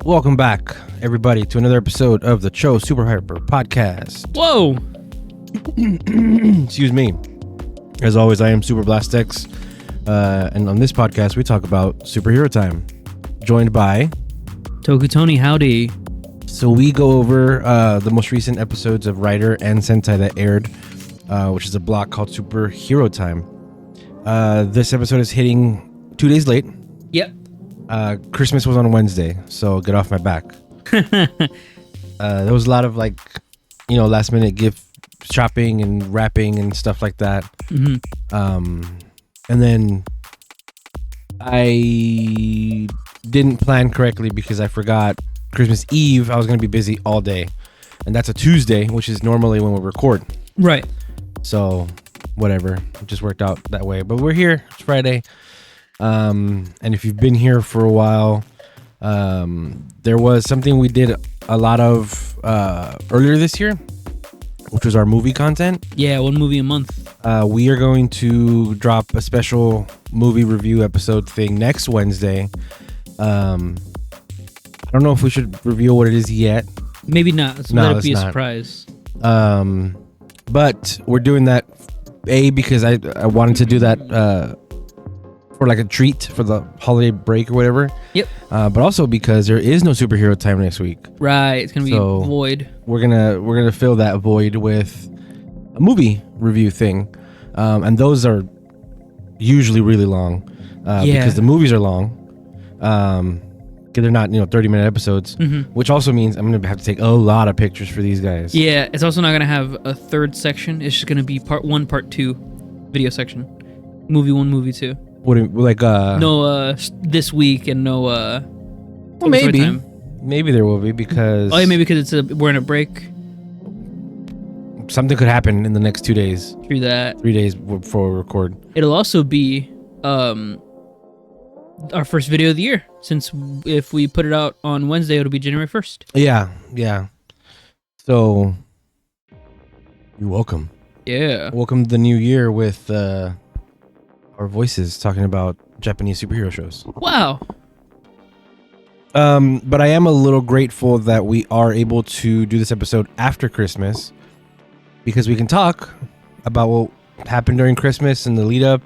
Welcome back, everybody, to another episode of the Cho Super Hyper Podcast. Whoa! Excuse me. As always, I am Super Blastex, and on this podcast, we talk about superhero time. Joined by Toku Tony, howdy. So we go over the most recent episodes of Rider and Sentai that aired, which is a block called Superhero Time. This episode is hitting 2 days late. Yep. Christmas was on Wednesday, so get off my back. There was a lot of last minute gift shopping and wrapping and stuff like that. Mm-hmm. And then I didn't plan correctly because I forgot Christmas Eve. I was going to be busy all day, and that's a Tuesday, which is normally when we record. Right. So whatever, it just worked out that way. But we're here. It's Friday. And if you've been here for a while, there was something we did a lot of earlier this year, which was our movie content. Yeah, one movie a month. We are going to drop a special movie review episode thing next Wednesday. I don't know if we should reveal what it is yet. Maybe not. Let it be a surprise. But we're doing that because I wanted to do that for like a treat for the holiday break or whatever. Yep. But also because there is no superhero time next week. Right. It's gonna be void. We're gonna fill that void with a movie review thing, and those are usually really long because the movies are long. Because they're not 30-minute episodes, which also means I'm gonna have to take a lot of pictures for these guys. Yeah. It's also not gonna have a third section. It's just gonna be part 1, part 2 video section. Movie 1, movie 2. What no this week and no well, maybe there will be because maybe because we're in a break. Something could happen in the next 2 days. Through that 3 days before we record. It'll also be our first video of the year, since if we put it out on Wednesday, it'll be January 1st. Yeah. So you're welcome. Yeah. Welcome to the new year with our voices talking about Japanese superhero shows. Wow. But I am a little grateful that we are able to do this episode after Christmas because we can talk about what happened during Christmas and the lead up.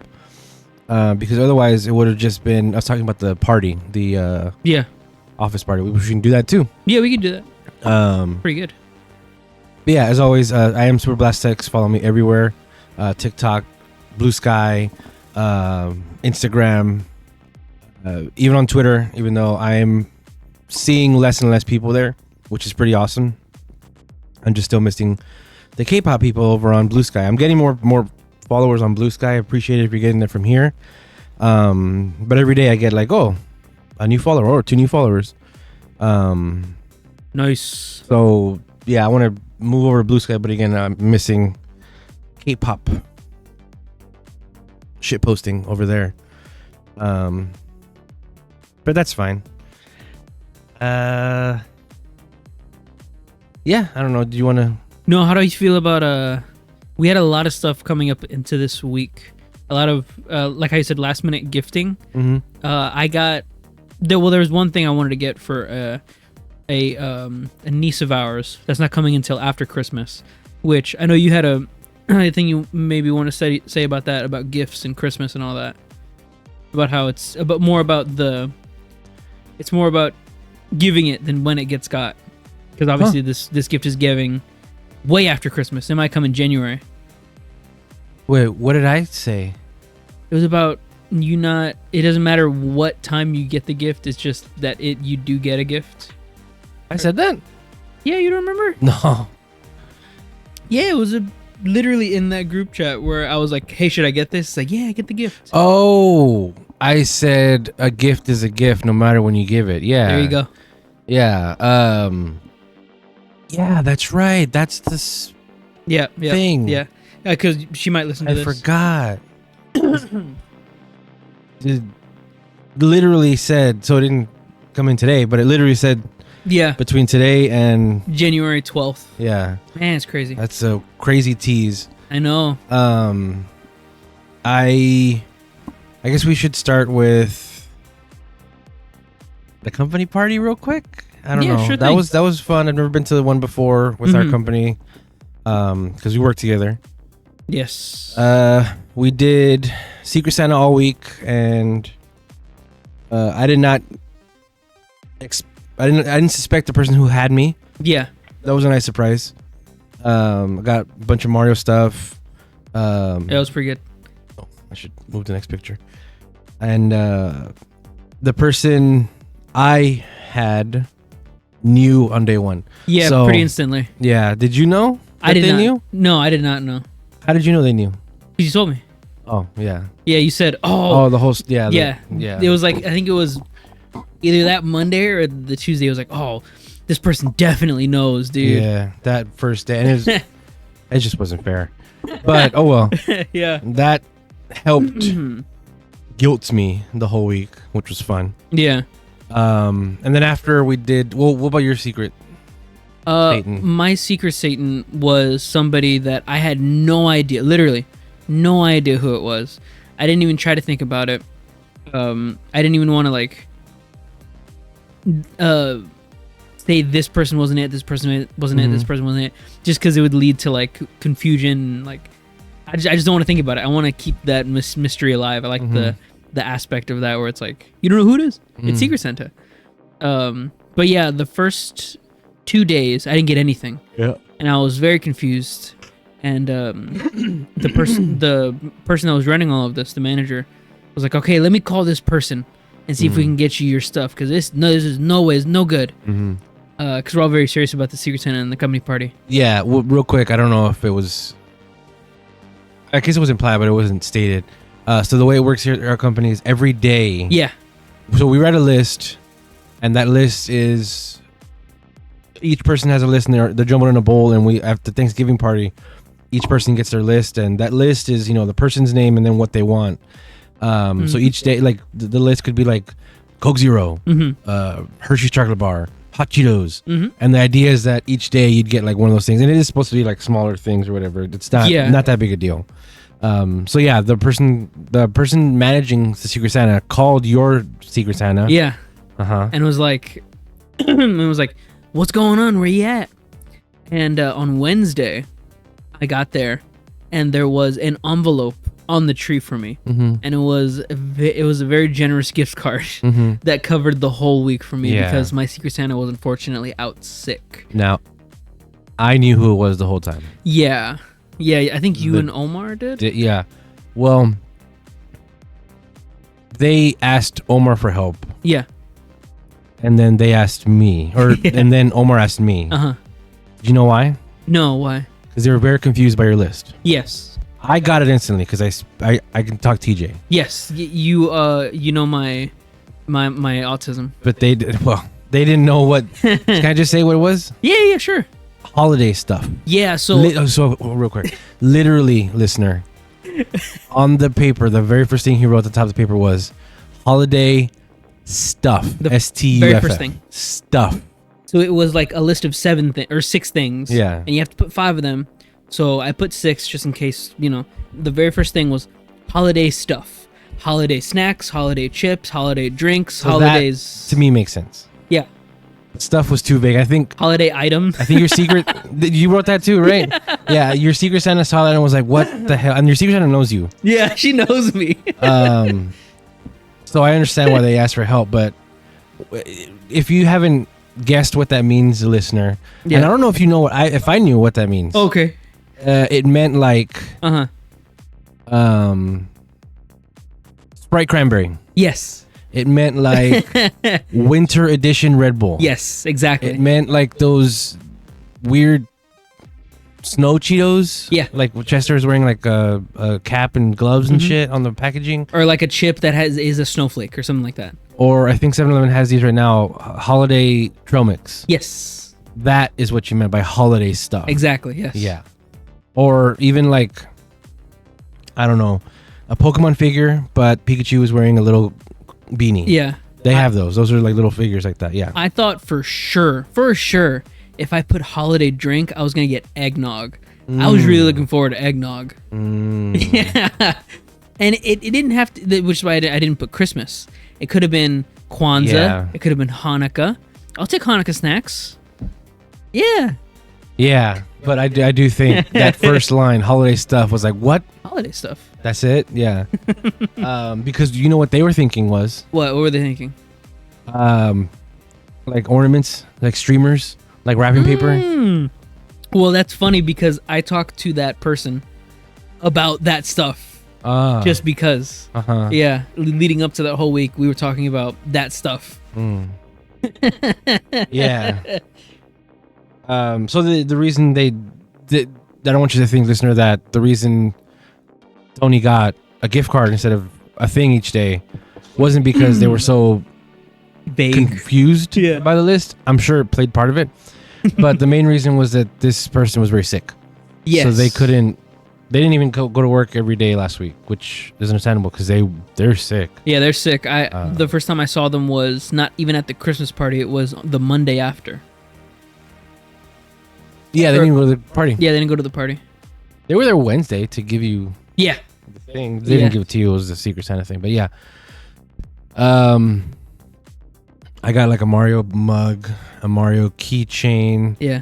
Because otherwise it would have just been us talking about the party, the office party. We can do that too. Yeah, we can do that. Pretty good. But yeah, as always, I am Super Blastex. Follow me everywhere. TikTok, Blue Sky, Instagram, even on Twitter, even though I am seeing less and less people there, which is pretty awesome. I'm just still missing the K-pop people over on Blue Sky. I'm getting more followers on Blue Sky. I appreciate it if you're getting it from here. But every day I get a new follower or 2 new followers. Nice. So yeah, I want to move over to Blue Sky, but again, I'm missing K-pop shit posting over there. But that's fine. Yeah, I don't know. Do you want to? No, how do you feel about we had a lot of stuff coming up into this week. A lot of like I said, last minute gifting. I got there was one thing I wanted to get for a niece of ours that's not coming until after Christmas, which I know you had I think you maybe want to say about that, about gifts and Christmas and all that, about how it's more about giving it than when it gets got, because obviously this gift is giving way after Christmas. It might come in January. Wait, what did I say? It was about you not. It doesn't matter what time you get the gift. It's just that you do get a gift. I said that. Yeah, you don't remember? No. Yeah, it was literally in that group chat where I was like, "Hey, should I get this?" It's like, "Yeah, get the gift." Oh, I said a gift is a gift, no matter when you give it. Yeah. There you go. Yeah. Yeah, that's right. That's this. Yeah. Thing. Yeah. Because she might listen to this. I forgot. It literally said, so it didn't come in today, but it literally said Yeah. Between today and January 12th. Yeah. Man, it's crazy. That's a crazy tease. I know. I guess we should start with the company party real quick. I don't know. Sure that thing. was fun. I've never been to the one before with our company. Because we work together. Yes. We did Secret Santa all week, and I didn't suspect the person who had me. Yeah. That was a nice surprise. I got a bunch of Mario stuff. It was pretty good. Oh, I should move to the next picture. And the person I had knew on day one. Yeah, so, pretty instantly. Yeah. Did you know that they knew? No, I did not know. How did you know they knew? You told me. Oh, yeah. Yeah, you said, the host. Yeah. Yeah. It was like, I think it was either that Monday or the Tuesday. It was like, oh, this person definitely knows, dude. Yeah, that first day. And it just wasn't fair. But, oh well. Yeah. That helped guilt me the whole week, which was fun. Yeah. And then after we did, well, what about your secret Satan? My secret Satan was somebody that I had no idea, literally no idea who it was. I didn't even try to think about it. I didn't even want to like say this person wasn't it, this person wasn't it, this person wasn't it, just because it would lead to like confusion. Like I just don't want to think about it. I want to keep that mystery alive. I like the aspect of that where it's like you don't know who it is. It's Secret Santa. But yeah, the first 2 days I didn't get anything. Yeah. And I was very confused. And the person that was running all of this, the manager, was like, "Okay, let me call this person and see if we can get you your stuff, because this is no good." Because we're all very serious about the Secret Santa and the company party. Yeah. Well, real quick, I don't know if it was. I guess it was implied, but it wasn't stated. So the way it works here at our company is every day. Yeah. So we write a list, and that list is each person has a list, and they're jumbled in a bowl. And we after the Thanksgiving party, each person gets their list, and that list is the person's name and then what they want. So each day, like the list could be like Coke Zero, Hershey's chocolate bar, Hot Cheetos, and the idea is that each day you'd get like one of those things, and it is supposed to be like smaller things or whatever. It's not that big a deal. So yeah, the person managing the Secret Santa called your Secret Santa. Yeah. And was like, "What's going on? Where you at?" And on Wednesday, I got there, and there was an envelope on the tree for me, and it was a very generous gift card that covered the whole week for me because my Secret Santa was unfortunately out sick. Now, I knew who it was the whole time. Yeah. I think you and Omar did. Yeah. Well, they asked Omar for help. Yeah. And then they asked me, and then Omar asked me. Do you know why? No, why? Because they were very confused by your list. Yes. I got it instantly because I can talk TJ. Yes, you know my autism. But they didn't know what. Can I just say what it was? Yeah, sure. Holiday stuff. Yeah, so so real quick, literally, listener, on the paper, the very first thing he wrote at the top of the paper was holiday stuff. STUFF. Very first thing. Stuff. So it was like a list of 6 things. Yeah. And you have to put 5 of them. So I put 6 just in case, The very first thing was holiday stuff. Holiday snacks, holiday chips, holiday drinks, so holidays. That, to me, makes sense. Yeah. Stuff was too vague. I think holiday items. I think your secret. You wrote that too, right? Yeah. Your Secret Santa saw that and was like, "What the hell?" And your Secret Santa knows you. Yeah, she knows me. So I understand why they asked for help, but if you haven't guessed what that means, listener, and I don't know if you know if I knew what that means. Okay. It meant like Sprite Cranberry. Yes. It meant like winter edition Red Bull. Yes, exactly. It meant like those weird snow Cheetos. Yeah. Like Chester is wearing like a cap and gloves and shit on the packaging. Or like a chip that is a snowflake or something like that. Or I think 7-Eleven has these right now, holiday trail mix. Yes. That is what you meant by holiday stuff. Exactly, yes. Yeah. Or even like, I don't know, a Pokemon figure, but Pikachu is wearing a little beanie. Yeah. They have those. Those are like little figures like that. Yeah. I thought for sure, if I put holiday drink, I was gonna get eggnog. I was really looking forward to eggnog. Yeah, and it didn't have to, which is why I didn't put Christmas. It could have been Kwanzaa. Yeah. It could have been Hanukkah. I'll take Hanukkah snacks. Yeah. Yeah, but I do think that first line, holiday stuff, was like, what? Holiday stuff. That's it? Yeah. Because you know what they were thinking was? What were they thinking? Like ornaments, like streamers, like wrapping paper. Well, that's funny because I talked to that person about that stuff. Just because. Yeah, leading up to that whole week, we were talking about that stuff. Yeah. So the reason I don't want you to think, listener, that the reason Tony got a gift card instead of a thing each day wasn't because they were so Vague. confused by the list. I'm sure it played part of it, but the main reason was that this person was very sick. Yes. So they didn't even go to work every day last week, which is understandable because they're sick. Yeah, they're sick. The first time I saw them was not even at the Christmas party. It was the Monday after. Yeah, they didn't go to the party. Yeah, they didn't go to the party. They were there Wednesday to give you Yeah. the thing. They didn't give it to you. It was a Secret Santa thing. But yeah. I got like a Mario mug, a Mario keychain, Yeah.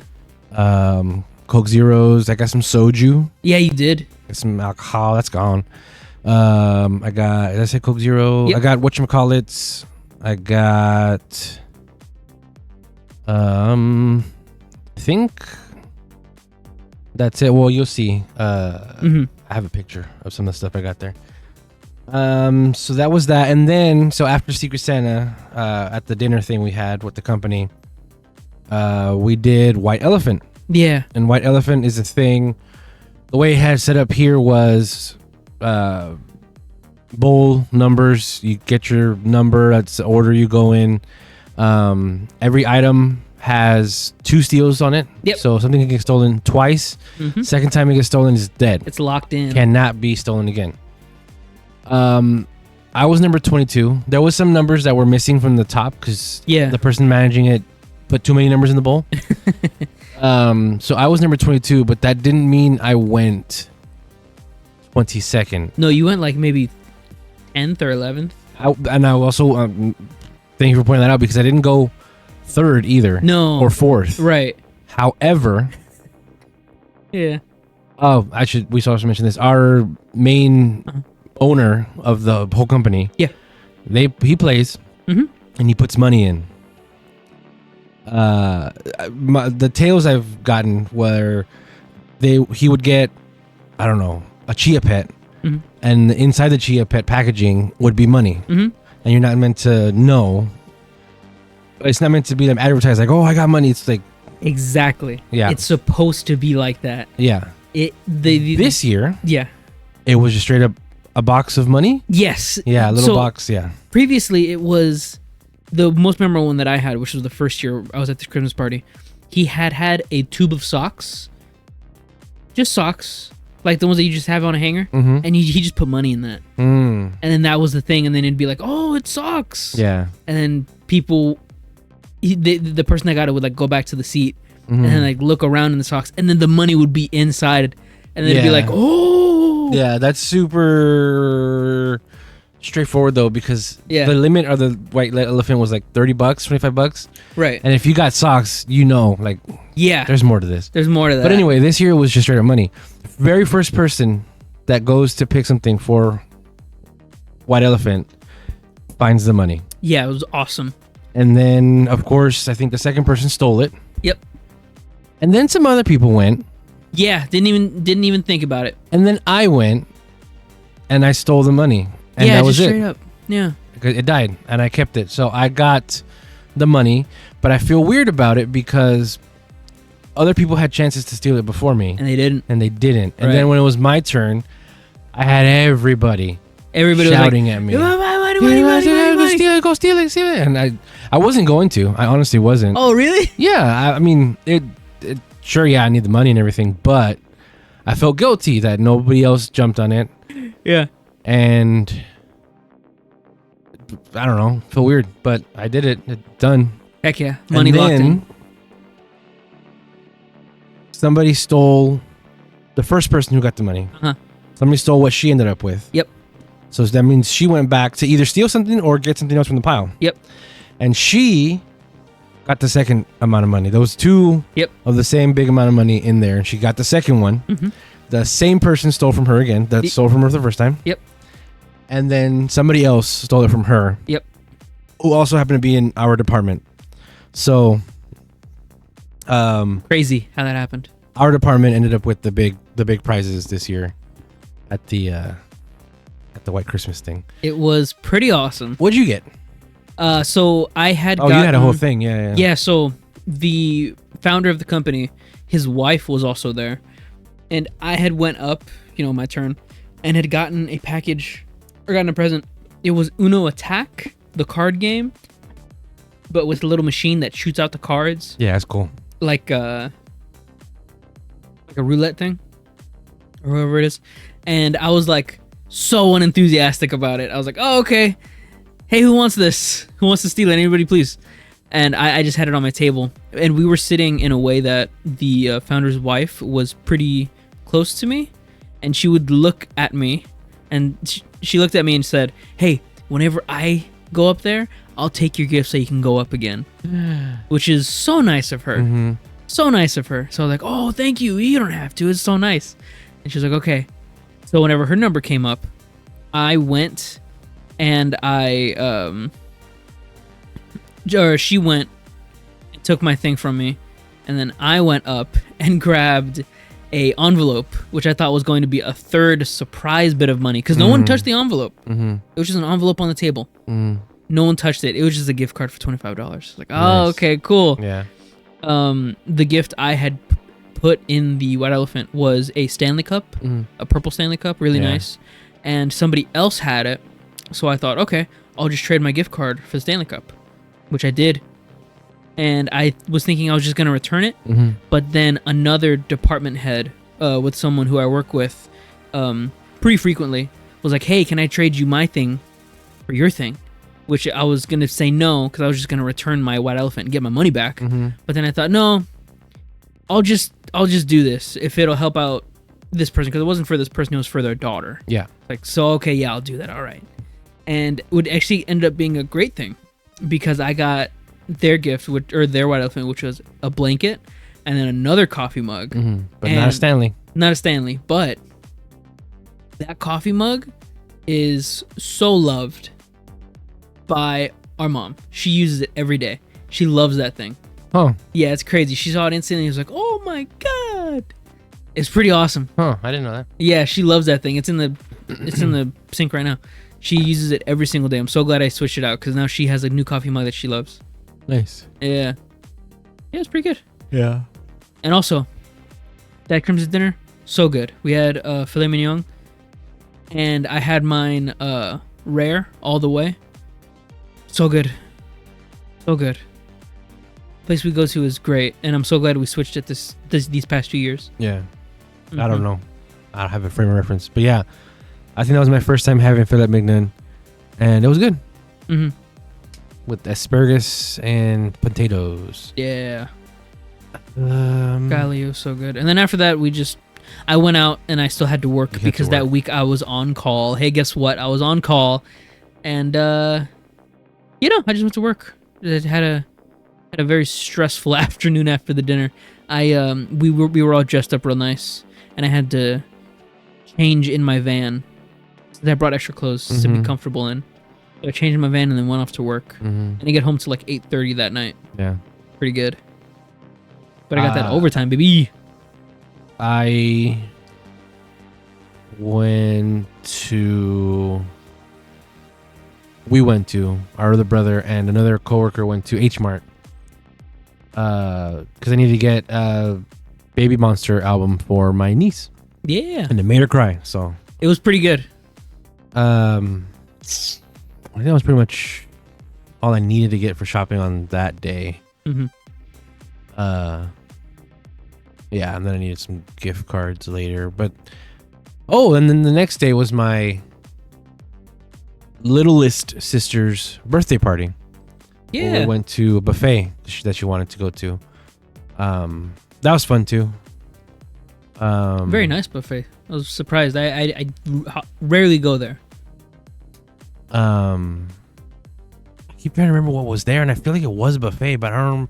Coke Zeros. I got some soju. Yeah, you did. Got some alcohol. That's gone. I got, did I say Coke Zero? Yep. I got whatchamacallits. I got, I think that's it. Well, you'll see. I have a picture of some of the stuff I got there. So that was that. And then, so after Secret Santa, at the dinner thing we had with the company, we did White Elephant. Yeah. And White Elephant is a thing. The way it had set up here was bowl numbers. You get your number. That's the order you go in. Every item has 2 steals on it. Yep. So something can get stolen twice. Second time it gets stolen is dead. It's locked in. Cannot be stolen again. I was number 22. There was some numbers that were missing from the top because the person managing it put too many numbers in the bowl. So I was number 22, but that didn't mean I went 22nd. No, you went like maybe 10th or 11th. And I also thank you for pointing that out because I didn't go 3rd either. No. Or 4th. Right. However. Yeah. Oh, we should also mention this. Our main owner of the whole company. Yeah. He plays and he puts money in. The tales I've gotten where he would get, I don't know, a Chia Pet, and inside the Chia Pet packaging would be money, and you're not meant to know. It's not meant to be them advertised like, oh, I got money. It's like exactly. Yeah. It's supposed to be like that. Yeah. This year, yeah, it was just straight up a box of money. Yes. Yeah, a little box. Yeah. Previously, it was the most memorable one that I had, which was the first year I was at this Christmas party. He had a tube of socks, just socks, like the ones that you just have on a hanger, and he just put money in that, and then that was the thing, and then it'd be like, oh, it's socks. Yeah. And then people, the person that got it would like go back to the seat and then like look around in the socks, and then the money would be inside, and then it'd be like, oh. Yeah, that's super straightforward though, because the limit of the White Elephant was like $30, $25. Right. And if you got socks, like, there's more to this. There's more to that. But anyway, this year was just straight up money. Very first person that goes to pick something for White Elephant finds the money. Yeah, it was awesome. And then, of course, I think the second person stole it. Yep. And then some other people went. Yeah, didn't even think about it. And then I went, and I stole the money. And that was straight up. Yeah. It died, and I kept it. So I got the money, but I feel weird about it because other people had chances to steal it before me. And they didn't. And then when it was my turn, I had everybody shouting was like, at me. Go steal it. And I wasn't going to. I honestly wasn't. Oh, really? Yeah. I mean, sure, yeah, I need the money and everything, but I felt guilty that nobody else jumped on it. Yeah. And I don't know, feel weird, but I did it. It's done. Heck yeah, money And locked then in. somebody stole the first person who got the money. Uh-huh. Somebody stole what she ended up with. Yep. So that means she went back to either steal something or get something else from the pile. Yep. And she got the second amount of money. There was two of the same big amount of money in there, and she got the second one. Mm-hmm. The same person stole from her again. That stole from her the first time. Yep. And then somebody else stole it from her. Yep. Who also happened to be in our department. So, crazy how that happened. Our department ended up with the big prizes this year at the White Christmas thing. It was pretty awesome. What'd you get? So I had. You had a whole thing, yeah. Yeah. So the founder of the company, his wife was also there, and I had went up, my turn, and had gotten a package or gotten a present. It was Uno Attack, the card game, but with a little machine that shoots out the cards. Yeah, that's cool. Like a roulette thing, or whatever it is. And I was like so unenthusiastic about it. I was like, oh, okay. Hey, who wants this? Who wants to steal it? Anybody, please? And I just had it on my table. And we were sitting in a way that the founder's wife was pretty close to me. And she would look at me. And she looked at me and said, hey, whenever I go up there, I'll take your gift so you can go up again. Which is so nice of her. Mm-hmm. So nice of her. So I was like, oh, thank you. You don't have to. It's so nice. And she was like, okay. So whenever her number came up, I went and she went and took my thing from me. And then I went up and grabbed a envelope, which I thought was going to be a third surprise bit of money because no one touched the envelope. Mm-hmm. It was just an envelope on the table. Mm. No one touched it. It was just a gift card for $25. Like, oh, Nice. okay, cool. Yeah. The gift I had put in the White Elephant was a Stanley Cup, a purple Stanley Cup, really nice. And somebody else had it, so I thought, okay, I'll just trade my gift card for the Stanley Cup, which I did. And I was thinking I was just going to return it, but then another department head with someone who I work with pretty frequently was like, hey, can I trade you my thing for your thing? Which I was going to say no, because I was just going to return my White Elephant and get my money back. But then I thought, no, I'll just do this if it'll help out this person, because it wasn't for this person, it was for their daughter. Yeah. Like, so, okay, yeah, I'll do that. All right. And it would actually end up being a great thing, because I got their gift, or their White Elephant, which was a blanket and then another coffee mug. But not a Stanley. Not a Stanley, but that coffee mug is so loved by our mom. She uses it every day. She loves that thing. Oh. Yeah, it's crazy. She saw it instantly and was like, oh my God. It's pretty awesome. Huh, I didn't know that. Yeah, she loves that thing. It's in the sink right now. She uses it every single day. I'm so glad I switched it out, because now she has a new coffee mug that she loves. Nice. Yeah. Yeah, it's pretty good. Yeah. And also, that Crimson dinner, so good. We had filet mignon, and I had mine rare all the way. So good. So good. Place we go to is great, and I'm so glad we switched it these past 2 years. Yeah. I don't know. I don't have a frame of reference. But yeah, I think that was my first time having filet mignon, and it was good. With asparagus and potatoes. Yeah. Golly, it was so good. And then after that, I went out, and I still had to work because that week I was on call. Hey, guess what? I was on call, and I just went to work. I had a very stressful afternoon after the dinner. We were all dressed up real nice, and I had to change in my van. So I brought extra clothes to be comfortable in. So I changed in my van and then went off to work. And I get home to like 8:30 that night. Yeah. Pretty good. But I got that overtime, baby. I went to our other brother and another coworker went to H Mart because I needed to get a Baby Monster album for my niece. Yeah. And it made her cry, so it was pretty good. I think that was pretty much all I needed to get for shopping on that day. Yeah, and then I needed some gift cards later. But and then the next day was my littlest sister's birthday party. Yeah. We went to a buffet that she wanted to go to. That was fun too. Very nice buffet. I was surprised. I rarely go there. I keep trying to remember what was there, and I feel like it was a buffet, but I don't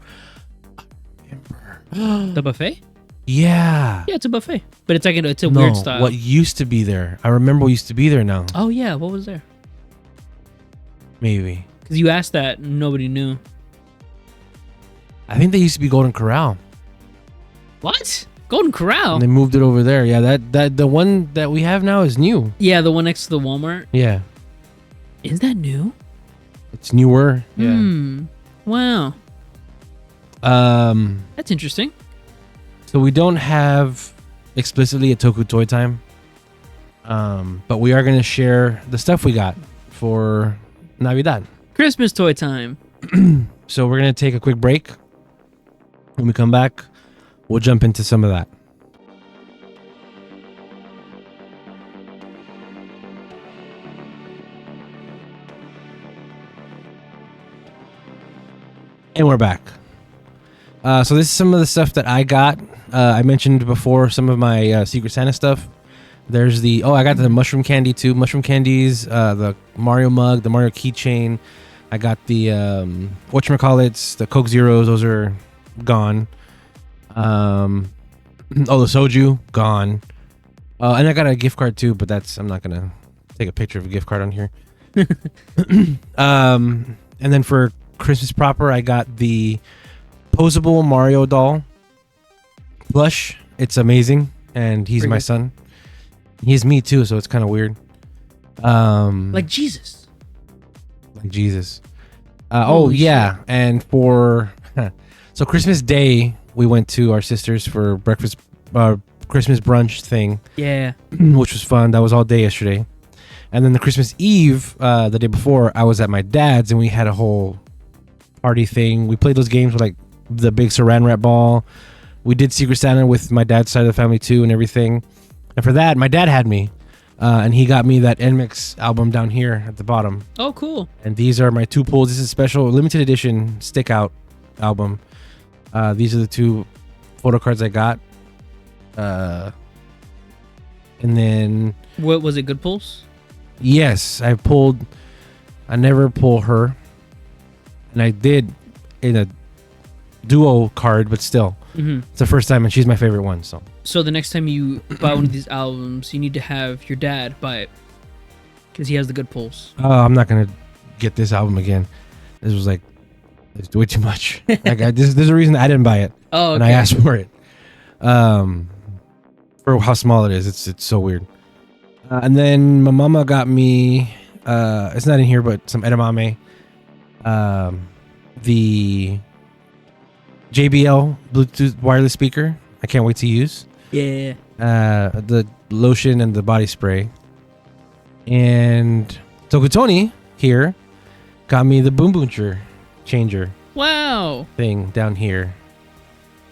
remember. The buffet? Yeah. Yeah, it's a buffet, but it's like it's a weird style. What used to be there? I remember what used to be there now. Oh yeah, what was there? Maybe. Because you asked that, and nobody knew. I think they used to be Golden Corral. What? Golden Corral? And they moved it over there. Yeah, that the one that we have now is new. Yeah, the one next to the Walmart. Yeah. Is that new? It's newer. Yeah. Wow. That's interesting. So we don't have explicitly a Toku Toy Time. But we are going to share the stuff we got for Navidad. Christmas toy time. So we're going to take a quick break. When we come back, we'll jump into some of that. And we're back. So this is some of the stuff that I got. I mentioned before some of my Secret Santa stuff. There's I got the mushroom candy too. Mushroom candies, the Mario mug, the Mario keychain. I got the whatchamacallits, the Coke Zeros. Those are gone. The soju, gone. And I got a gift card too, but I'm not gonna take a picture of a gift card on here. And then for Christmas proper, I got the posable Mario doll plush. It's amazing, and he's my son. He's me too, so it's kind of weird. Like Jesus. Like Jesus. Yeah, and for so Christmas Day, we went to our sister's for breakfast, Christmas brunch thing. Yeah. Which was fun. That was all day yesterday. And then the Christmas Eve, the day before, I was at my dad's and we had a whole party thing. We played those games with like the big saran wrap ball. We did Secret Santa with my dad's side of the family too and everything. And for that, my dad had me. And he got me that NMIXX album down here at the bottom. Oh, cool. And these are my two pulls. This is a special limited edition stick out album. These are the two photo cards I got. And then... What was it, good pulls? Yes, I never pull her. And I did in a duo card, but still. Mm-hmm. It's the first time, and she's my favorite one. So the next time you buy one of these albums, you need to have your dad buy it. Because he has the good pulls. Oh, I'm not going to get this album again. This was like, it's way too much. There's a reason I didn't buy it. Oh, okay. And I asked for it. For how small it is. It's so weird. And then my mama got me, it's not in here, but some edamame. The JBL Bluetooth wireless speaker. I can't wait to use. Yeah. The lotion and the body spray. And Tokutoni here got me the Boonboomger changer. Wow. Thing down here,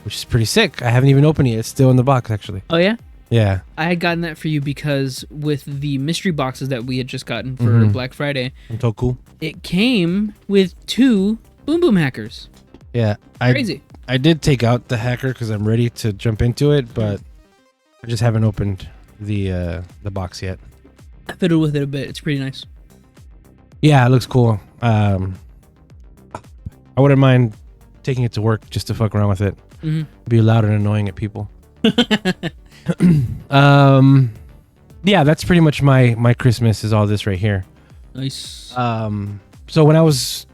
which is pretty sick. I haven't even opened it. It's still in the box, actually. Oh, yeah? Yeah. I had gotten that for you because with the mystery boxes that we had just gotten for Black Friday, Toku, it came with 2 Boom Boom hackers. Yeah. Crazy. I did take out the hacker because I'm ready to jump into it, but I just haven't opened the box yet. I fiddled with it a bit. It's pretty nice. Yeah, it looks cool. I wouldn't mind taking it to work just to fuck around with it. Mm-hmm. Be loud and annoying at people. Yeah, that's pretty much my Christmas is all this right here. Nice. So when I was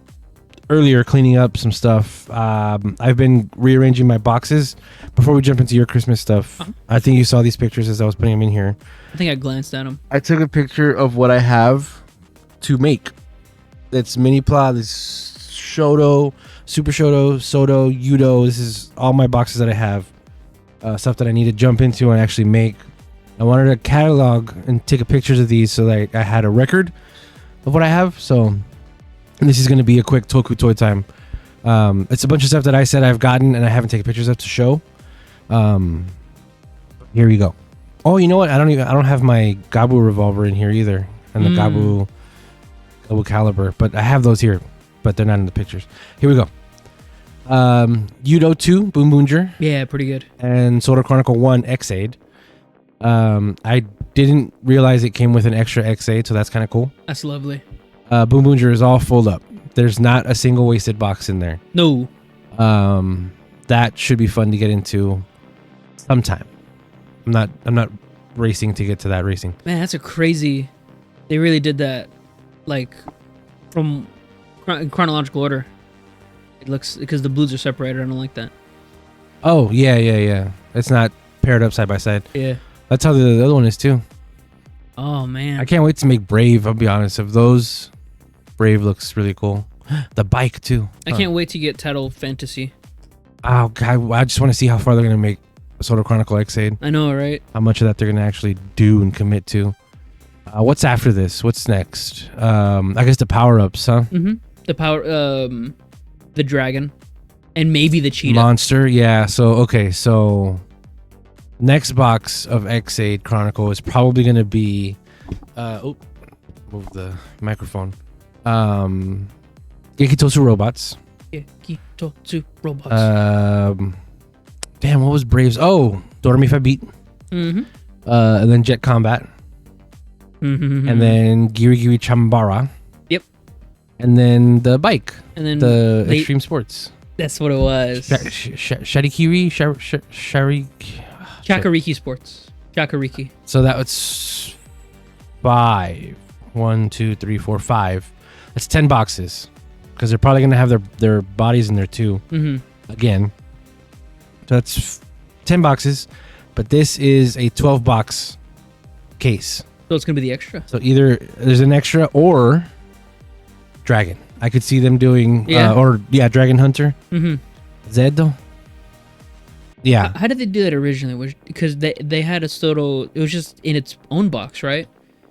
earlier cleaning up some stuff, I've been rearranging my boxes. Before we jump into your Christmas stuff, I think you saw these pictures as I was putting them in here. I think I glanced at them. I took a picture of what I have to make. It's Mini-Pla, this Shoto, Super Shoto, Soto, Yudo. This is all my boxes that I have. Stuff that I need to jump into and actually make. I wanted to catalog and take pictures of these so that I had a record of what I have. So this is going to be a quick Toku Toy Time. It's a bunch of stuff that I said I've gotten and I haven't taken pictures of to show. Here we go. Oh, you know what? I don't have my Gavv revolver in here either, and the Gavv Double Caliber, but I have those here, but they're not in the pictures. Here we go. Yudo 2 Boonboomger. Yeah, pretty good. And Solar Chronicle 1 X-Aid. I didn't realize it came with an extra X-Aid, so that's kind of cool. That's lovely. Boonboomger is all full up. There's not a single wasted box in there. No. That should be fun to get into sometime. I'm not racing to get to that racing. Man, that's a crazy. They really did that, like, from chronological order. It looks because the blues are separated. I don't like that. Oh yeah. It's not paired up side by side. Yeah. That's how the other one is too. Oh man. I can't wait to make Brave. I'll be honest. Of those, Brave looks really cool. The bike too. I can't wait to get Title Fantasy. Oh god, I just want to see how far they're gonna make Solar Chronicle X-Aid. I know, right? How much of that they're gonna actually do and commit to. What's after this? What's next? I guess the power-ups, huh? Mm-hmm. The power, the dragon, and maybe the cheetah. Monster, yeah. So next box of X-Aid Chronicle is probably gonna be, move the microphone. Gekitotsu Robots. Gekitotsu Robots. Damn, what was Brave's? Oh, Doremi Beat. Mm-hmm. And then Jet Combat. Mm-hmm. And then Giri Chambara. Yep. And then the bike. And then the Extreme Sports. That's what it was. Sharikiri? Chakariki Sports. Chakariki. So that was 5. 1, 2, 3, 4, 5. That's 10 boxes. Because they're probably going to have their bodies in there too. Mm-hmm. Again. So that's 10 boxes. But this is a 12 box case. So it's going to be the extra. So either there's an extra or Dragon. I could see them doing, Dragon Hunter. Mm-hmm. Zedo. Yeah. How did they do that originally? Because they had a Soto, it was just in its own box, right?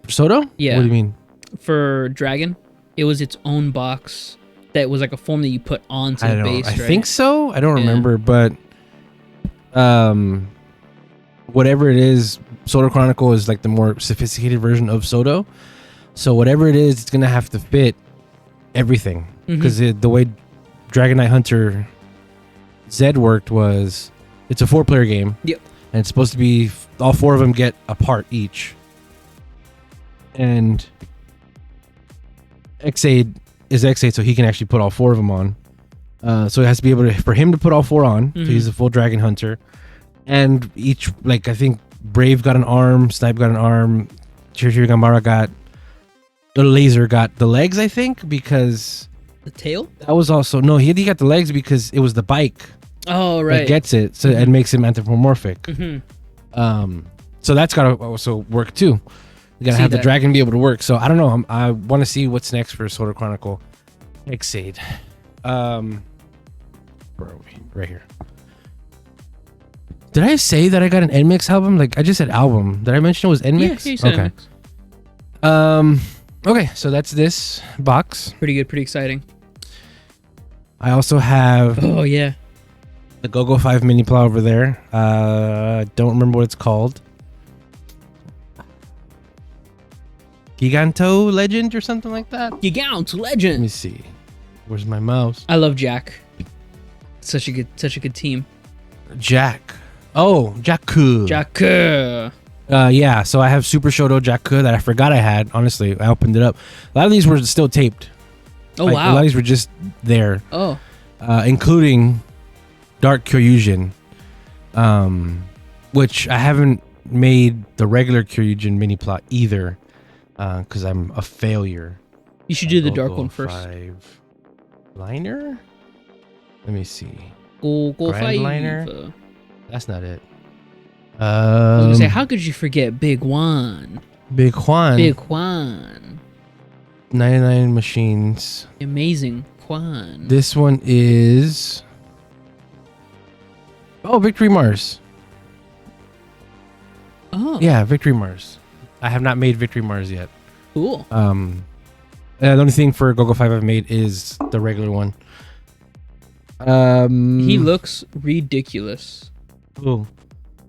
Soto? Yeah. What do you mean? For Dragon, it was its own box that was like a form that you put onto the base, right? I think so. I don't remember, but whatever it is, Soto Chronicle is like the more sophisticated version of Soto. So whatever it is, it's going to have to fit everything. Because the way Dragon Knight Hunter Z worked was, it's a 4-player game. Yep. And it's supposed to be, all 4 of them get a part each. And X-Aid is X-Aid, so he can actually put all 4 of them on. So it has to be able to, for him to put all 4 on. So he's a full Dragon Hunter. And each, like, I think Brave got an arm, Snipe got an arm, Chirchiri Gambara got, the Laser got the legs, I think, because... The tail? That was also, no, he got the legs because it was the bike. Oh, right. That gets it, so it makes him anthropomorphic. Mm-hmm. So that's got to also work too. You got to have the dragon be able to work. So I don't know. I want to see what's next for Solar Chronicle X-Aid. Where are we? Right here. Did I say that I got an NMIXX album? Like, I just said album. Did I mention it was NMIXX? Yeah, you said okay. NMIXX. Okay, so that's this box. Pretty good, pretty exciting. I also have... Oh, yeah. The Go-Go 5 mini plow over there. Don't remember what it's called. Giganto Legend or something like that? Giganto Legend. Let me see. Where's my mouse? I love Jack. Such a good team. Jack. Oh, Jakku. Jakku. Yeah, so I have Super Shoto Jakku that I forgot I had. Honestly, I opened it up. A lot of these were still taped. Oh, like, wow. A lot of these were just there. Oh. Including Dark Kyoryujin, which I haven't made the regular Kyoryujin mini plot either, because I'm a failure. You should do the dark one first. 5 liner? Let me see. Go Grand 5. liner? That's not it. I was gonna say, how could you forget Big Juan? Big Juan. Big Juan. 99 machines. Amazing Juan. This one is... Oh, Victory Mars. Oh. Yeah, Victory Mars. I have not made Victory Mars yet. Cool. The only thing for Go-Go 5 I've made is the regular one. He looks ridiculous. Oh.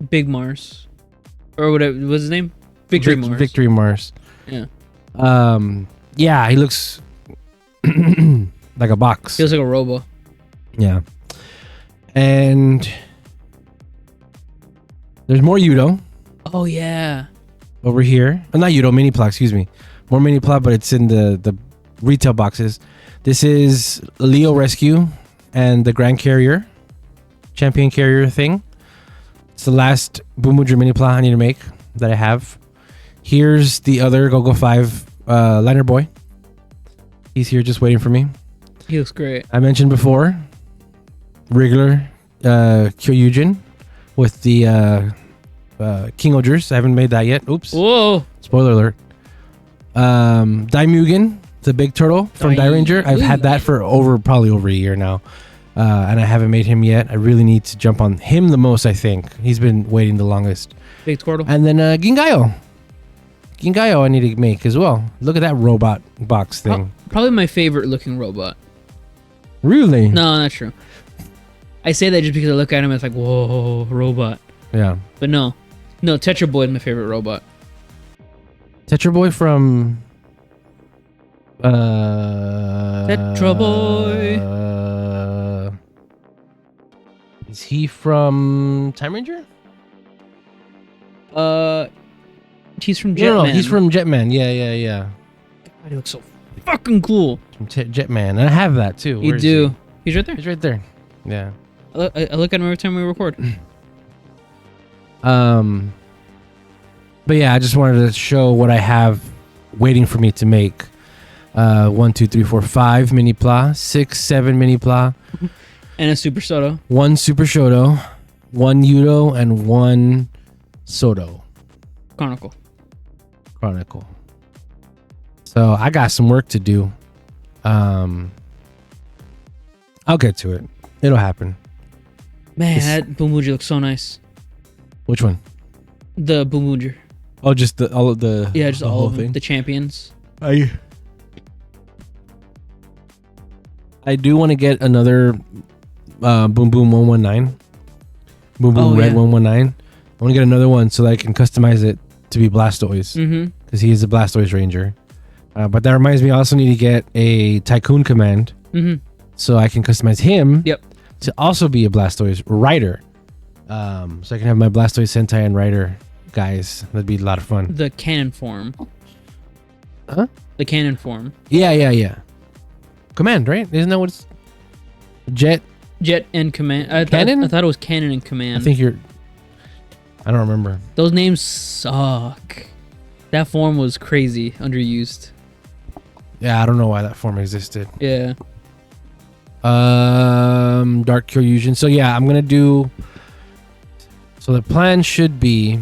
Big Mars. Or whatever, what's his name? Victory Mars. Victory Mars. Yeah. Yeah, he looks like a box. Feels like a robo. Yeah. And there's more Yudo Oh yeah. over here. Oh, not Yudo, mini plot, excuse me. More mini plot, but it's in the retail boxes. This is Leo Rescue and the Grand Carrier, Champion Carrier thing. It's the last Boonboomger mini plot I need to make that I have. Here's the other Go-Go 5 liner boy. He's here just waiting for me. He looks great. I mentioned before, regular Kyoryujin with the King Ogers. I haven't made that yet. Oops. Whoa. Spoiler alert. Daimugen, the big turtle from Dai Ranger. I've had that for probably over a year now. And I haven't made him yet. I really need to jump on him the most, I think. He's been waiting the longest. Big turtle. And then Gingayo. Gingayo I need to make as well. Look at that robot box thing. Probably my favorite looking robot. Really? No, not true. I say that just because I look at him and it's like, whoa, robot. Yeah. But no. No, Tetra Boy is my favorite robot. Tetra Boy from... Tetra Boy. Is he from Time Ranger? He's from Jetman. No, he's from Jetman. Yeah. God, he looks so fucking cool. From Jetman. And I have that too. You do. He's right there. He's right there. Yeah. I look at him every time we record. But yeah, I just wanted to show what I have waiting for me to make. 1, 2, 3, 4, 5 mini pla, 6, 7 mini pla, and a Super Soto. 1 Super Shoto, 1 Yudo, and 1 Soto. Chronicle. So I got some work to do. I'll get to it. It'll happen. Man, that Boonboomger looks so nice. Which one? The Boonboomger. Oh, just all of the just the all whole of them. thing. The champions. I do want to get another Boom Boom 119. Boom Boom Red 119. I want to get another one so that I can customize it to be Blastoise. Because he is a Blastoise Ranger. But that reminds me, I also need to get a Tycoon Command. So I can customize him to also be a Blastoise Rider. So I can have my Blastoise Sentai and Rider guys. That'd be a lot of fun. The cannon form. Huh? The cannon form. Yeah. Command, right? Isn't that what it's... Jet and Command. Cannon? I thought it was Cannon and Command. I think you're... I don't remember. Those names suck. That form was crazy, underused. Yeah, I don't know why that form existed. Yeah. Dark Kyoryujin. So yeah, I'm gonna do... So the plan should be...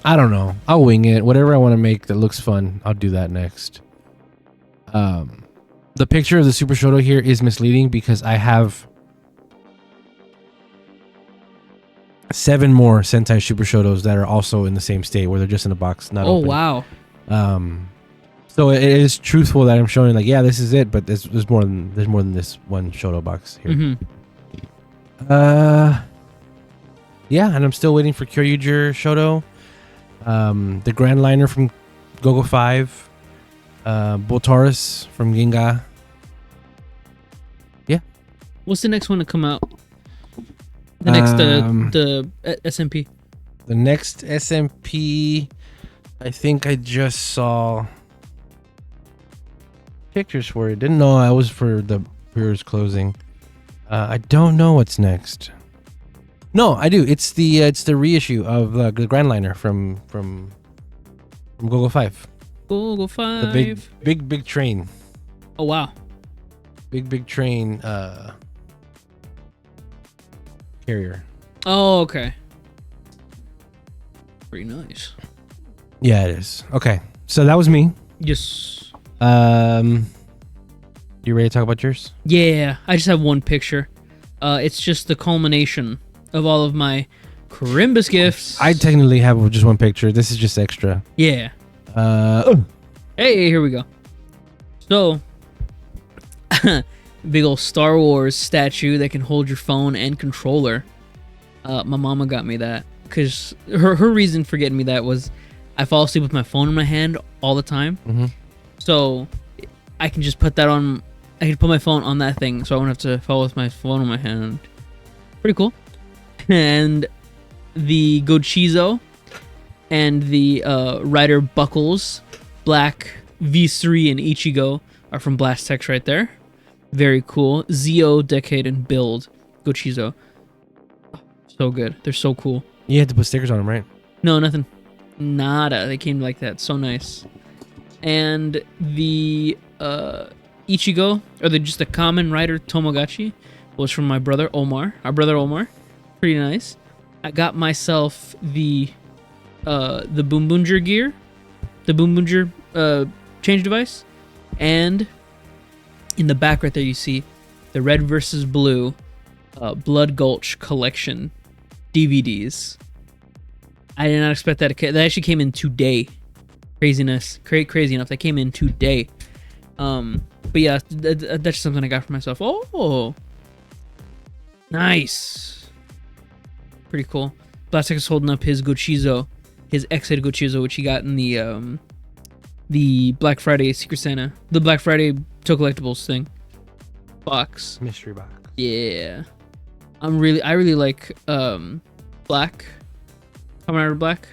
I don't know. I'll wing it. Whatever I want to make that looks fun, I'll do that next. The picture of the Super Shoto here is misleading because I have 7 more Sentai Super Shotos that are also in the same state where they're just in a box, not open. Wow. So it is truthful that I'm showing like, yeah, this is it, but there's more than this one Shoto box here. Yeah, and I'm still waiting for Kyoryuger Shoto. The Grand Liner from Go-Go 5. Boltaurus from Ginga. Yeah. What's the next one to come out? The next the SMP. The next SMP, I think I just saw pictures for it. Didn't know I was for the Brewers closing. I don't know what's next. No, I do. It's the reissue of the Grand Liner from Go-Go 5. Go-Go 5. The big train. Oh wow. Big train carrier. Oh, okay. Pretty nice. Yeah, it is. Okay. So that was me. Yes. You ready to talk about yours? Yeah, I just have one picture. It's just the culmination of all of my Carimbus gifts. I technically have just one picture. This is just extra. Yeah. Hey, here we go. So, big old Star Wars statue that can hold your phone and controller. My mama got me that because her reason for getting me that was I fall asleep with my phone in my hand all the time. Mm-hmm. So I can just put that on. I can put my phone on that thing, so I won't have to fall with my phone in my hand. Pretty cool. And the Gochizo and the Rider Buckles, Black, V3, and Ichigo are from Blast Text right there. Very cool. Zio, Decade, and Build Gochizo. So good. They're so cool. You had to put stickers on them, right? No, nothing. Nada. They came like that. So nice. And the Ichigo, or just the Kamen Rider Tomogachi, was from my brother Omar. Our brother Omar. Pretty nice. I got myself the Boonboomger gear, the Boonboomger change device, and in the back right there you see the Red versus Blue Blood Gulch collection DVDs. I did not expect that. That actually came in today. Craziness, crazy enough. That came in today. But yeah, that's just something I got for myself. Oh, nice. Pretty cool. Plastic is holding up his Gochizo, his X-Head Gochizo, which he got in the Black Friday Secret Santa, the Black Friday Toe Collectibles thing box. Mystery box. Yeah, I really like Black, Kamen Rider Black,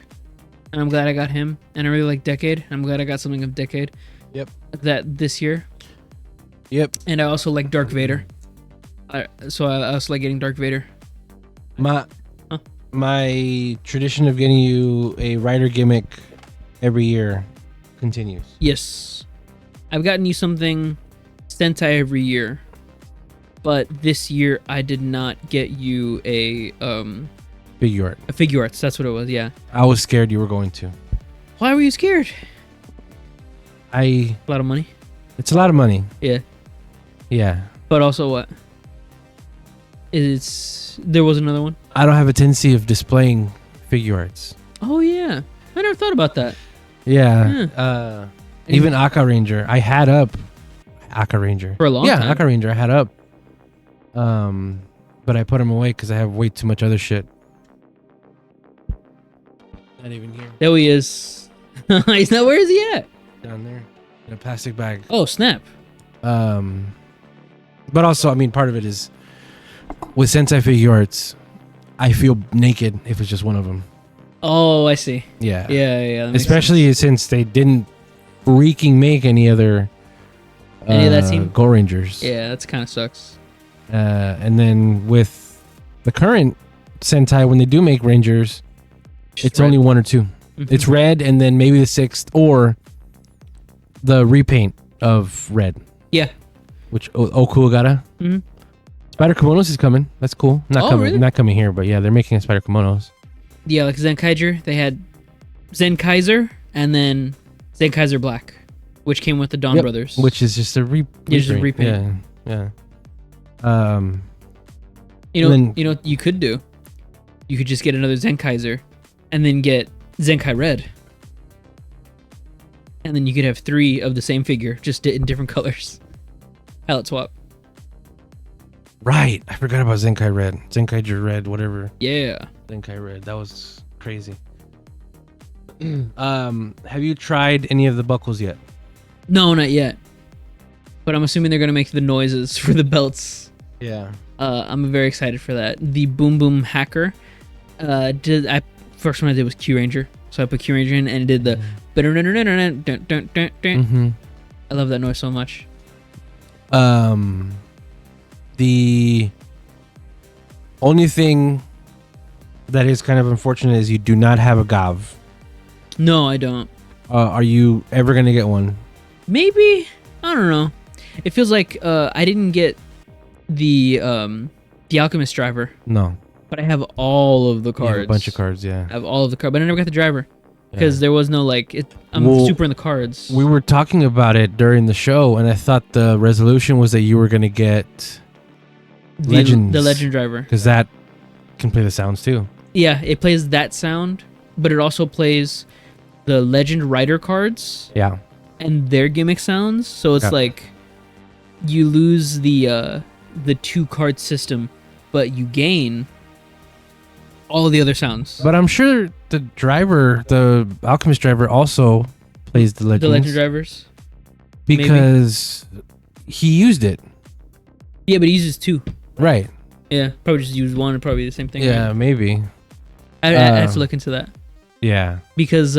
and I'm glad I got him. And I really like Decade. I'm glad I got something of Decade. Yep. That this year. Yep. And I also like Dark Vader. So I also like getting Dark Vader. My tradition of getting you a rider gimmick every year continues. Yes. I've gotten you something Sentai every year. But this year I did not get you a Figure art. A figure arts, that's what it was, yeah. I was scared you were going to. Why were you scared? A lot of money. It's a lot of money. Yeah. Yeah. But also what? There was another one? I don't have a tendency of displaying figure arts. Oh yeah. I never thought about that. Yeah. Even Aka Ranger. I had up Aka Ranger. For a long time. Yeah, Aka Ranger I had up. But I put him away because I have way too much other shit. Not even here. There he is. He's not. Where is he at? Down there. In a plastic bag. Oh, snap. But also, I mean, part of it is with Sentai figure arts, I feel naked if it's just one of them. Oh, I see. Yeah. Yeah. Especially since they didn't freaking make any other any of that team? Go Rangers. Yeah, that's kind of sucks. And then with the current Sentai, when they do make Rangers, it's only one or two. Mm-hmm. It's red, and then maybe the sixth, or the repaint of red. Yeah. Which Okuogata. Mm-hmm. Spider Kimonos is coming. That's cool. Really? Not coming here, but yeah, they're making a Spider Kimonos. Yeah, like Zenkaiser, they had Zenkaiser and then Zenkaiser Black, which came with the Dawn Brothers. Which is just a repaint. Yeah. You know what you could do? You could just get another Zenkaiser and then get Zenkai Red. And then you could have 3 of the same figure, just in different colors. Palette swap. Right. I forgot about Zenkai Red. Zenkaiser Red, whatever. Yeah. Zenkai Red. That was crazy. Have you tried any of the buckles yet? No, not yet. But I'm assuming they're going to make the noises for the belts. Yeah. I'm very excited for that. The Boom Boom Hacker. First one I did was Q Ranger. So I put Q Ranger in and it did the... Mm-hmm. I love that noise so much. The only thing that is kind of unfortunate is you do not have a Gavv. No, I don't. Are you ever going to get one? Maybe. I don't know. It feels like I didn't get the Alchemist driver. No. But I have all of the cards. A bunch of cards, yeah. I have all of the cards, but I never got the driver. Because there was no, I'm super in the cards. We were talking about it during the show, and I thought the resolution was that you were going to get Legends. The Legend driver. Because that can play the sounds, too. Yeah, it plays that sound, but it also plays the Legend Rider cards. Yeah. And their gimmick sounds. So it's like you lose the 2-card system, but you gain all the other sounds. But I'm sure the driver, the Alchemist driver, also plays the Legends. The Legend drivers. Because he used it. Yeah, but he uses 2. Right. Yeah, probably just use 1 and probably the same thing. Yeah, right? maybe. I have to look into that. Yeah. Because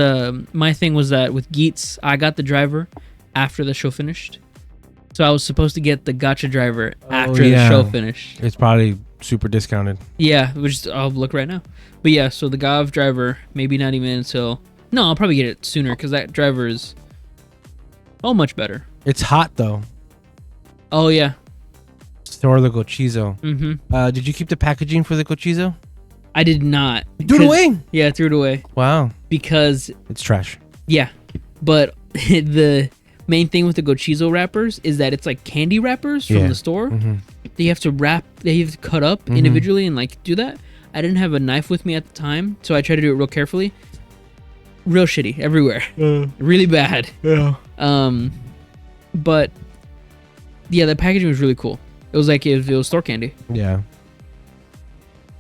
my thing was that with Geats, I got the driver after the show finished. So I was supposed to get the gacha driver after the show finished. It's probably super discounted. Yeah, which I'll look right now. But yeah, so the Gavv driver, maybe not even until... No, I'll probably get it sooner because that driver is... much better. It's hot, though. Oh, yeah. Store the Gochizo. Mm-hmm. Did you keep the packaging for the Gochizo? I did not. You threw it away? Yeah, I threw it away. Wow. Because... It's trash. Yeah. But the main thing with the Gochizo wrappers is that it's like candy wrappers from the store. Mm-hmm. They have to wrap... They have to cut up individually and like do that. I didn't have a knife with me at the time, so I tried to do it real carefully. Real shitty everywhere. Really bad. Yeah. But yeah, the packaging was really cool. It was like it was store candy. Yeah.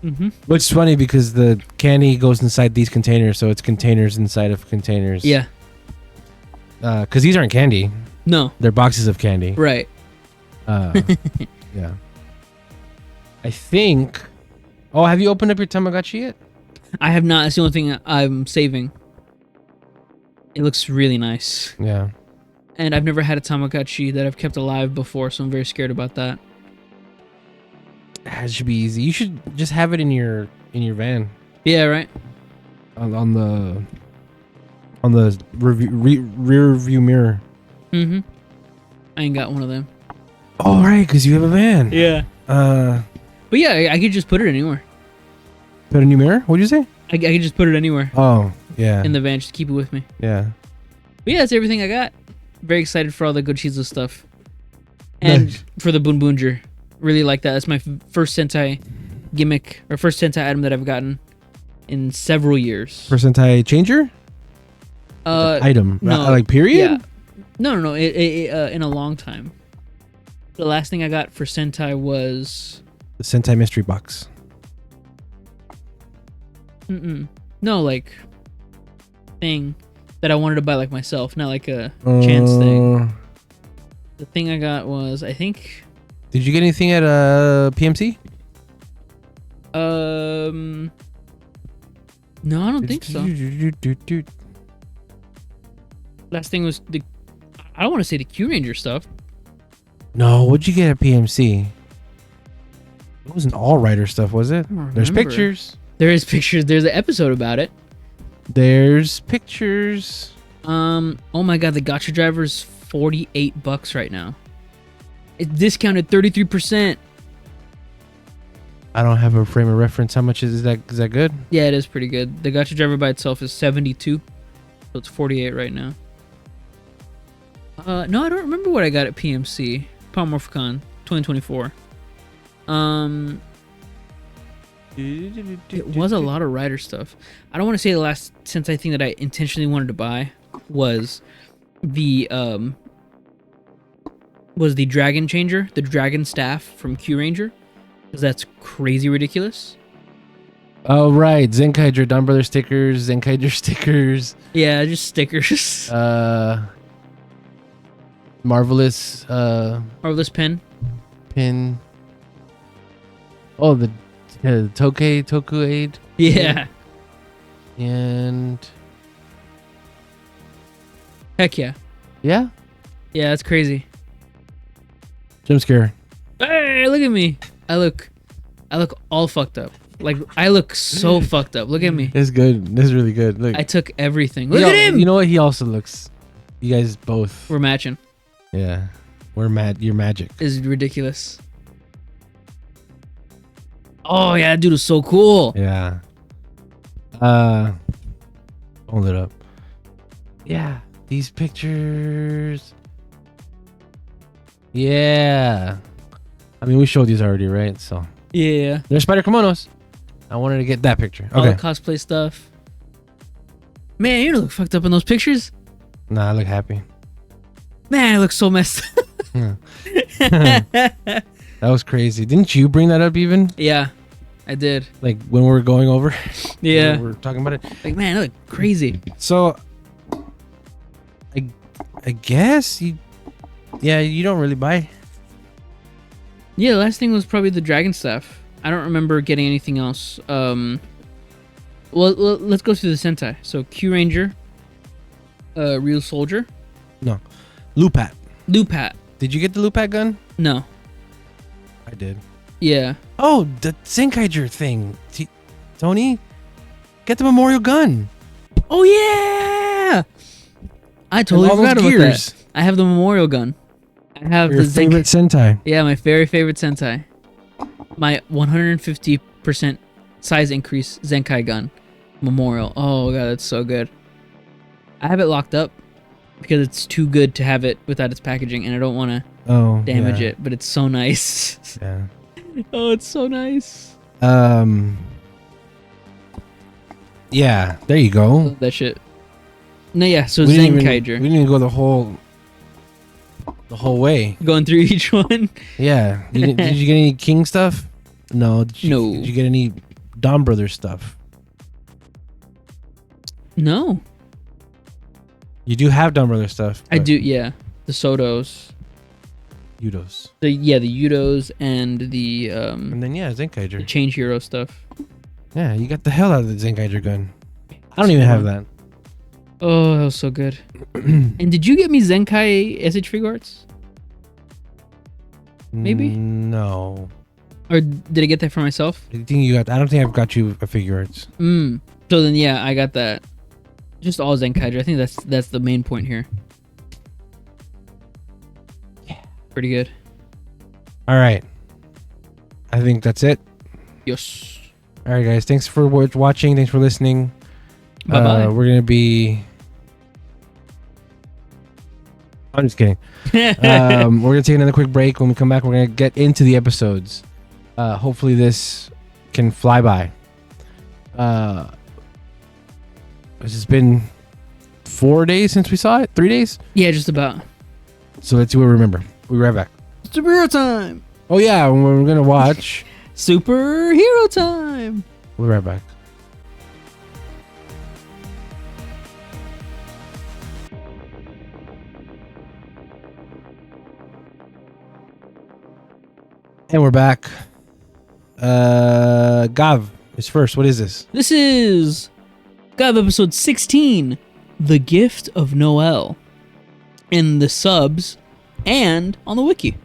Mm-hmm. Which is funny because the candy goes inside these containers, so it's containers inside of containers. Yeah. Because these aren't candy. No. They're boxes of candy. Right. Yeah. I think... Oh, have you opened up your Tamagotchi yet? I have not. That's the only thing I'm saving. It looks really nice. Yeah. And I've never had a Tamagotchi that I've kept alive before, so I'm very scared about that. It should be easy. You should just have it in your van. Yeah, right. On the rear view mirror. Mm-hmm. I ain't got one of them. Oh, right, because you have a van. Yeah. But yeah, I could just put it anywhere. Put a new mirror? What'd you say? I could just put it anywhere. Oh, yeah. In the van, just keep it with me. Yeah. But yeah, that's everything I got. Very excited for all the Gochizo stuff. And for the Boonboomger. Really like that. That's my first Sentai gimmick, or first Sentai item that I've gotten in several years. First Sentai changer? Item? No. Like period? Yeah. No. In a long time. The last thing I got for Sentai was... The Sentai mystery box. No, like... thing that I wanted to buy like myself, not like a chance thing. The thing I got was, I think... Did you get anything at PMC? No, I don't think so. Last thing was the... I don't want to say the Q Ranger stuff. No, what'd you get at PMC? It wasn't all writer stuff, was it? There's pictures. There is pictures. There's an episode about it. There's pictures. Oh my god, the gacha driver's $48 right now. It's discounted 33%. I don't have a frame of reference. How much is that? Is that good? Yeah, it is pretty good. The gacha driver by itself is 72, so it's 48 right now. No, I don't remember what I got at PMC. Palmorphicon 2024. It was a lot of rider stuff. I don't want to say the last Sentai thing that I intentionally wanted to buy was the dragon changer, the dragon staff from Q Ranger, because that's crazy ridiculous. Oh right, Zenkaiger Dawn Brother stickers, Zenkaiger stickers. Yeah, just stickers. Marvelous Marvelous pin. Oh, the Toku aid. Yeah. And heck yeah. Yeah? Yeah, that's crazy. Jump scare. Hey, look at me. I look all fucked up. Like, I look so fucked up. Look at me. It's good. This is really good. Look. I took everything. Look at him. You know what? He also looks. You guys both. We're matching. Yeah. We're mad. You're magic. Is ridiculous. Oh yeah, that dude is so cool. Yeah. Hold it up. Yeah. These pictures. Yeah. I mean, we showed these already, right? So. Yeah. There's spider kimonos. I wanted to get that picture. All Okay. the cosplay stuff. Man, you don't look fucked up in those pictures. Nah, I look happy. Man, I look so messed up. That was crazy. Didn't you bring that up even? Yeah. I did. Like when we were going over. Yeah. We were talking about it. Like, man, it looked crazy. So, I guess you don't really buy. Yeah, the last thing was probably the dragon stuff. I don't remember getting anything else. Well, let's go through the Sentai. So, Q Ranger, Real Soldier. No, Lupat. Lupat. Did you get the Lupat gun? No. I did. Yeah. Oh, the Zenkaiger thing. Tony, get the memorial gun. Oh yeah! I totally all those forgot about gears. that. I have the memorial gun. I have Your the favorite Sentai. Yeah, my very favorite Sentai. My 150% size increase Zenkai gun memorial. Oh god, that's so good. I have it locked up because it's too good to have it without its packaging, and I don't want to damage it. But it's so nice. Yeah. Oh, it's so nice. Yeah, there you go. That shit. No, yeah. So We didn't Zenkaiger. even go the whole way. Going through each one. Yeah. Did you get any King stuff? No. Did you get any Don Brothers stuff? No. You do have Don Brothers stuff. I do. Yeah. The Sotos. Udos. The Udos and the And then the Zenkaiger. Change Hero stuff. Yeah, you got the hell out of the Zenkaiger gun. I don't even have that. Oh, that was so good. And did you get me Zenkai SH figure arts? Maybe? No. Or did I get that for myself? I don't think I've got you a figure arts. So then, yeah, I got that. Just all Zenkaiger. I think that's the main point here. Yeah. Pretty good. All right. I think that's it. Yes. All right, guys. Thanks for watching. Thanks for listening. Bye-bye. We're going to be... I'm just kidding. We're going to take another quick break. When we come back, we're going to get into the episodes. Hopefully this can fly by. This has been 4 days since we saw it? 3 days? Yeah, just about. So let's see what we remember. We'll be right back. Superhero time! Oh, yeah. We're going to watch... Superhero time! We'll be right back. And we're back. Gavv is first. What is this? This is Gavv episode 16, The Gift of Noel. In the subs and on the wiki.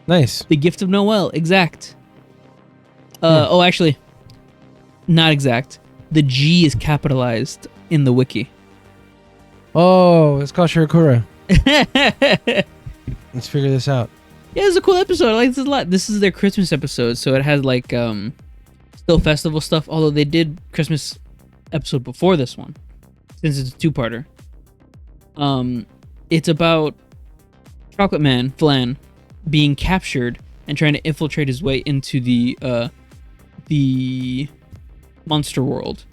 Nice. The Gift of Noel, exact. Oh, actually, not exact. The G is capitalized in the wiki. Oh, it's called Shirakura. Let's figure this out. Yeah, it's a cool episode. I like this a lot. This is their Christmas episode, so it has like still festival stuff. Although they did Christmas episode before this one, since it's a two-parter. It's about Chocolate Man Flan being captured and trying to infiltrate his way into the monster world.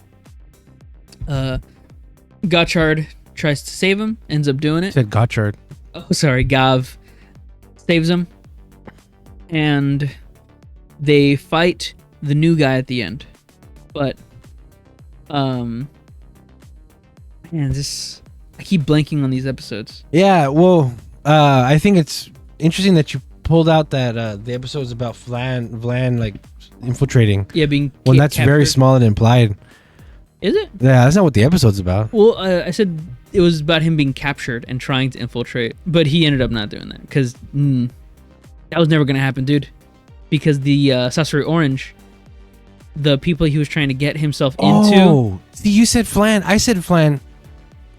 Gotchard tries to save him, ends up doing I it. said Gotchard. Oh, sorry, Gavv saves him, and they fight the new guy at the end. But, man, I keep blanking on these episodes. Yeah, well, I think it's interesting that you pulled out that the episode's about Vlan like infiltrating. Yeah, being Well, that's captured. very small and implied. Is it? Yeah, that's not what the episode's about. Well, I said it was about him being captured and trying to infiltrate, but he ended up not doing that because that was never going to happen, dude. Because the Sasori Orange, the people he was trying to get himself into. Oh, see, you said Flan. I said Flan.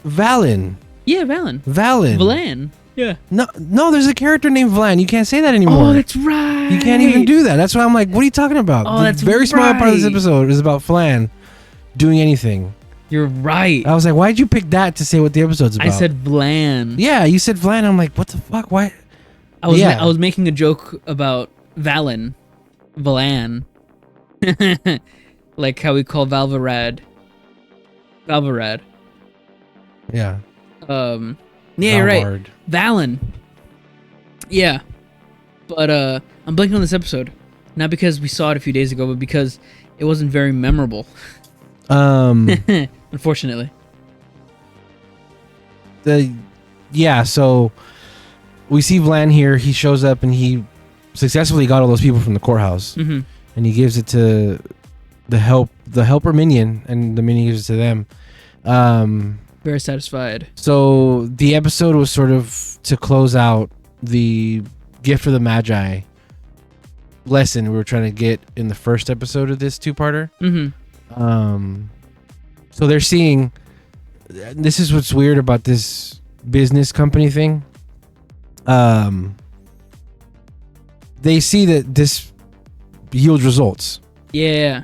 Valen. Yeah, Valen. Valen. Yeah. No, there's a character named Vlan. You can't say that anymore. Oh, that's right. You can't even do that. That's why I'm like, what are you talking about? Oh, the that's very small part of this right. episode is about Flan doing anything. You're right. I was like, why'd you pick that to say what the episode's about? I said Vlan. Yeah, you said Vlan. I'm like, what the fuck? Why? I was making a joke about Valen. Like how we call Valvarad. Yeah. Yeah, you're right. Valvard. Valen. Yeah. But I'm blanking on this episode. Not because we saw it a few days ago, but because it wasn't very memorable. Unfortunately. So we see Vlan here. He shows up and he successfully got all those people from the courthouse, and he gives it to the helper minion, and the minion gives it to them. Very satisfied. So the episode was sort of to close out the gift of the Magi lesson we were trying to get in the first episode of this two-parter. So they're seeing, this is what's weird about this business company thing. They see that this yields results. Yeah.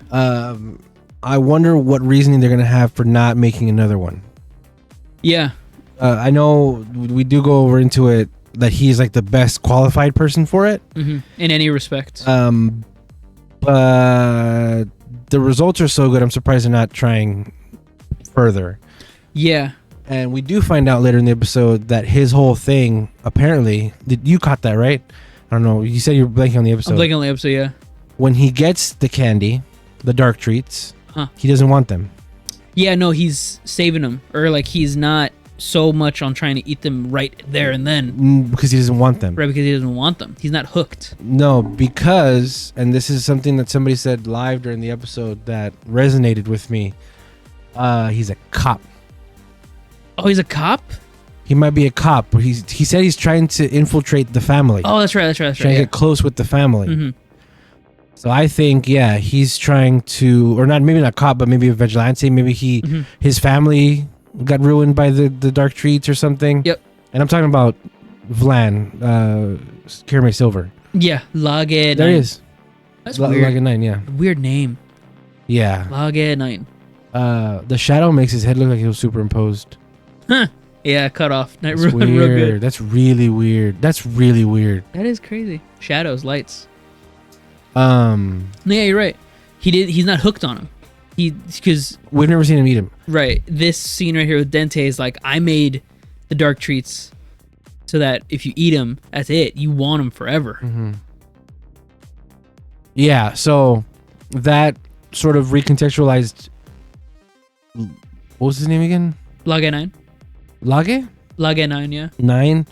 I wonder what reasoning they're going to have for not making another one. Yeah. I know we do go over into it that he's like the best qualified person for it. In any respect. But the results are so good, I'm surprised they're not trying further. Yeah. And we do find out later in the episode that his whole thing, apparently, you caught that, right? I don't know. You said you were blanking on the episode. I'm blanking on the episode, yeah. When he gets the candy, the dark treats, he doesn't want them. Yeah, no, he's saving them. Or like he's not so much on trying to eat them right there and then. Because he doesn't want them. Right, because he doesn't want them. He's not hooked. No, because, and this is something that somebody said live during the episode that resonated with me. He's a cop. Oh, he's a cop? He might be a cop, but he said he's trying to infiltrate the family. Oh, that's right. Trying to get close with the family. So I think, he's trying to, or not, maybe not cop, but maybe a vigilante. Maybe his family got ruined by the dark treats or something. Yep. And I'm talking about Vlan, Kermit Silver. Yeah, Lage 9. There he is. That's weird. Lage 9, yeah. Weird name. Yeah. Lage 9. The shadow makes his head look like he was superimposed. Huh. Yeah, cut off. That's weird. Real good. That's really weird. That is crazy. Shadows, lights. No, yeah, you're right. He's not hooked on him. Because we've never seen him eat him. Right. This scene right here with Dente is like, I made the dark treats so that if you eat them, that's it. You want them forever. Yeah. So that sort of recontextualized. What was his name again? Lage 9. Lage 9, yeah. 9.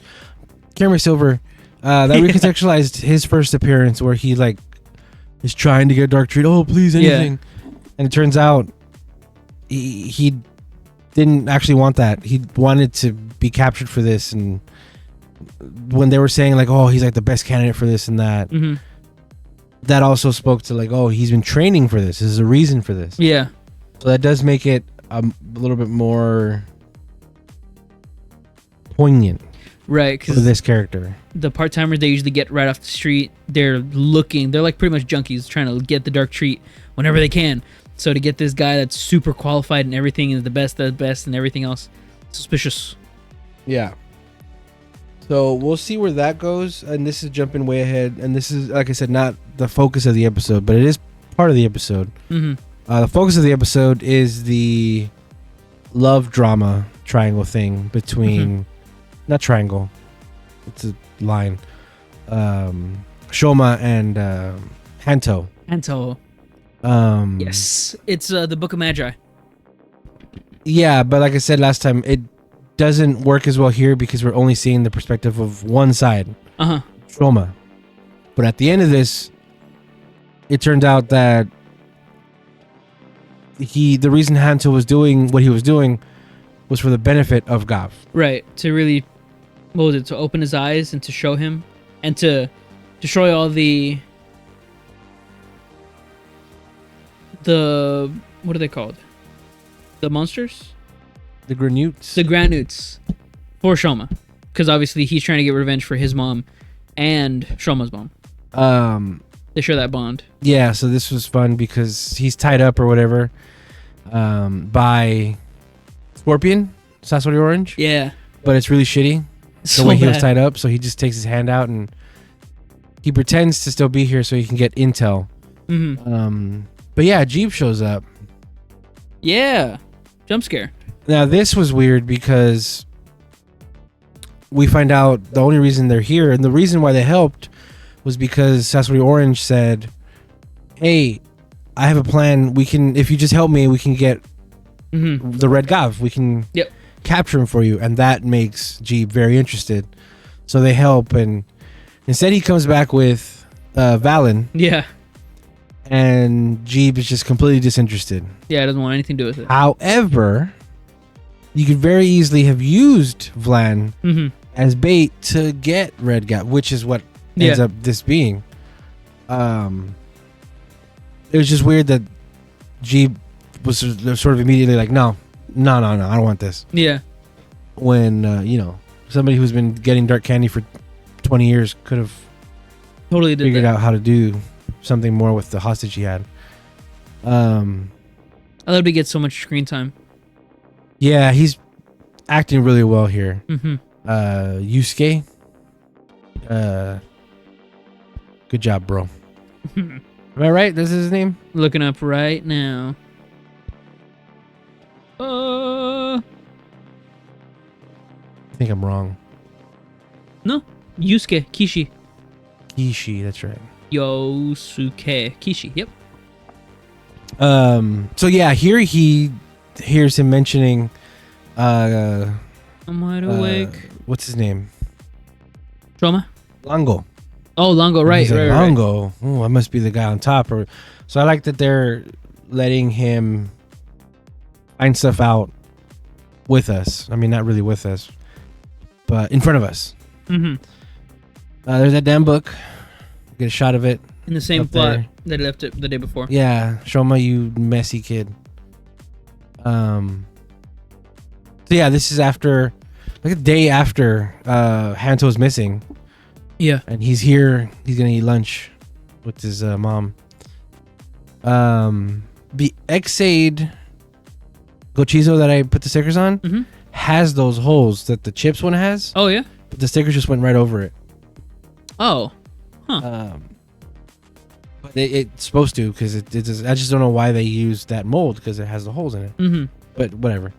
Kermit Silver. That recontextualized his first appearance where he like is trying to get a dark treat. Oh, please, anything. Yeah. And it turns out he didn't actually want that. He wanted to be captured for this. And when they were saying like, oh, he's like the best candidate for this and that, that also spoke to like, oh, he's been training for this. There's a reason for this. Yeah. So that does make it a little bit more poignant. Right, because this character, the part-timers, they usually get right off the street. They're like pretty much junkies trying to get the dark treat whenever they can. So to get this guy that's super qualified and everything is the best and everything else, suspicious. Yeah. So we'll see where that goes. And this is jumping way ahead. And this is, like I said, not the focus of the episode, but it is part of the episode. The focus of the episode is the love drama triangle thing between... Not triangle. It's a line. Shoma and Hanto. Yes. It's the Book of Magi. Yeah, but like I said last time, it doesn't work as well here because we're only seeing the perspective of one side. Shoma. But at the end of this, it turned out that the reason Hanto was doing what he was doing was for the benefit of Gavv. Right. To really... What was it? To open his eyes and to show him and to destroy all the what are they called? The monsters? The Granutes. The Granutes for Shoma. Because obviously he's trying to get revenge for his mom and Shoma's mom. They share that bond. Yeah, so this was fun because he's tied up or whatever by Scorpion, Sasori Orange. Yeah. But it's really shitty. The way he was tied up, so he just takes his hand out and he pretends to still be here so he can get intel. But yeah, Jeep shows up. Yeah, jump scare. Now this was weird because we find out the only reason they're here and the reason why they helped was because Sasori Orange said hey, I have a plan. We can, if you just help me, we can get the red Gavv. We can capture him for you. And that makes Jeeb very interested. So they help, and instead he comes back with Valen. Yeah. And Jeeb is just completely disinterested. Yeah, doesn't want anything to do with it. However, you could very easily have used Vlan as bait to get red Gavv, which is what ends up this being. It was just weird that Jeeb was sort of immediately like, no, I don't want this. Yeah. When, somebody who's been getting dark candy for 20 years could have totally figured out how to do something more with the hostage he had. I love to get so much screen time. Yeah, he's acting really well here. Yusuke, good job, bro. Am I right? This is his name? Looking up right now. I think I'm wrong. No. Yusuke Kishi. Kishi, that's right. Yosuke Kishi. Yep. So yeah, here he hears him mentioning I'm wide awake. What's his name? Trauma? Longo. Oh, Longo, right, right. Longo. Oh, I must be the guy on top. So I like that they're letting him find stuff out with us. I mean, not really with us, but in front of us. There's that damn book. Get a shot of it. In the same spot that left it the day before. Yeah, Shoma, you messy kid. So yeah, this is after, like a day after Hanto's missing. Yeah. And he's here. He's gonna eat lunch with his mom. The X-Aid Gochizo that I put the stickers on has those holes that the chips one has. Oh yeah. But the stickers just went right over it. Oh. Huh. But it's supposed to, because it just, I just don't know why they use that mold, because it has the holes in it. But whatever.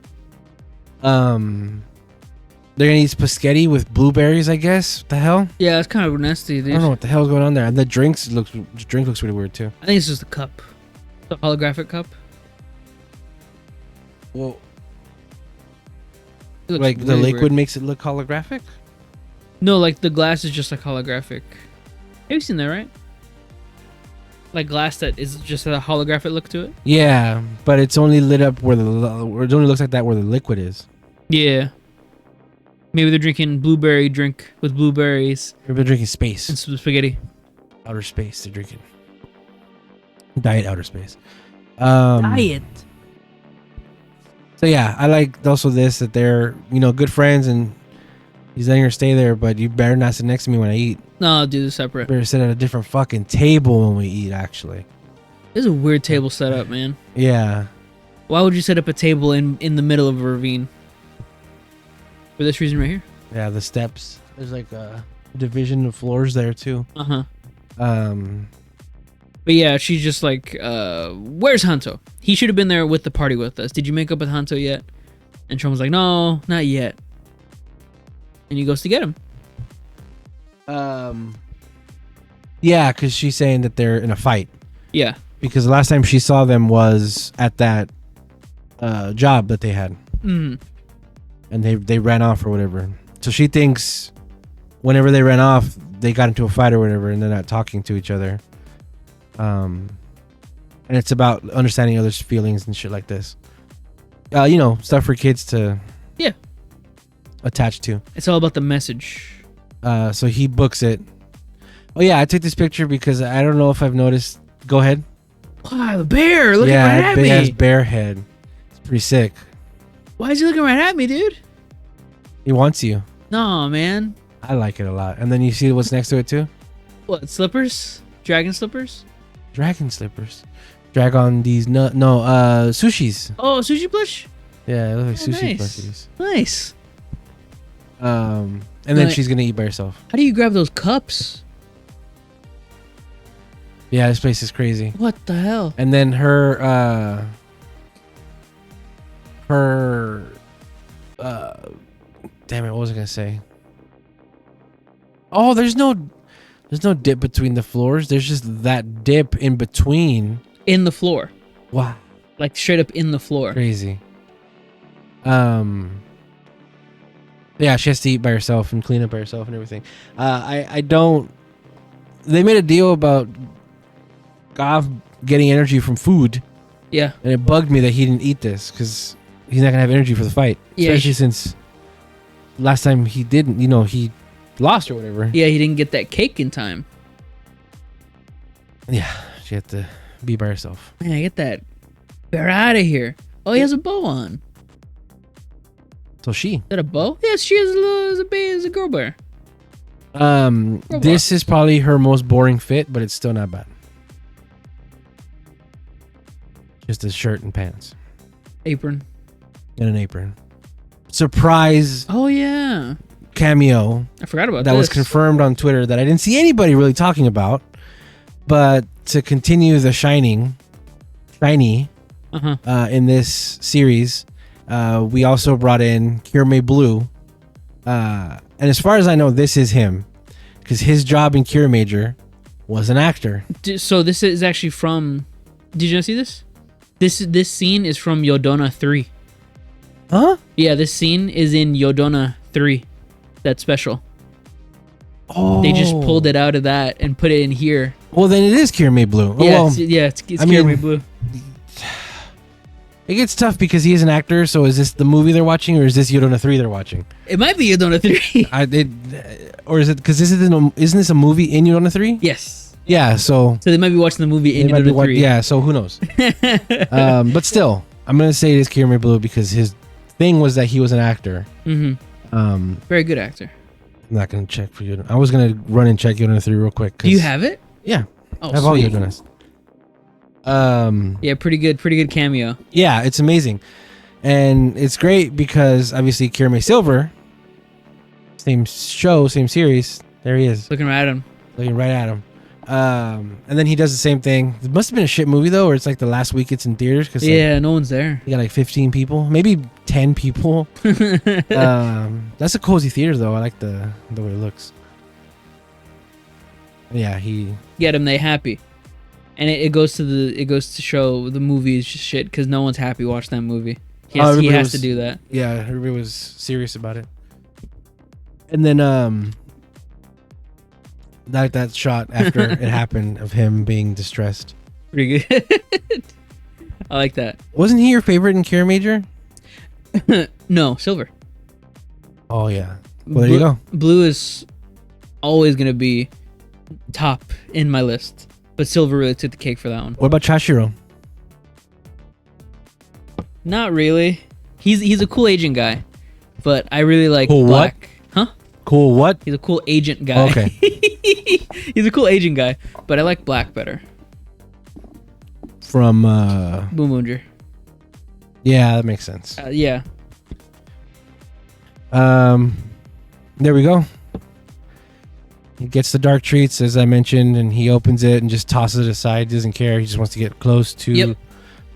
They're gonna eat spaghetti with blueberries, I guess. What the hell? Yeah, it's kind of nasty, dude. I don't know what the hell's going on there. And the drink looks really weird too. I think it's just the cup, the holographic cup. Well, like the liquid weird. Makes it look holographic. No, like the glass is just like holographic. Have you seen that, right? Like glass that is just a holographic look to it. Yeah, but it's only lit up where it only looks like that where the liquid is. Yeah. Maybe they're drinking blueberry drink with blueberries. Maybe they're drinking space. And some spaghetti. Outer space they're drinking. Diet outer space. Diet. So yeah, I like also this, that they're, good friends, and he's letting her stay there, but you better not sit next to me when I eat. No, I'll do this separate. Better sit at a different fucking table when we eat, actually. This is a weird table setup, man. Yeah. Why would you set up a table in the middle of a ravine? For this reason right here. Yeah, the steps. There's like a division of floors there too. But yeah, she's just like, where's Hanto? He should have been there with the party with us. Did you make up with Hanto yet? And Troma's like, no, not yet. And he goes to get him. Yeah, because she's saying that they're in a fight. Yeah. Because the last time she saw them was at that job that they had. And they ran off or whatever. So she thinks whenever they ran off, they got into a fight or whatever, and they're not talking to each other. And it's about understanding others' feelings and shit like this. Stuff for kids to attach to. It's all about the message. So he books it. Oh yeah, I took this picture because I don't know if I've noticed. Go ahead. Wow, the bear looking right at me. Yeah, big ass bear head. It's pretty sick. Why is he looking right at me, dude? He wants you. No, man. I like it a lot. And then you see what's next to it too? What, slippers? Dragon slippers? Dragon slippers. Drag on these sushis. Oh, sushi plush? Yeah, it looks like sushi plushies. Nice. And then she's gonna eat by herself. How do you grab those cups? Yeah, this place is crazy. What the hell? And then her damn it, what was I gonna say? Oh, there's no There's no dip between the floors. There's just that dip in between. In the floor. Wow. Like straight up in the floor. Crazy. Yeah, she has to eat by herself and clean up by herself and everything. I don't. They made a deal about Gavv getting energy from food. Yeah. And it bugged me that he didn't eat this because he's not gonna have energy for the fight. Yeah. Especially since last time he didn't. He lost or whatever. Yeah, he didn't get that cake in time. Yeah, she had to be by herself. Man, get that bear out of here. Oh, he has a bow on. So she. Is that a bow? Yes, she is a girl bear. This is probably her most boring fit, but it's still not bad. Just a shirt and pants. Apron. And an apron. Surprise Oh, yeah. cameo. I forgot about that this. was confirmed on Twitter that I didn't see anybody really talking about. But to continue the shiny in this series, we also brought in Kirame Blue. And as far as I know, this is him. Because his job in Cure Major was an actor. So this is actually from... Did you not see this? This scene is from Yodona 3. Huh? Yeah, this scene is in Yodona 3. That special. Oh. They just pulled it out of that and put it in here. Well, then it is Kirame Blue. Yeah, Well, it's Kirame Blue. It gets tough because he is an actor. So is this the movie they're watching, or is this Yodona 3 they're watching? It might be Yodona 3. Or is it because isn't this a movie in Yodona 3? Yes. Yeah. So they might be watching the movie in Yodona 3. Yeah. So who knows? But still, I'm gonna say it is Kirame Blue because his thing was that he was an actor. Mm-hmm. Very good actor. I'm not gonna check for Yodona. I was gonna run and check Yodona 3 real quick. Do you have it? Yeah. Oh, I have all Yodonas. Yeah, pretty good cameo. Yeah, it's amazing. And it's great because obviously Kirame Silver, same show, same series, there he is. Looking right at him. Looking right at him. And then he does the same thing. It must have been a shit movie though, where it's like the last week it's in theaters. Cause no one's there. You got like 15 people, maybe 10 people. That's a cozy theater though. I like the way it looks. Yeah, he get him. They happy, and it goes to show the movie is just shit because no one's happy watching that movie. He has to do that. Yeah, everybody was serious about it. And then that shot after it happened of him being distressed. Pretty good. I like that. Wasn't he your favorite in Cure Major? No, Silver. Oh yeah. Well, there you go. Blue is always gonna be top in my list, but Silver really took the cake for that one. What about Chashiro? Not really. He's a cool agent guy, but I really like cool Black. What? Huh? Cool what? He's a cool agent guy. Okay. He's a cool agent guy, but I like Black better. From Boonboomger. Yeah, that makes sense. Yeah. There we go. He gets the dark treats, as I mentioned, and he opens it and just tosses it aside. He doesn't care. He just wants to get close to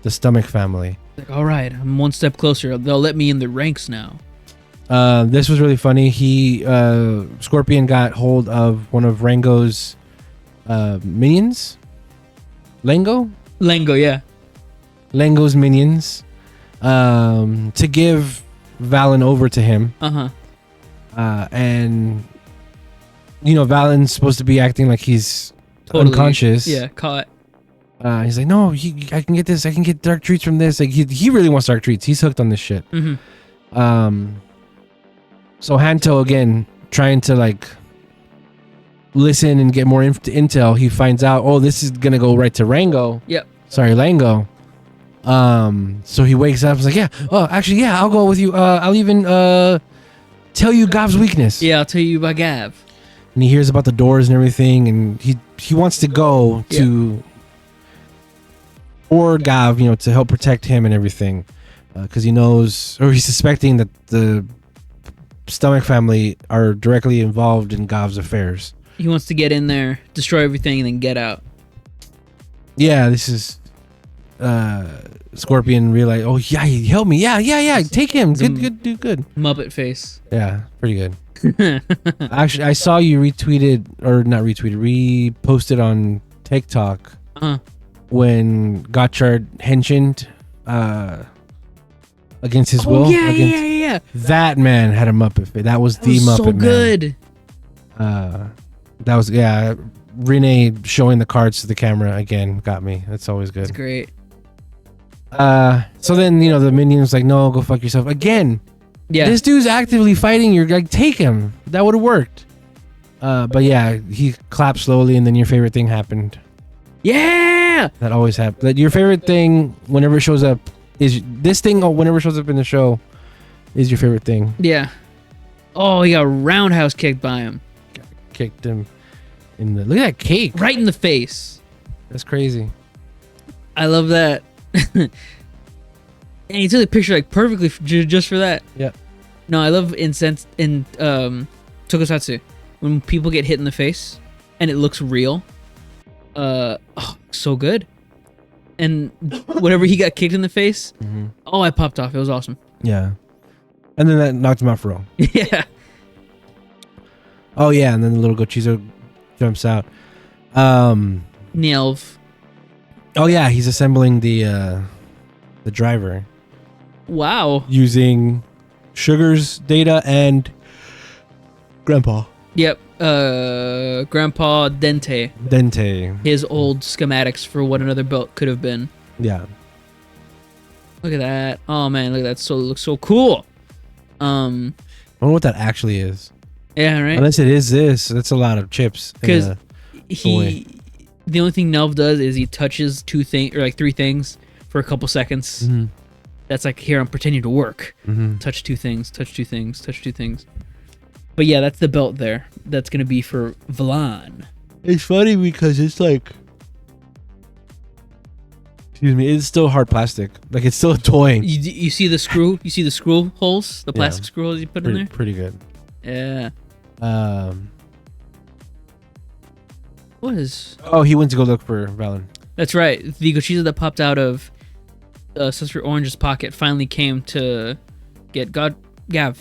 the stomach family. Like, all right, I'm one step closer. They'll let me in the ranks now. This was really funny. Scorpion got hold of one of Rango's minions. Lengo, yeah. Lengo's minions. To give Valen over to him. And Valen's supposed to be acting like he's unconscious. Yeah, caught. He's like, no, I can get this. I can get dark treats from this. Like he really wants dark treats. He's hooked on this shit. So Hanto again trying to like listen and get more intel. He finds out, oh, this is gonna go right to Rango. Yep. Sorry, Lango. So he wakes up. He's like, yeah. Oh, actually, yeah. I'll go with you. I'll even tell you Gavv's weakness. Yeah, I'll tell you about Gavv. And he hears about the doors and everything, and he wants to go to or Gavv, to help protect him and everything, because he knows, or he's suspecting that the Stomach family are directly involved in Gavv's affairs. He wants to get in there, destroy everything, and then get out. Yeah, this is Scorpion realized, oh yeah, he helped me. Yeah, take him. Good. Muppet face. Yeah, pretty good. Actually, I saw you retweeted or not retweeted, reposted on TikTok when Gotchard henshined against his will. Yeah. That man had a Muppet face. That was the Muppet so man. good. That was Renee showing the cards to the camera again got me. That's always good. It's great. So then the minion's like, no, go fuck yourself again. Yeah. This dude's actively fighting. You're like, take him. That would have worked. But yeah, he clapped slowly, and then your favorite thing happened. Yeah. That always happens. Your favorite thing, whenever it shows up, is this thing. Or whenever it shows up in the show, is your favorite thing. Yeah. Oh, he got roundhouse kicked by him. Kicked him in the. Look at that cake. Right in the face. That's crazy. I love that. And he took the picture like perfectly just for that. Yeah. No, I love in Tokusatsu when people get hit in the face and it looks real. So good. And whenever he got kicked in the face, I popped off. It was awesome. Yeah. And then that knocked him out for real. Yeah. Oh yeah, and then the little Gochizo jumps out. Nielv. Oh yeah, he's assembling the driver. Wow. Using Sugar's data and Grandpa. Yep. Grandpa Dente. His old schematics for what another belt could have been. Yeah. Look at that. Oh man, look at that. Looks so cool. I wonder what that actually is. Yeah, right. Unless it is this, that's a lot of chips. Because the only thing Nelv does is he touches three things for a couple seconds. Mm-hmm. That's like, here, I'm pretending to work. Mm-hmm. Touch two things. But yeah, that's the belt there. That's gonna be for Vlan. It's funny because it's like, excuse me, it's still hard plastic. Like it's still a toy. You see the screw? You see the screw holes? The plastic screw holes you put in there? Pretty good. Yeah. What is? Oh, he went to go look for Valen. That's right. The Gochiza that popped out of Sister Orange's pocket finally came to get Gavv.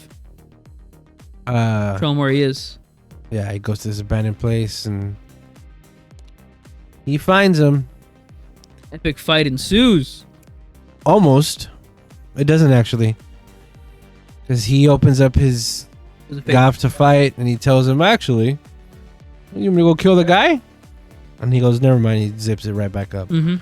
Show him where he is. Yeah, he goes to this abandoned place and he finds him. Epic fight ensues. Almost. It doesn't actually. Because he opens up his Gavv to fight and he tells him, actually, you want me to go kill the guy? And he goes, never mind. He zips it right back up. Mm-hmm.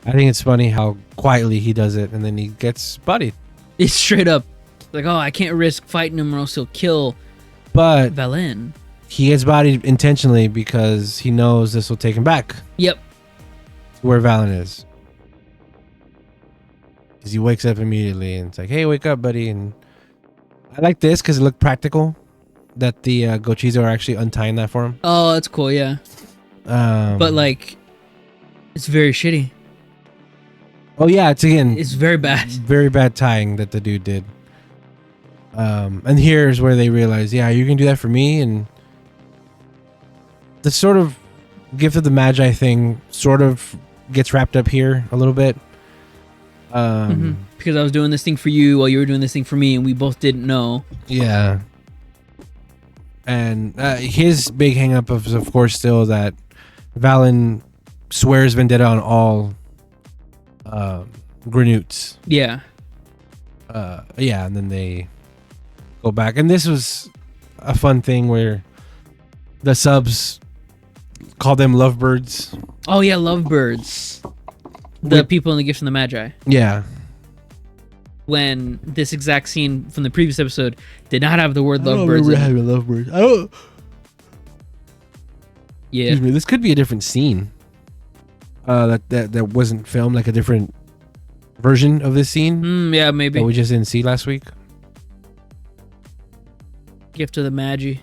I think it's funny how quietly he does it and then he gets bodied. He's straight up like, oh, I can't risk fighting him or else he'll kill Valen. He gets bodied intentionally because he knows this will take him back. Yep. To where Valen is. Because he wakes up immediately and it's like, hey, wake up, buddy. And I like this because it looked practical that the Gochizo are actually untying that for him. Oh, that's cool, yeah. But like, it's very shitty. Oh yeah, it's very bad. Very bad tying that the dude did. And here's where they realize, yeah, you can do that for me, and the sort of gift of the Magi thing sort of gets wrapped up here a little bit. Because I was doing this thing for you while you were doing this thing for me, and we both didn't know. Yeah. And his big hang up is, of course, still that Valen swears vendetta on all Granutes. Yeah. Yeah, and then they go back. And this was a fun thing where the subs call them lovebirds. Oh, yeah, lovebirds. The people in the Gift from the Magi. Yeah. When this exact scene from the previous episode did not have the word lovebirds. I don't remember having lovebirds. I don't. Yeah. Excuse me. This could be a different scene. That wasn't filmed, like a different version of this scene. Yeah, maybe. That we just didn't see last week. Gift of the Magi.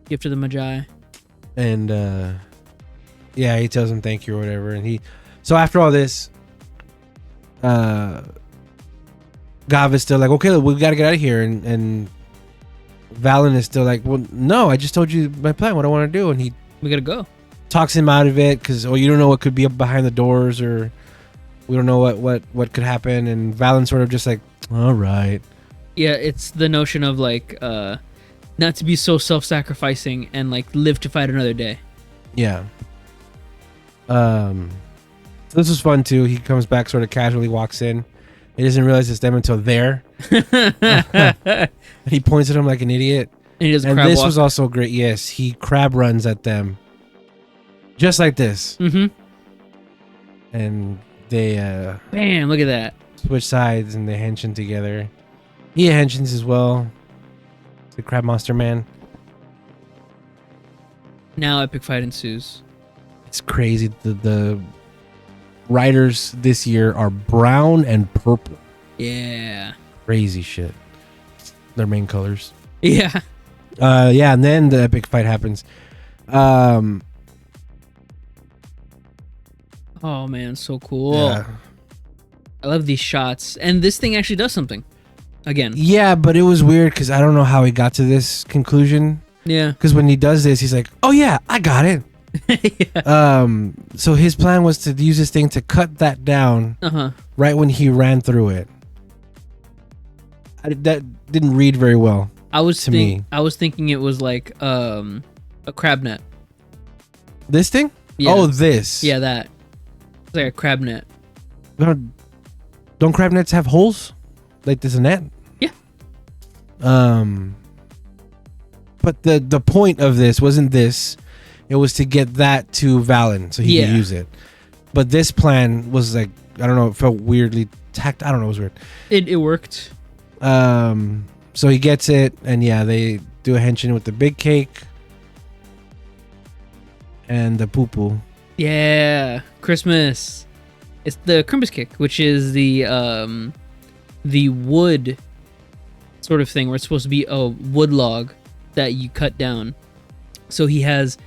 Gift of the Magi. And yeah, he tells him thank you or whatever, and so after all this, Gavv is still like, okay, we gotta get out of here, and Valen is still like, well, no, I just told you my plan, what I want to do, and we gotta go. Talks him out of it because, you don't know what could be up behind the doors, or we don't know what could happen, and Valen sort of just like, all right. Yeah, it's the notion of like not to be so self-sacrificing and like live to fight another day. Yeah. This was fun too. He comes back, sort of casually walks in. He doesn't realize it's them until there. And he points at him like an idiot. And he does And crab this walk. was also great. Yes, he crab runs at them, just like this. Mm-hmm. And they Bam! Look at that. switch sides and they henshin together. He henshins as well. The crab monster man. Now epic fight ensues. It's crazy. The riders this year are brown and purple. Yeah. Crazy shit. Their main colors. Yeah. Yeah, and then the epic fight happens. Oh man, so cool. Yeah. I love these shots. And this thing actually does something. Again. Yeah, but it was weird because I don't know how he got to this conclusion. Yeah. Because when he does this, he's like, "Oh yeah, I got it." Yeah. So his plan was to use this thing to cut that down right when he ran through it. That didn't read very well. I was me. I was thinking it was like a crab net. This thing? Yeah. Oh, this. Yeah, that. It's like a crab net. Don't crab nets have holes? Like there's a net? Yeah. But the point of this wasn't this. It was to get that to Valen so he could use it. But this plan was like, I don't know, it felt weirdly tacked. I don't know, it was weird. It worked. So he gets it, and yeah, they do a henshin with the big cake and the poo-poo. Yeah, Christmas. It's the Christmas cake, which is the wood sort of thing where it's supposed to be a wood log that you cut down. So he has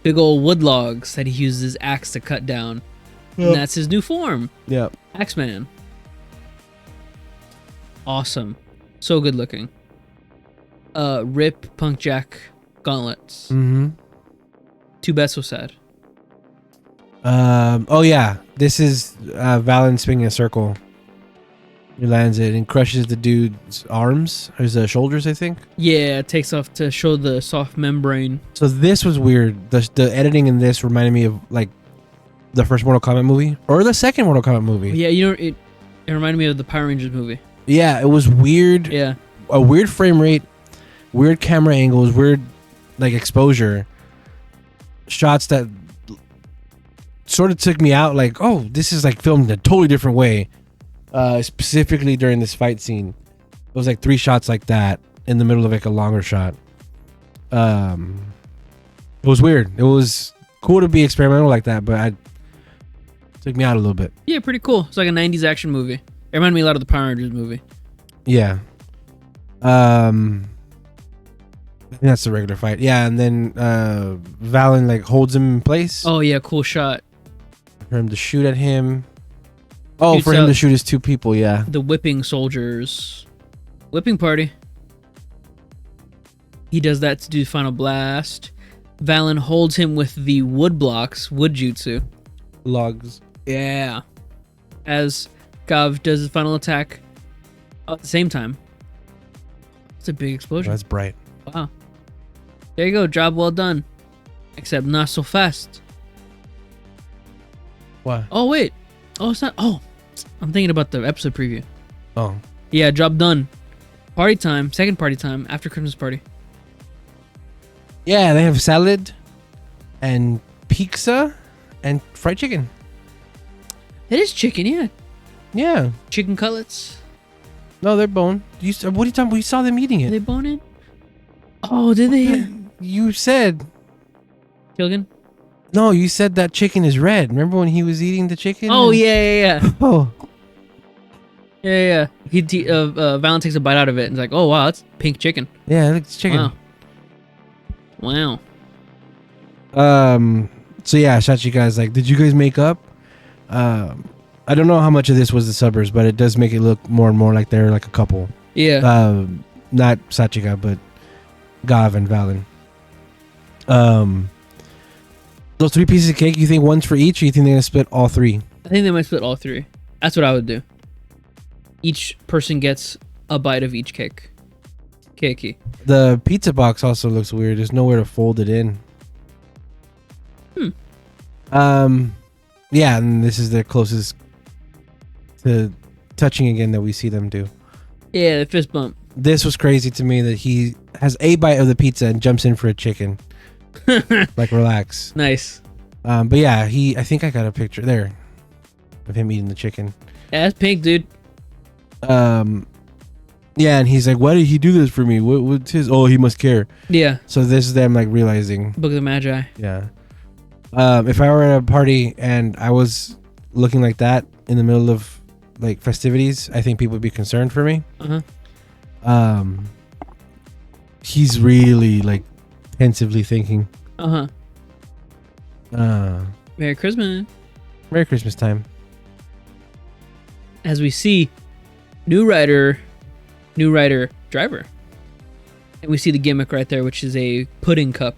big old wood logs that he uses his axe to cut down. Yep. And that's his new form. Yeah. Axeman. Awesome. So good looking. Rip Punk Jack gauntlets. Mm-hmm. Too bad so sad. Oh yeah. This is Valen spinning a circle. He lands it and crushes the dude's arms, or his shoulders, I think. Yeah, it takes off to show the soft membrane. So this was weird. The editing in this reminded me of like the first Mortal Kombat movie or the second Mortal Kombat movie. Yeah, you know, it reminded me of the Power Rangers movie. Yeah, it was weird. Yeah. A weird frame rate, weird camera angles, weird like exposure. Shots that sort of took me out like, oh, this is like filmed in a totally different way. Specifically during this fight scene. It was like 3 shots like that in the middle of like a longer shot. It was weird. It was cool to be experimental like that, but it took me out a little bit. Yeah, pretty cool. It's like a 90s action movie. It reminded me a lot of the Power Rangers movie. Yeah. I think that's the regular fight. Yeah, and then Valen like holds him in place. Oh yeah, cool shot. For him to shoot at him. Oh, Shoots for him out to shoot his 2 people, yeah. The whipping soldiers. Whipping party. He does that to do final blast. Valen holds him with the wood blocks, wood jutsu. Logs. Yeah. As Gavv does his final attack at the same time. It's a big explosion. That's bright. Wow. There you go. Job well done. Except not so fast. What? Oh, wait. Oh, it's not. Oh, I'm thinking about the episode preview. Oh. Yeah, job done. Party time. Second party time after Christmas party. Yeah, they have salad and pizza and fried chicken. It is chicken, yeah. Yeah. Chicken cutlets. No, they're bone. What are you talking about? We saw them eating Are they it. bone in? Oh, did they? You said... Kilgan? No, you said that chicken is red. Remember when he was eating the chicken? Oh, yeah. Oh. Yeah. Valen takes a bite out of it and is like, oh, wow, that's pink chicken. Yeah, it's chicken. Wow. So yeah, Shachika's like, did you guys make up? I don't know how much of this was the suburbs, but it does make it look more and more like they're like a couple. Yeah. Not Sachika, but Gavv and Valen. Those 3 pieces of cake, you think one's for each, or you think they're gonna split all 3? I think they might split all 3. That's what I would do. Each person gets a bite of each cake. Keiki. The pizza box also looks weird. There's nowhere to fold it in. Yeah, and this is the closest to touching again that we see them do. Yeah, the fist bump. This was crazy to me that he has a bite of the pizza and jumps in for a chicken. Like, relax. Nice. But yeah, I think I got a picture there of him eating the chicken. Yeah, that's pink, dude. Yeah, and he's like, why did he do this for me? What's his? Oh, he must care. Yeah. So this is them like realizing. Book of the Magi. Yeah. If I were at a party and I was looking like that in the middle of like festivities, I think people would be concerned for me. He's really like pensively thinking. Merry Christmas. Merry Christmas time. As we see, new rider driver, and we see the gimmick right there, which is a pudding cup.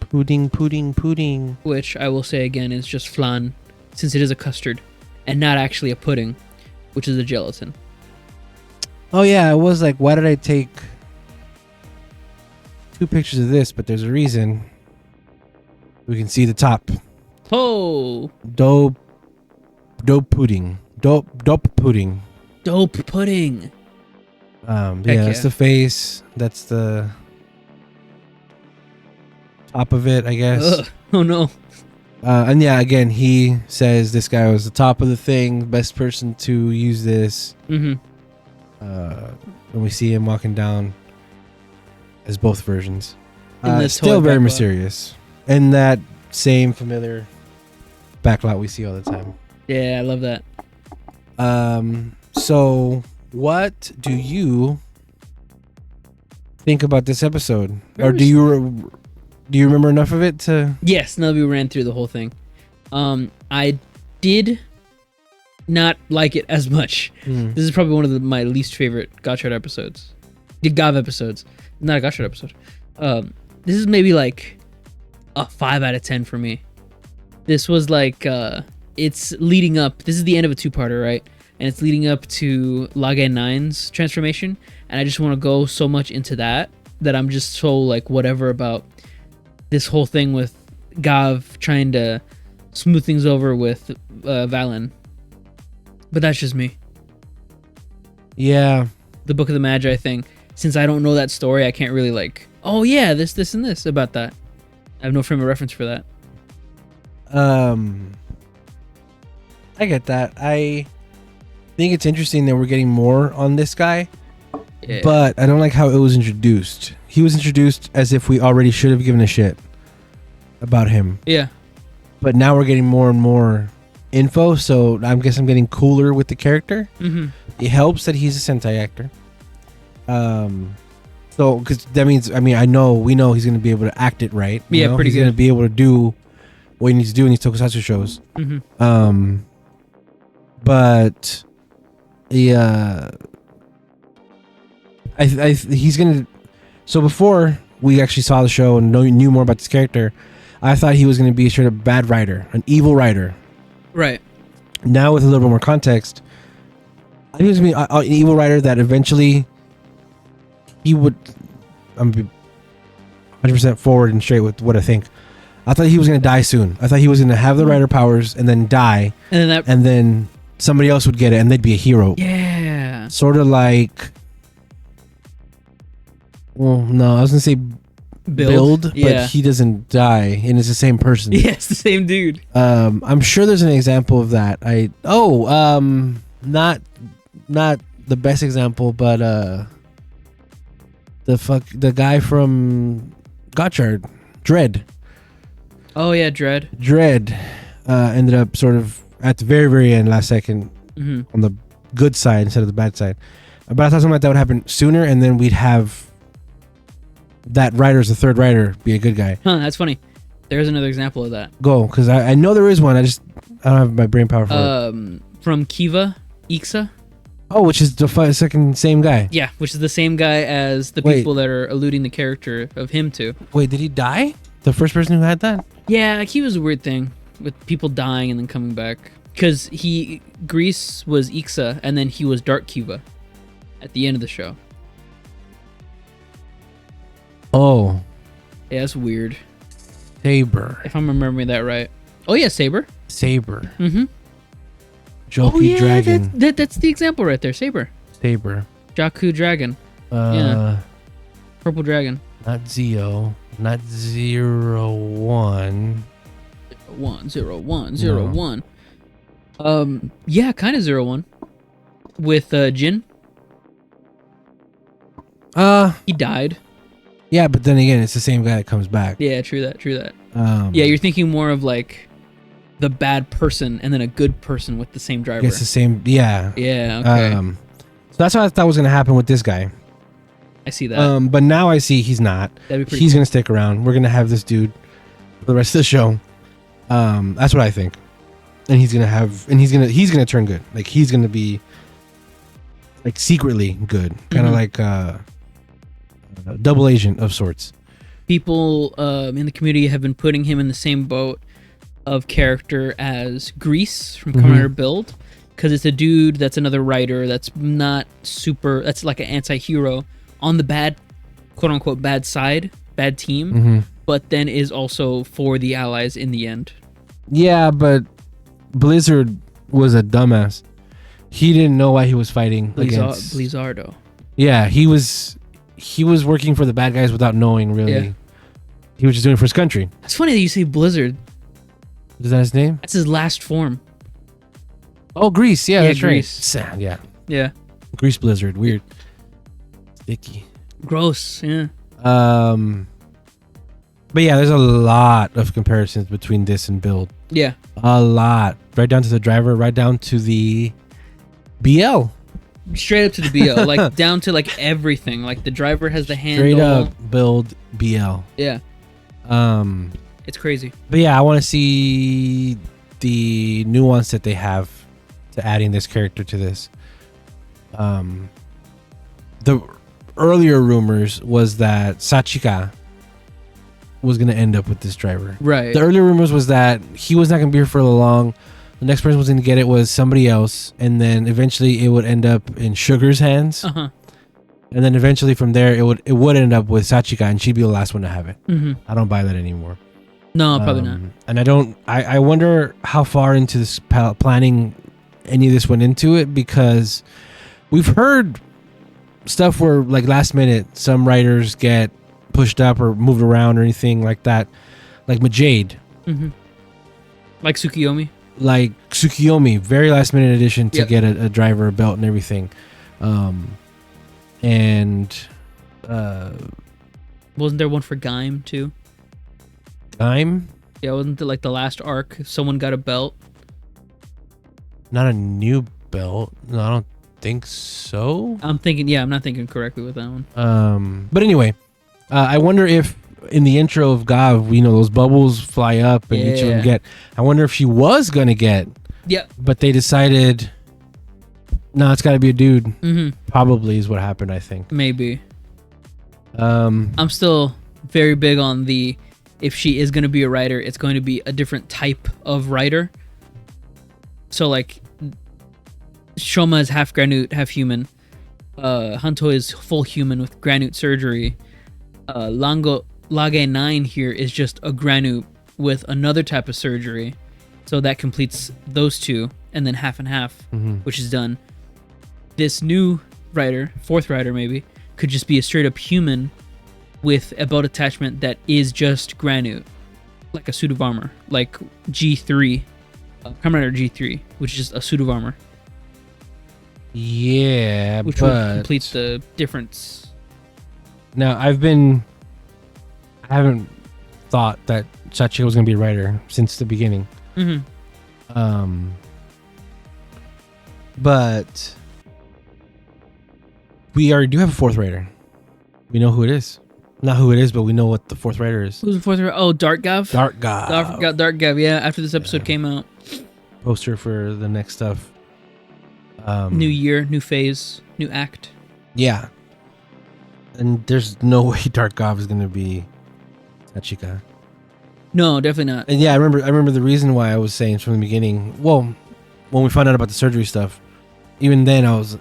Pudding. Which I will say again is just flan, since it is a custard, and not actually a pudding, which is a gelatin. Oh yeah, I was like, why did I take 2 pictures of this? But there's a reason. We can see the top. Oh, Dope pudding. Dope pudding. Yeah, that's the face. That's the top of it, I guess. Ugh. Oh no. And yeah, again, he says this guy was the top of the thing, best person to use this. When we see him walking down as both versions. Still very mysterious. And that same familiar backlot we see all the time. Yeah, I love that. So what do you think about this episode? Or do you remember enough of it to? Yes, now that we ran through the whole thing. I did not like it as much. This is probably one of my least favorite Gotchard episodes. The Gavv episodes. Not a Gotchard episode. This is maybe like a 5 out of 10 for me. This was like, it's leading up. This is the end of a 2-parter, right? And it's leading up to Lagan 9's transformation. And I just want to go so much into that I'm just so like whatever about this whole thing with Gavv trying to smooth things over with Valen. But that's just me. Yeah. The Book of the Magi thing. Since I don't know that story, I can't really like, oh yeah, this, and this about that. I have no frame of reference for that. I get that. I think it's interesting that we're getting more on this guy. Yeah. But I don't like how it was introduced. He was introduced as if we already should have given a shit about him. Yeah. But now we're getting more and more info, so I guess I'm getting cooler with the character. It helps that he's a Sentai actor. So, because that means, we know he's going to be able to act it right. Yeah, pretty he's good. going to be able to do what he needs to do in these tokusatsu shows. But yeah, he's going to. So before we actually saw the show and knew more about this character, I thought he was going to be a straight up bad writer, an evil writer. Right. Now with a little bit more context, I think he was going to be an evil writer that eventually he would. I'm 100% forward and straight with what I think. I thought he was going to die soon. I thought he was going to have the writer powers and then die, and then somebody else would get it and they'd be a hero. Yeah. Sort of like. Well, no, I was going to say build, yeah. but he doesn't die, and it's the same person. Yeah, it's the same dude. I'm sure there's an example of that. Not the best example, but the guy from Gotchard, Dread. Oh yeah, Dread. Dread ended up sort of at the very, very end, last second, on the good side instead of the bad side. But I thought something like that would happen sooner, and then we'd have that writer as the third writer be a good guy. Huh, that's funny. There's another example of that. Go, because I know there is one. I don't have my brain power for it. From Kiva, Ixa. Oh, which is the second same guy. Yeah, which is the same guy as the people that are alluding the character of him to. Wait, did he die? The first person who had that? Yeah, Kiva's a weird thing with people dying and then coming back. Because Grease was Ixa, and then he was Dark Kiva at the end of the show. Oh, Yeah, that's weird. Saber. If I'm remembering that right. Oh yeah, Saber. Saber. Mm-hmm. Joku Oh yeah, Dragon. that's the example right there. Saber. Saber. Jakku Dragon. Yeah. Purple Dragon. Not Zeo. Not 01. 10101. Yeah, kind of 01. With Jin. He died. Yeah, but then again, it's the same guy that comes back. Yeah, true that. Yeah, you're thinking more of like the bad person and then a good person with the same driver. It's the same. Yeah. Yeah. Okay. So that's what I thought was gonna happen with this guy. I see that. But now I see he's not. That'd be pretty He's cool. gonna stick around. We're gonna have this dude for the rest of the show. That's what I think. And he's gonna turn good. Like he's gonna be like secretly good, kind of like a double agent of sorts. People in the community have been putting him in the same boat of character as Grease from Kamen Rider Build, because it's a dude that's another writer that's not super. That's like an anti-hero on the bad, quote unquote, bad side, bad team, but then is also for the allies in the end. Yeah, but Blizzard was a dumbass. He didn't know why he was fighting against Blizzardo. Yeah, he was working for the bad guys without knowing, really. Yeah. He was just doing it for his country. It's funny that you say Blizzard. Is that his name? That's his last form. Oh, Grease. Yeah, that's Grease. right. Yeah. Yeah. Grease Blizzard. Weird. Sticky. Gross. Yeah. But yeah, there's a lot of comparisons between this and Build. Yeah. A lot. Right down to the driver, right down to the BL. Straight up to the BL, like down to like everything. Like the driver has the handle. Straight up Build BL. Yeah. It's crazy. But yeah, I want to see the nuance that they have to adding this character to this. The earlier rumors was that Sachika was going to end up with this driver. Right. The earlier rumors was that he was not going to be here for long. The next person was going to get it was somebody else, and then eventually it would end up in Sugar's hands. Uh-huh. And then eventually from there it would end up with Sachika, and she'd be the last one to have it. I don't buy that anymore. No, probably not. And I wonder how far into this planning any of this went into it, because we've heard stuff where like last minute some writers get pushed up or moved around or anything like that, like Majade, like Tsukiyomi. Like Tsukiyomi, very last minute addition to get a driver, a belt, and everything. And wasn't there one for Gaim too? Gaim? Yeah, wasn't it like the last arc? Someone got a belt. Not a new belt. No, I don't think so. I'm not thinking correctly with that one. But anyway, I wonder if in the intro of Gavv, those bubbles fly up and each of them get. I wonder if she was gonna get. Yeah. But they decided, no, it's got to be a dude. Probably is what happened. I think. Maybe. I'm still very big on the. If she is going to be a writer, it's going to be a different type of writer. So like, Shoma is half granite, half human. Hanto is full human with granite surgery. Lage 9 here is just a granite with another type of surgery. So that completes those two, and then half and half, which is done. This new writer, fourth writer maybe, could just be a straight up human with a belt attachment that is just granite, like a suit of armor, like G3, Kamen Rider G3, which is just a suit of armor. Yeah, which would complete the difference. Now, I haven't thought that Sachika was going to be a writer since the beginning. But we already do have a fourth writer. We know who it is. Not who it is, but we know what the fourth writer is. Who's the fourth writer? Oh, Dark Gavv? Dark Gavv. Dark Gavv, yeah, after this episode came out. Poster for the next stuff. New year, new phase, new act. Yeah. And there's no way Dark Gavv is going to be Sachika. No, definitely not. And yeah, I remember the reason why I was saying from the beginning. Well, when we found out about the surgery stuff, even then I was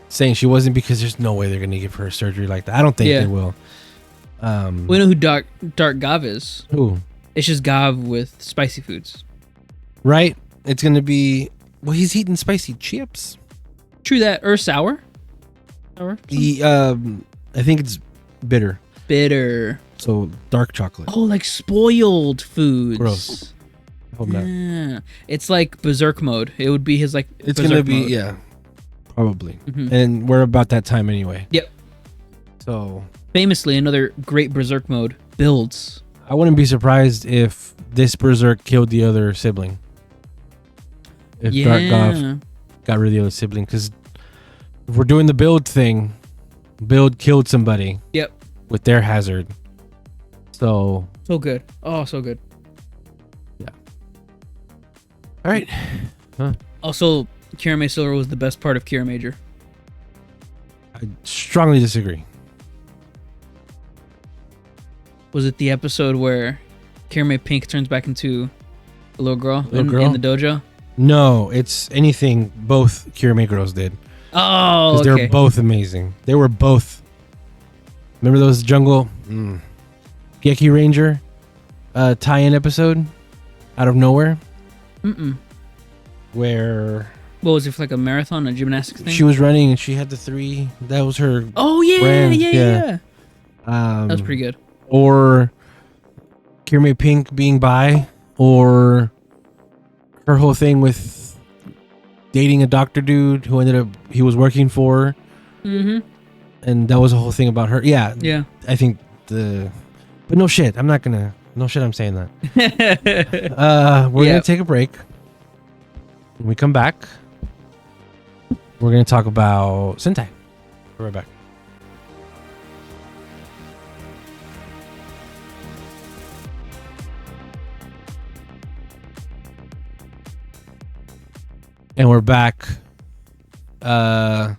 saying she wasn't, because there's no way they're going to give her surgery like that. I don't think they will. We know who Dark Gavv is. Who? It's just Gavv with spicy foods. Right? It's gonna be. Well, he's eating spicy chips. True that, or sour. Sour. I think it's bitter. Bitter. So dark chocolate. Oh, like spoiled foods. Gross. I hope not. Yeah. It's like berserk mode. It would be his like. It's berserk gonna be mode. yeah, probably. Mm-hmm. And we're about that time anyway. Yep. So Famously, another great berserk mode builds. I wouldn't be surprised if this berserk killed the other sibling. If Dark Gavv got rid of the other sibling, because if we're doing the build thing, build killed somebody. Yep. With their hazard. So good. Oh, so good. Yeah. All right. Huh. Also, Kirame Silver was the best part of Kira Major. I strongly disagree. Was it the episode where Kirame Pink turns back into a little girl, in the dojo? No, it's anything both Kirame girls did. Oh, okay. They're both amazing. They were both. Remember those jungle Geki Ranger tie-in episode out of nowhere? Mm-mm. Where... What was it, for like a marathon, a gymnastics thing? She was running and she had the 3. That was her. Oh, yeah, brand. yeah. That was pretty good. Or Kirame Pink being bi, or her whole thing with dating a doctor dude who he was working for. Mm-hmm. And that was a whole thing about her. Yeah. Yeah. I think but no shit. I'm saying that. We're going to take a break. When we come back, we're going to talk about Sentai. We're right back. And we're back. Tokutoni,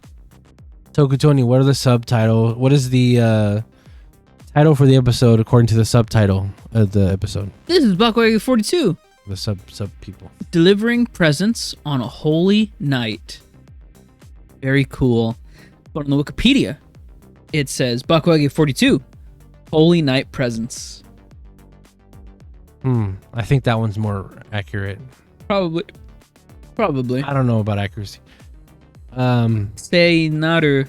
what are the subtitles? What is the title for the episode according to the subtitle of the episode? This is Bakuage 42. The sub people. Delivering presents on a holy night. Very cool. But on the Wikipedia, it says Bakuage 42, Holy Night Presents. I think that one's more accurate. Probably. I don't know about accuracy. Sei naru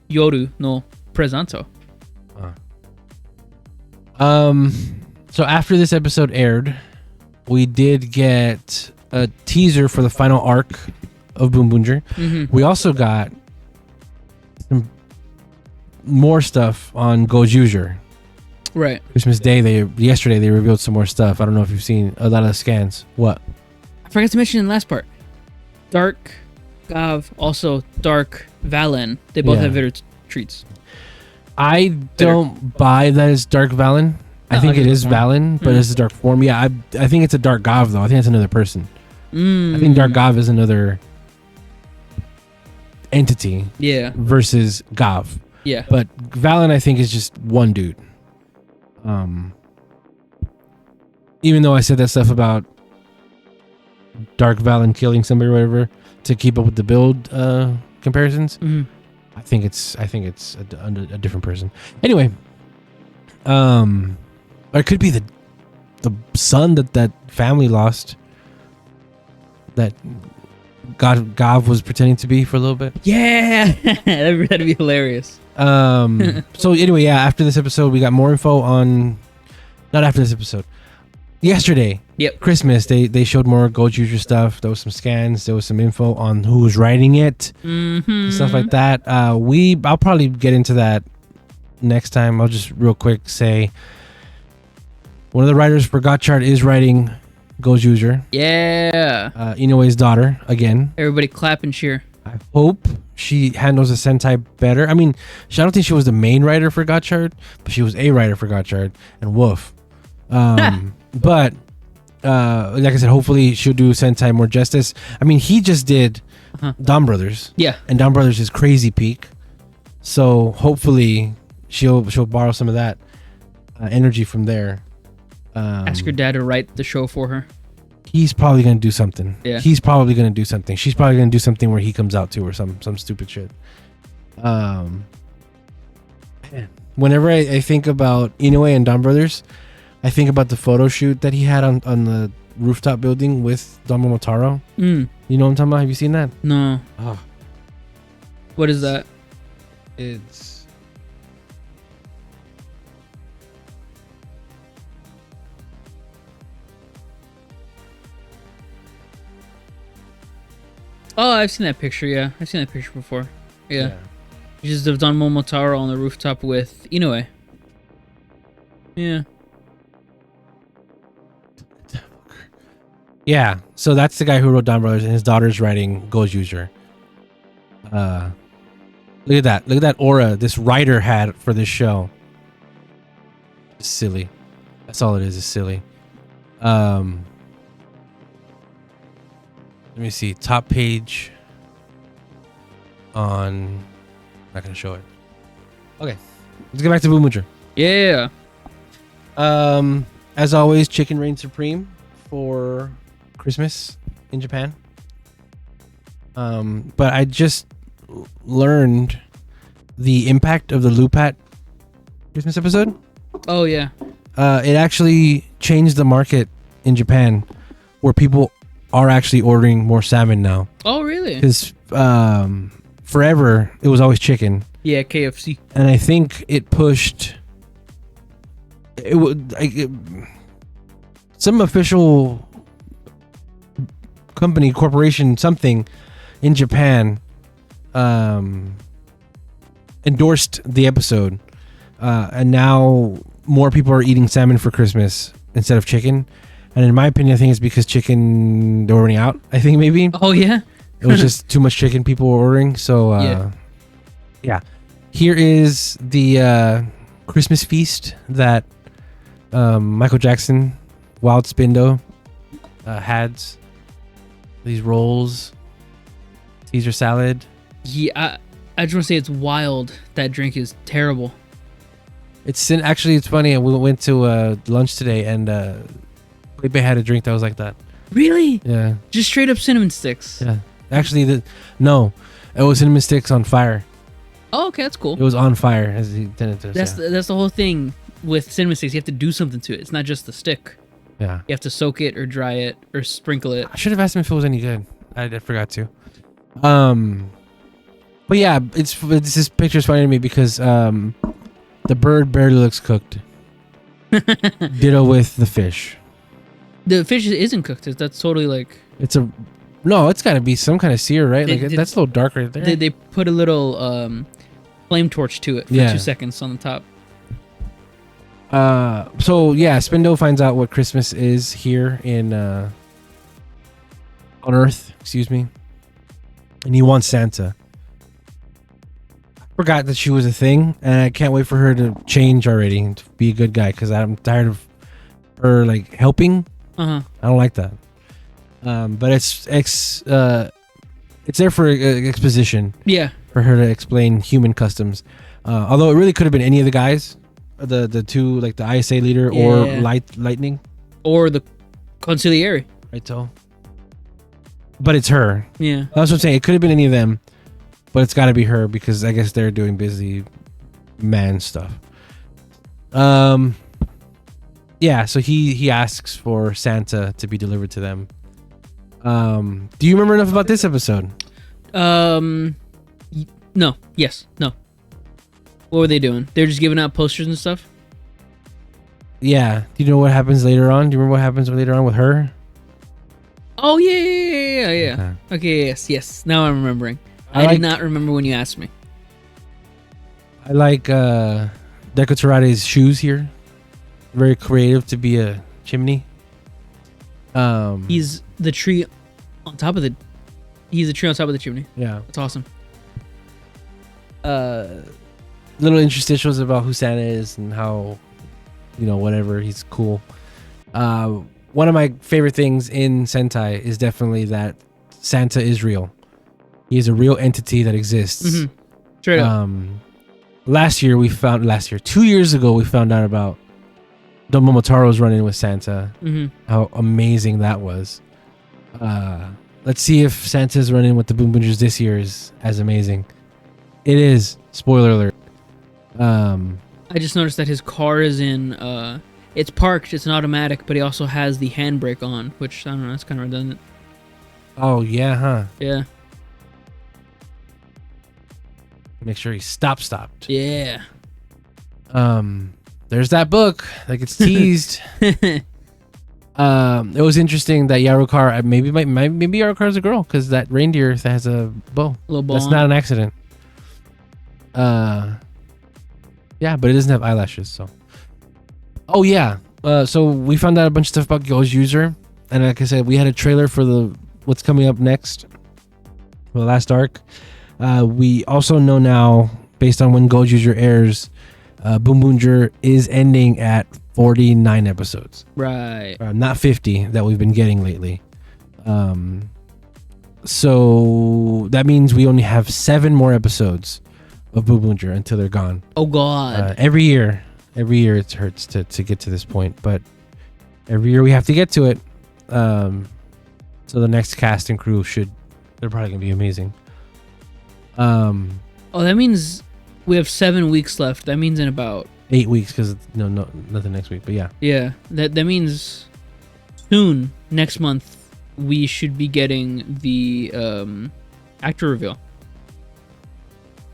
yoru no presento. So after this episode aired, we did get a teaser for the final arc of Boonboomger. Mm-hmm. We also got some more stuff on Gojuger. Right. Christmas Day, yesterday they revealed some more stuff. I don't know if you've seen a lot of the scans. What? I forgot to mention in the last part. Dark Gavv, also Dark Valen. They both have bitter treats. I don't buy that it's Dark Valen. I think it is Valen, but it's a dark form. Yeah, I think it's a Dark Gavv though. I think it's another person. I think Dark Gavv is another entity. Yeah. Versus Gavv. Yeah. But Valen, I think, is just one dude. Even though I said that stuff about Dark Valen killing somebody or whatever to keep up with the build comparisons, I think it's a different person. Anyway, or it could be the son that family lost, that Gavv was pretending to be for a little bit. Yeah, that'd be hilarious. So anyway, yeah, after this episode, we got more info on. Not after this episode. Yesterday, Christmas, they showed more Gojuger stuff. There was some scans. There was some info on who was writing it, stuff like that. I'll probably get into that next time. I'll just real quick say one of the writers for Gotchard is writing Gojuger. Yeah. Inoue's daughter again. Everybody clap and cheer. I hope she handles the Sentai better. I mean, I don't think she was the main writer for Gotchard, but she was a writer for Gotchard and Woof. But like I said, hopefully she'll do Sentai more justice. I mean, he just did Dawn Brothers. Yeah. And Dawn Brothers is crazy peak. So hopefully she'll borrow some of that energy from there. Ask her dad to write the show for her. He's probably going to do something. Yeah. He's probably going to do something. She's probably going to do something where he comes out too or some stupid shit. Man. Whenever I think about Inoue and Don Brothers, I think about the photo shoot that he had on the rooftop building with Don Momotaro. Mm. You know what I'm talking about? Have you seen that? No. Oh, What is that? it's Oh, I've seen that picture. Yeah, I've seen that picture before. Yeah. Just of Don Momotaro on the rooftop with Inoue. Yeah. Yeah, so that's the guy who wrote Don Brothers, and his daughter's writing Goes User. Look at that. Look at that aura this writer had for this show. It's silly. That's all it is silly. Let me see. Top page on... I'm not going to show it. Okay. Let's get back to Boonboomger. Yeah. As always, chicken reigns supreme for Christmas in Japan. But I just learned the impact of the Lupat Christmas episode. Oh yeah. It actually changed the market in Japan, where people are actually ordering more salmon now. Oh really? Because forever it was always chicken. Yeah, KFC. And I think it pushed. It would some official company, corporation, something in Japan endorsed the episode, and now more people are eating salmon for Christmas instead of chicken. And in my opinion, I think it's because chicken, they're running out. I think maybe Oh yeah. it was just too much chicken people were ordering. So yeah. Here is the Christmas feast that Michael Jackson, Wild Spindo, had. These rolls, Caesar salad. Yeah, I just want to say it's wild. That drink is terrible. It's funny. We went to lunch today, and Felipe had a drink that was like that. Really? Yeah. Just straight up cinnamon sticks. Yeah. Actually, no, it was cinnamon sticks on fire. Oh, okay, that's cool. It was on fire as he intended to. That's the whole thing with cinnamon sticks. You have to do something to it. It's not just the stick. Yeah. You have to soak it or dry it or sprinkle it. I should have asked him if it was any good. I forgot to. But yeah, it's this picture's funny to me because the bird barely looks cooked. Ditto with the fish. The fish isn't cooked. That's totally like... It's got to be some kind of sear, right? That's a little dark right there. They put a little flame torch to it for 2 seconds on the top. So yeah, Spindo finds out what Christmas is here on Earth, excuse me. And he wants Santa. I forgot that she was a thing, and I can't wait for her to change already and to be a good guy, because I'm tired of her like helping. I don't like that. But it's there for exposition. Yeah. For her to explain human customs. Although it really could have been any of the guys. The two, like the ISA leader or Lightning. Or the Consigliere. Right, so. But it's her. Yeah. That's what I'm saying. It could have been any of them, but it's got to be her because I guess they're doing busy man stuff. Yeah, so he asks for Santa to be delivered to them. Do you remember enough about this episode? No. Yes. No. What were they doing? They're just giving out posters and stuff? Yeah. Do you know what happens later on? Do you remember what happens later on with her? Oh, yeah. Okay, yes. Now I'm remembering. I did not remember when you asked me. I like Deku Terade's shoes here. Very creative to be a chimney. He's the tree on top of the... He's the tree on top of the chimney. Yeah. That's awesome. Little interstitials about who Santa is and how, whatever, he's cool. One of my favorite things in Sentai is definitely that Santa is real. He is a real entity that exists. Mm-hmm. Straight up. 2 years ago, we found out about Don Momotaro's run-in with Santa. Mm-hmm. How amazing that was. Let's see if Santa's run-in with the Boonboomgers this year is as amazing. It is. Spoiler alert. I just noticed that his car is in. It's parked. It's an automatic, but he also has the handbrake on, which I don't know. That's kind of redundant. Oh yeah, huh? Yeah. Make sure he stopped. Yeah. There's that book that gets teased. It was interesting that Yarokar maybe Yarokar's a girl because that reindeer that has a bow. Little bow. That's not an accident. Yeah, but it doesn't have eyelashes. So. Oh yeah. So we found out a bunch of stuff about Ghost User, and like I said, we had a trailer for what's coming up next. For the last arc. We also know now, based on when Ghost User airs, Boonboomger is ending at 49 episodes. Right. Not 50 that we've been getting lately. So that means we only have 7 more episodes of Boonboomger until they're gone. Oh God. Every year it hurts to get to this point, but every year we have to get to it. So the next cast and crew they're probably gonna be amazing. Oh, that means we have 7 weeks left. That means in about 8 weeks, because no, nothing next week. But yeah. Yeah, that means soon, next month, we should be getting the actor reveal.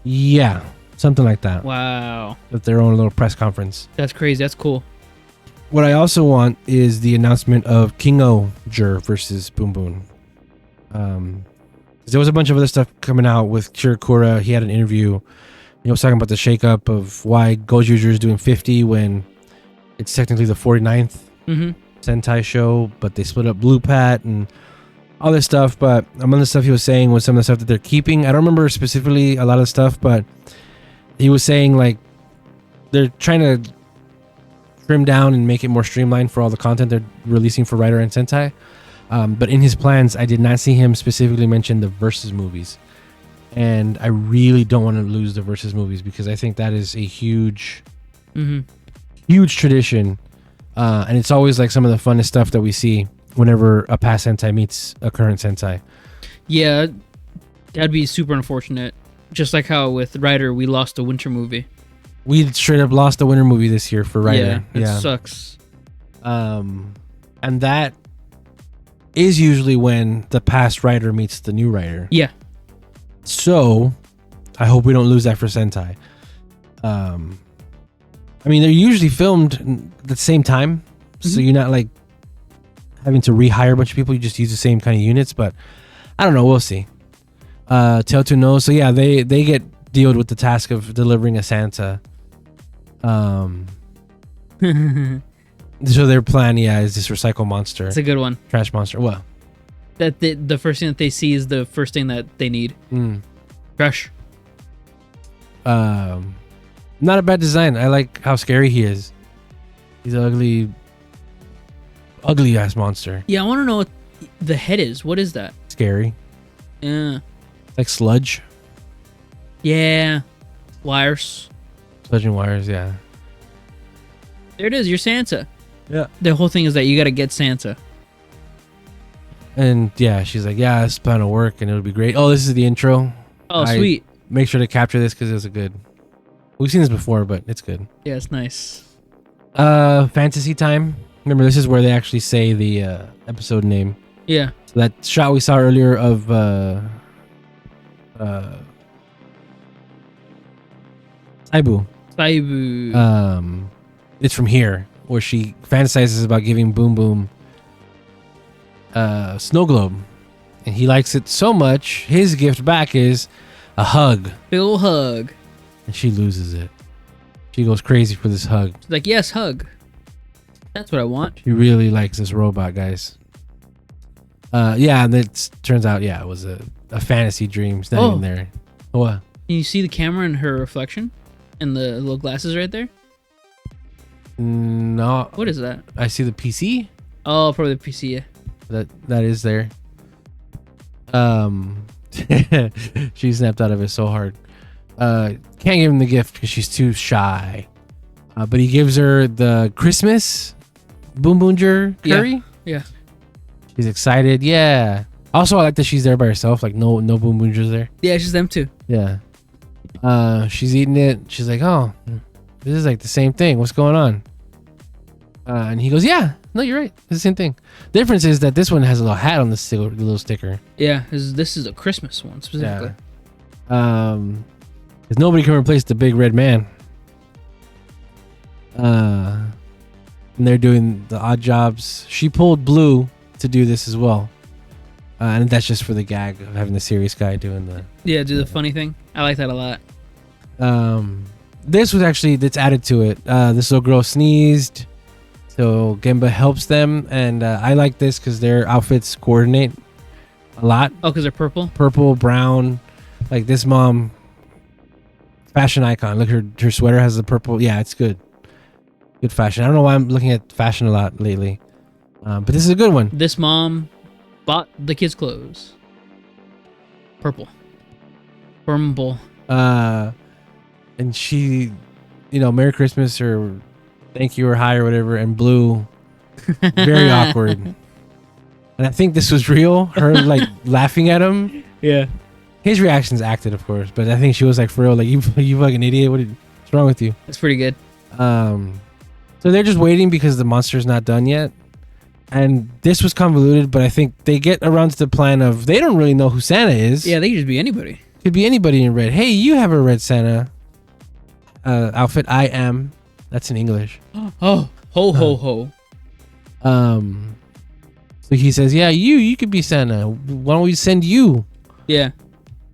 Yeah, something like that. Wow, With their own little press conference. that's crazy. That's cool. What I also want is the announcement of King-O-Jer versus Boom Boom. There was a bunch of other stuff coming out with Kirakura. He had an interview. He was talking about the shakeup of why Ghost User is doing 50 when it's technically the 49th Sentai show, but they split up Blue Pat and all this stuff. But among the stuff he was saying was some of the stuff that they're keeping. I don't remember specifically a lot of stuff, but he was saying like they're trying to trim down and make it more streamlined for all the content they're releasing for Rider and Sentai. But in his plans, I did not see him specifically mention the Versus movies. And I really don't want to lose the Versus movies because I think that is a huge tradition. And it's always like some of the funnest stuff that we see whenever a past Sentai meets a current Sentai. Yeah, that'd be super unfortunate. Just like how with Rider, we lost the Winter movie. We straight up lost the Winter movie this year for Rider. Yeah, it sucks. And that is usually when the past Rider meets the new Rider. Yeah. So, I hope we don't lose that for Sentai. I mean, they're usually filmed at the same time, so you're not like having to rehire a bunch of people. You just use the same kind of units, but I don't know. We'll see. Tell to know. So yeah, they get dealt with the task of delivering a Santa. So their plan, is this recycle monster. It's a good one. Trash monster. Well, That the first thing that they see is the first thing that they need. Trash. Not a bad design. I like how scary he is. He's an ugly ass monster. Yeah, I want to know what the head is. What is that? Scary. Yeah. It's like sludge. Yeah. Wires. Sludge and wires, yeah. There it is. You're Santa. Yeah. The whole thing is that you got to get Santa. And yeah, she's like, yeah, this plan will work and it'll be great. Oh, this is the intro. Oh, sweet. Make sure to capture this because it's a good. We've seen this before, but it's good. Yeah, it's nice. Fantasy time. Remember, this is where they actually say the episode name. Yeah. So that shot we saw earlier of Saibu. It's from here where she fantasizes about giving Boom Boom snow globe, and he likes it so much. His gift back is a hug. Big ol' hug. And she loses it. She goes crazy for this hug. She's like, yes, hug. That's what I want. She really likes this robot, guys. Yeah, and it turns out, it was a fantasy dream. It's not even there. What? Can you see the camera and her reflection? And the little glasses right there? No. What is that? I see the PC. Oh, probably the PC, yeah. That is there. She snapped out of it so hard. Can't give him the gift because she's too shy. But he gives her the Christmas Boonboomger curry. Yeah. She's excited. Yeah. Also, I like that she's there by herself. Like no Boonboomgers there. Yeah, it's just them two. Yeah. She's eating it. She's like, oh, this is like the same thing. What's going on? And he goes, yeah, no, you're right. It's the same thing. The difference is that this one has a little hat on the little sticker. Yeah, this is a Christmas one specifically. Yeah. Because nobody can replace the big red man. And they're doing the odd jobs. She pulled Blue to do this as well. And that's just for the gag of having the serious guy doing the... Yeah, do the funny thing. I like that a lot. This was actually... That's added to it. This little girl sneezed. So Gemba helps them. And I like this because their outfits coordinate a lot. Oh, because they're purple? Purple, brown. Like this mom... Fashion icon. Look, her sweater has the purple. Yeah, it's good. Good fashion. I don't know why I'm looking at fashion a lot lately. But this is a good one. This mom bought the kids' clothes. Purple. Purple. And she, Merry Christmas or thank you or hi or whatever. And Blue, very awkward. And I think this was real. Her like laughing at him. Yeah. His reaction's acted, of course. But I think she was like, for real, like, you fucking idiot. What's wrong with you? That's pretty good. So they're just waiting because the monster's not done yet. And this was convoluted, but I think they get around to the plan of they don't really know who Santa is. Yeah, they could just be anybody. Could be anybody in red. Hey, you have a red Santa outfit. I am. That's in English. Oh, ho, ho. So he says, yeah, you could be Santa. Why don't we send you? Yeah.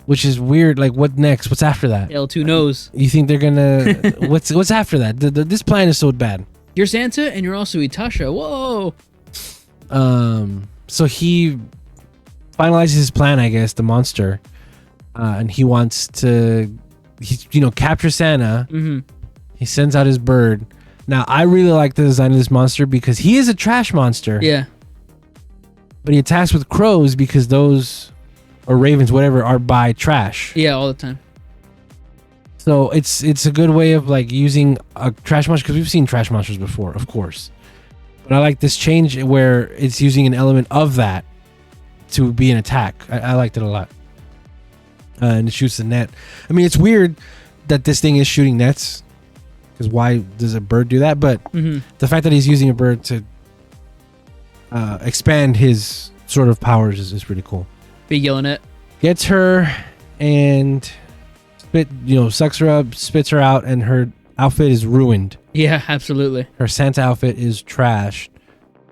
Which is weird. Like, what next? What's after that? L2 knows. You think they're gonna... what's after that? This plan is so bad. You're Santa and you're also Itasha. Whoa. So he finalizes his plan, I guess, the monster. And he wants to, capture Santa. Mm-hmm. He sends out his bird. Now, I really like the design of this monster because he is a trash monster. Yeah. But he attacks with crows because those... or ravens, whatever, are by trash. Yeah, all the time. So it's a good way of like using a trash monster because we've seen trash monsters before, of course. But I like this change where it's using an element of that to be an attack. I liked it a lot. And it shoots the net. I mean, it's weird that this thing is shooting nets because why does a bird do that? But the fact that he's using a bird to expand his sort of powers is pretty cool. Big yellow net. Gets her and sucks her up, spits her out, and her outfit is ruined. Yeah, absolutely. Her Santa outfit is trashed.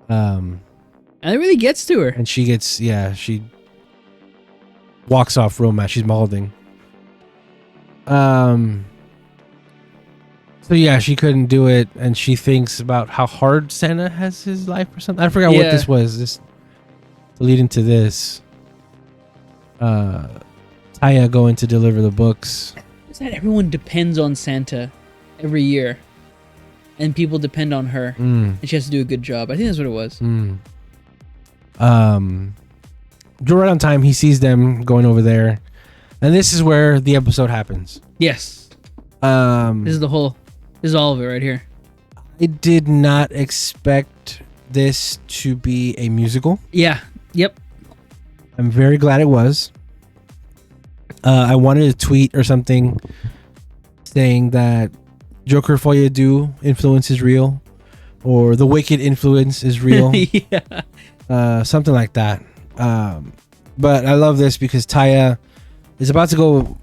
And it really gets to her. And she gets, she walks off real mad. She's molding. So she couldn't do it, and she thinks about how hard Santa has his life or something. I forgot what this was. This to lead into this. Taya going to deliver the books. Is that everyone depends on Santa every year, and people depend on her, and she has to do a good job. I think that's what it was. Drew right on time. He sees them going over there, and this is where the episode happens. Yes. This is all of it right here. I did not expect this to be a musical. Yeah. Yep. I'm very glad it was. I wanted a tweet or something saying that Joker Folia Do influence is real, or the Wicked influence is real. Something like that. But I love this because Taya is about to go,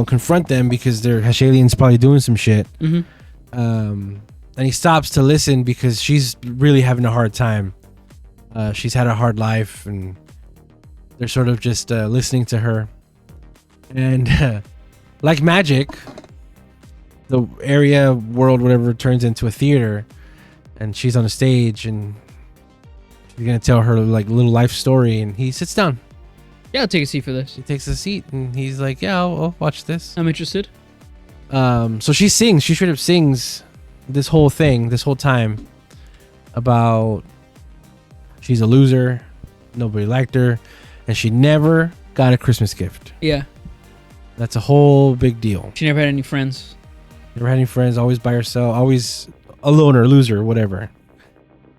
confront them because their Hashalian's probably doing some shit. And he stops to listen because she's really having a hard time. She's had a hard life and they're sort of just listening to her. And like magic, the area, world, whatever, turns into a theater. And she's on a stage and she's going to tell her like little life story. And he sits down. Yeah, I'll take a seat for this. He takes a seat and he's like, yeah, I'll watch this. I'm interested. So she sings. She straight up sings this whole time about she's a loser. Nobody liked her. And she never got a Christmas gift. Yeah. That's a whole big deal. She never had any friends. Never had any friends. Always by herself. Always a loner, loser, whatever.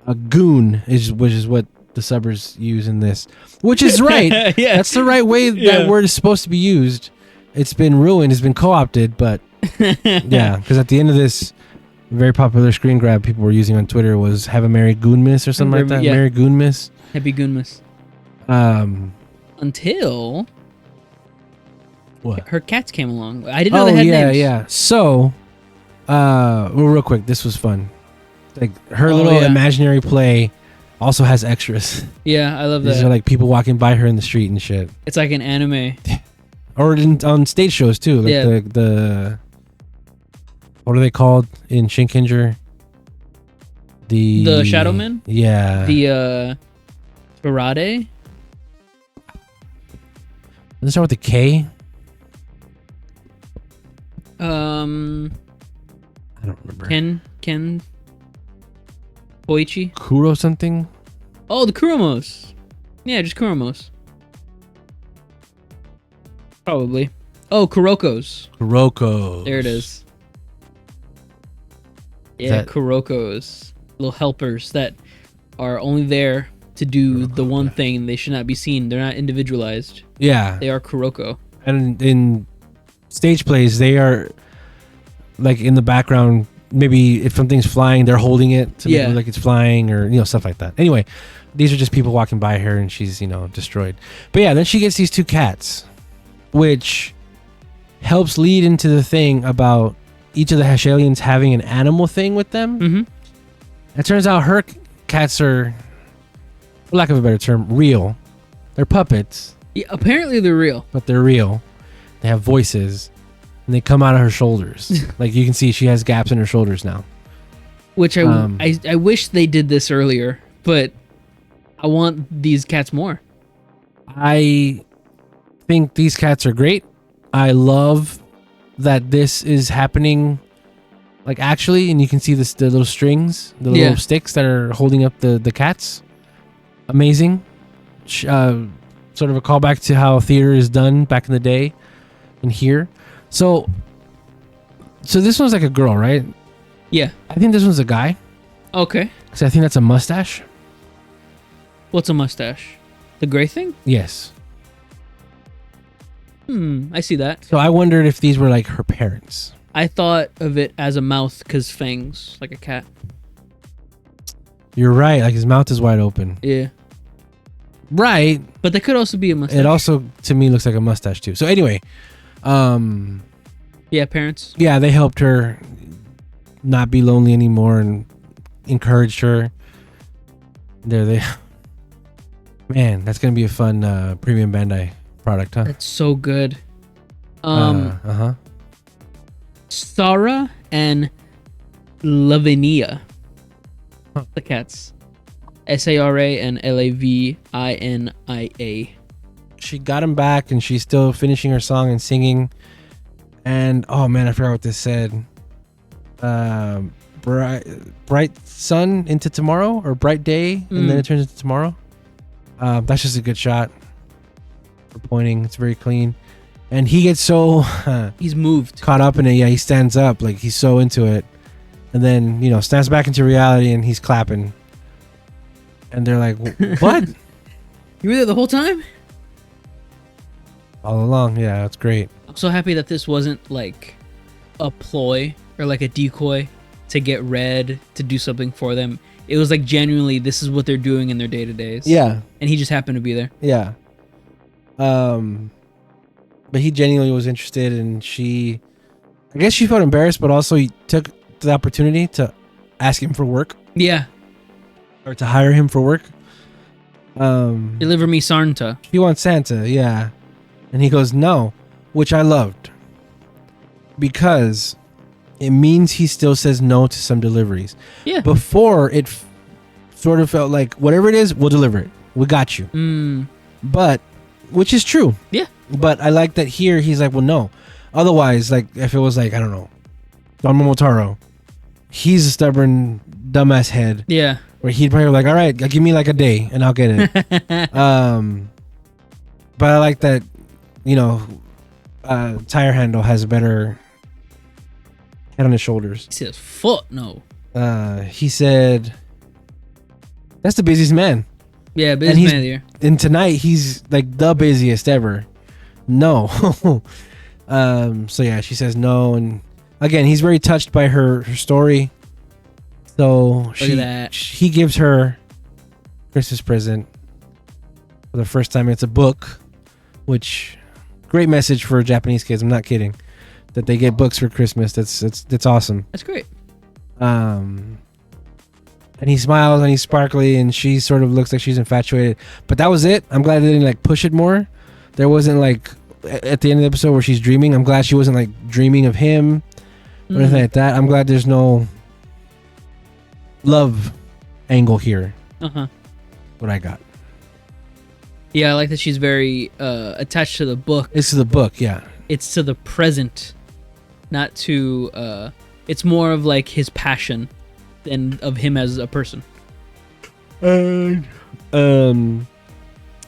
A goon which is what the subbers use in this. Which is right. Yeah. That's the right way that word is supposed to be used. it's been ruined. It's been co-opted, but yeah, because at the end of this very popular screen grab people were using on Twitter was "Have a Merry Goonmas" or something like that. Yeah. Merry Goonmas. Happy Goonmas. Until what? Her cats came along. I didn't know they had names. Yeah. So, well, real quick, this was fun. Like her little imaginary play also has extras. Yeah, I love that. These are like people walking by her in the street and shit. It's like an anime. Or on stage shows too. Like the what are they called in Shinkenger? The Shadow Men? Yeah. The Barade? Does it start with a K? I don't remember. Ken Koichi? Kuro something? Oh, the Kuromos. Yeah, just Kuromos. Probably. Oh, Kuroko's. Kuroko. There it is. Yeah, Kuroko's. Little helpers that are only there to do the one thing. They should not be seen. They're not individualized. Yeah. They are Kuroko. And in stage plays, they are like in the background. Maybe if something's flying, they're holding it to make it look like it's flying, or stuff like that. Anyway, these are just people walking by her, and she's destroyed. But yeah, then she gets these two cats, which helps lead into the thing about each of the Hashalians having an animal thing with them. Mm-hmm. It turns out her cats are, for lack of a better term, real. They're puppets. Yeah, apparently they're real. But they're real. They have voices. And they come out of her shoulders. Like you can see she has gaps in her shoulders now. Which I wish they did this earlier, but I want these cats more. I think these cats are great. I love that this is happening, like actually, and you can see the little strings, the little sticks that are holding up the cats. Amazing. Sort of a callback to how theater is done back in the day and here. So this one's like a girl, right? Yeah. I think this one's a guy. Okay. Because I think that's a mustache. What's a mustache? The gray thing? Yes. I see that. So I wondered if these were like her parents. I thought of it as a mouth because fangs, like a cat. You're right. Like his mouth is wide open. Yeah. Right. But they could also be a mustache. It also, to me, looks like a mustache too. So anyway. Yeah, parents. Yeah, they helped her not be lonely anymore and encouraged her. Man, that's gonna be a fun premium Bandai product, huh? That's so good. Sarah and Lavinia. The cats. Sara and Lavinia. She got him back, and she's still finishing her song and singing. And oh man, I forgot what this said. Bright sun into tomorrow, or bright day, and then it turns into tomorrow. That's just a good shot for pointing. It's very clean, and he gets so he's moved, caught up in it. Yeah, he stands up like he's so into it, and then snaps back into reality, and he's clapping. And they're like, "What? You were there the whole time?" All along, yeah, that's great. I'm so happy that this wasn't like a ploy or like a decoy to get Red to do something for them. It was like genuinely, this is what they're doing in their day-to-days. Yeah. And he just happened to be there. Yeah. But he genuinely was interested, and I guess she felt embarrassed, but also he took the opportunity to ask him for work. Yeah. Or to hire him for work. Deliver me Santa. He wants Santa, yeah. And he goes, no, which I loved. Because it means he still says no to some deliveries. Yeah. Before, it sort of felt like, whatever it is, we'll deliver it. We got you. But, which is true. Yeah. But I like that here, he's like, well, no. Otherwise, like, if it was like, I don't know, Don Momotaro, he's a stubborn, dumbass head. Yeah. Where he'd probably be like, all right, give me like a day and I'll get it. But I like that, Tire Handle has a better head on his shoulders. He says, "Fuck no." He said, "That's the busiest man." Yeah, busiest man of the year. And tonight he's like the busiest ever. No, So yeah, she says no, and again, he's very touched by her story. So he gives her Christmas present for the first time. It's a book, which great message for Japanese kids. I'm not kidding. That they get books for Christmas. That's awesome. That's great. And he smiles and he's sparkly, and she sort of looks like she's infatuated. But that was it. I'm glad they didn't like push it more. There wasn't like at the end of the episode where she's dreaming. I'm glad she wasn't like dreaming of him or anything like that. I'm glad there's no love angle here. What I got. Yeah, I like that she's very attached to the book. It's to the book, yeah. It's to the present, not to. It's more of like his passion than of him as a person. The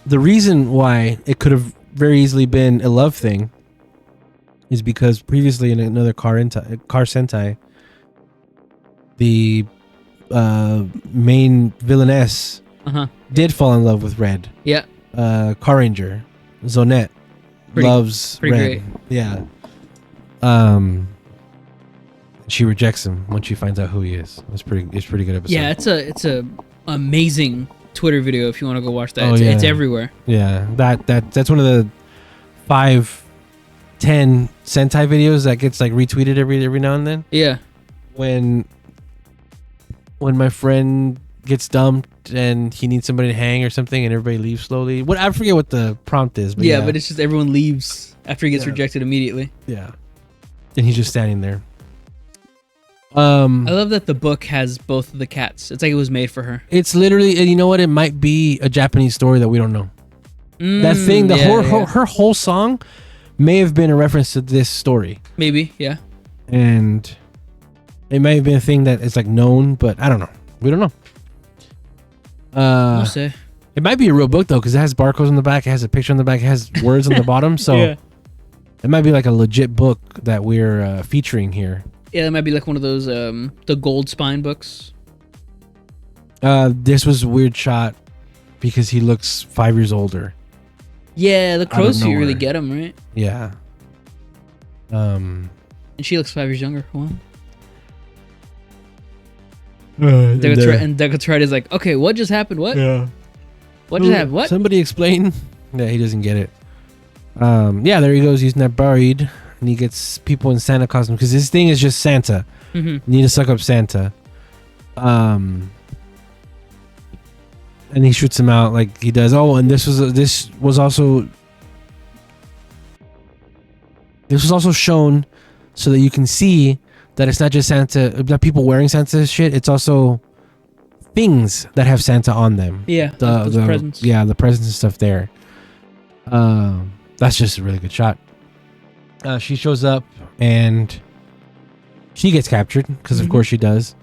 reason why it could have very easily been a love thing is because previously in another car Sentai, the main villainess did fall in love with Red. Yeah. Car Ranger Zonette loves Red. Great. Yeah. She rejects him when she finds out who he is. It's pretty good episode. Yeah, it's a amazing Twitter video if you want to go watch that. Oh, It's everywhere. Yeah, that's one of the 5-10 Sentai videos that gets like retweeted every now and then. Yeah. When my friend gets dumped and he needs somebody to hang or something, and everybody leaves slowly. I forget what the prompt is, but yeah, but it's just everyone leaves after he gets rejected immediately. Yeah, and he's just standing there. I love that the book has both of the cats. It's like it was made for her. It's literally, and you know what? It might be a Japanese story that we don't know. That thing, her whole song may have been a reference to this story. Maybe, yeah. And it may have been a thing that is like known, but I don't know. We don't know. We'll see. It might be a real book though, because it has barcodes on the back, it has a picture on the back, it has words on the bottom. So it might be like a legit book that we're featuring here. Yeah, that might be like one of those the gold spine books. This was a weird shot because he looks 5 years older. Yeah, the crow's feet really get him, right? Yeah. And she looks 5 years younger. Wow. And Decatrite is like, okay, what just happened? What? Yeah. What just happened? What? Somebody explain. Yeah, he doesn't get it. Yeah, there he goes using that buried, and he gets people in Santa costume because this thing is just Santa. You need to suck up Santa. And he shoots him out like he does. Oh, and this was also shown so that you can see that it's not just Santa, not people wearing Santa shit. It's also things that have Santa on them. Yeah, the presents. Yeah, the presents and stuff there. That's just a really good shot. She shows up and she gets captured because of course she does,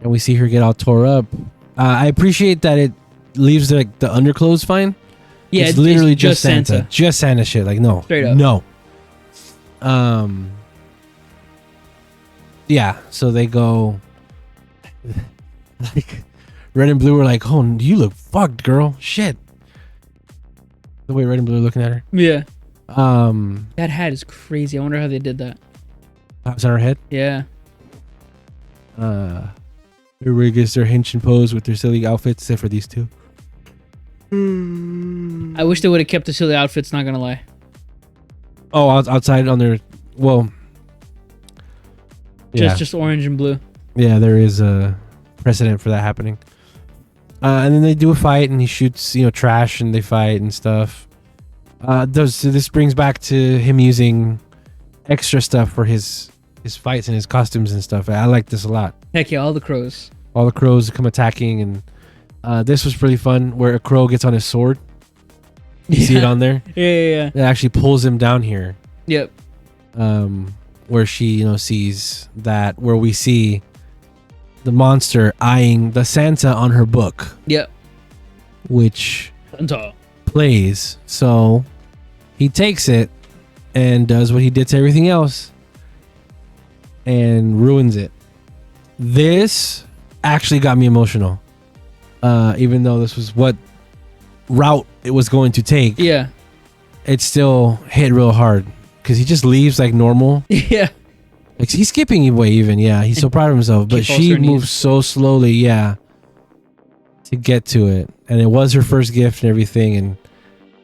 and we see her get all tore up. I appreciate that it leaves the underclothes fine. Yeah, it's literally just Santa. Just Santa shit. Like no, straight up. No. Yeah, so they go like Red and Blue are like, oh, you look fucked, girl. Shit. The way Red and Blue are looking at her. Yeah. That hat is crazy. I wonder how they did that. It's on her head? Yeah. Everybody gets their henshin pose with their silly outfits, except for these two. I wish they would have kept the silly outfits, not gonna lie. Oh, outside on their... Well... Just orange and blue. Yeah, there is a precedent for that happening. And then they do a fight, and he shoots, trash, and they fight and stuff. This brings back to him using extra stuff for his fights and his costumes and stuff. I like this a lot. Heck yeah, all the crows. All the crows come attacking, and this was pretty fun, where a crow gets on his sword. You see it on there? Yeah. It actually pulls him down here. Yep. Where she, sees that, where we see the monster eyeing the Santa on her book. Yep. Which Santa plays. So he takes it and does what he did to everything else and ruins it. This actually got me emotional. Even though this was what route it was going to take. Yeah. It still hit real hard. because he just leaves like normal. Yeah. Like he's skipping away even. Yeah, he's so proud of himself. But she moves so slowly. Yeah. To get to it, and it was her first gift and everything, and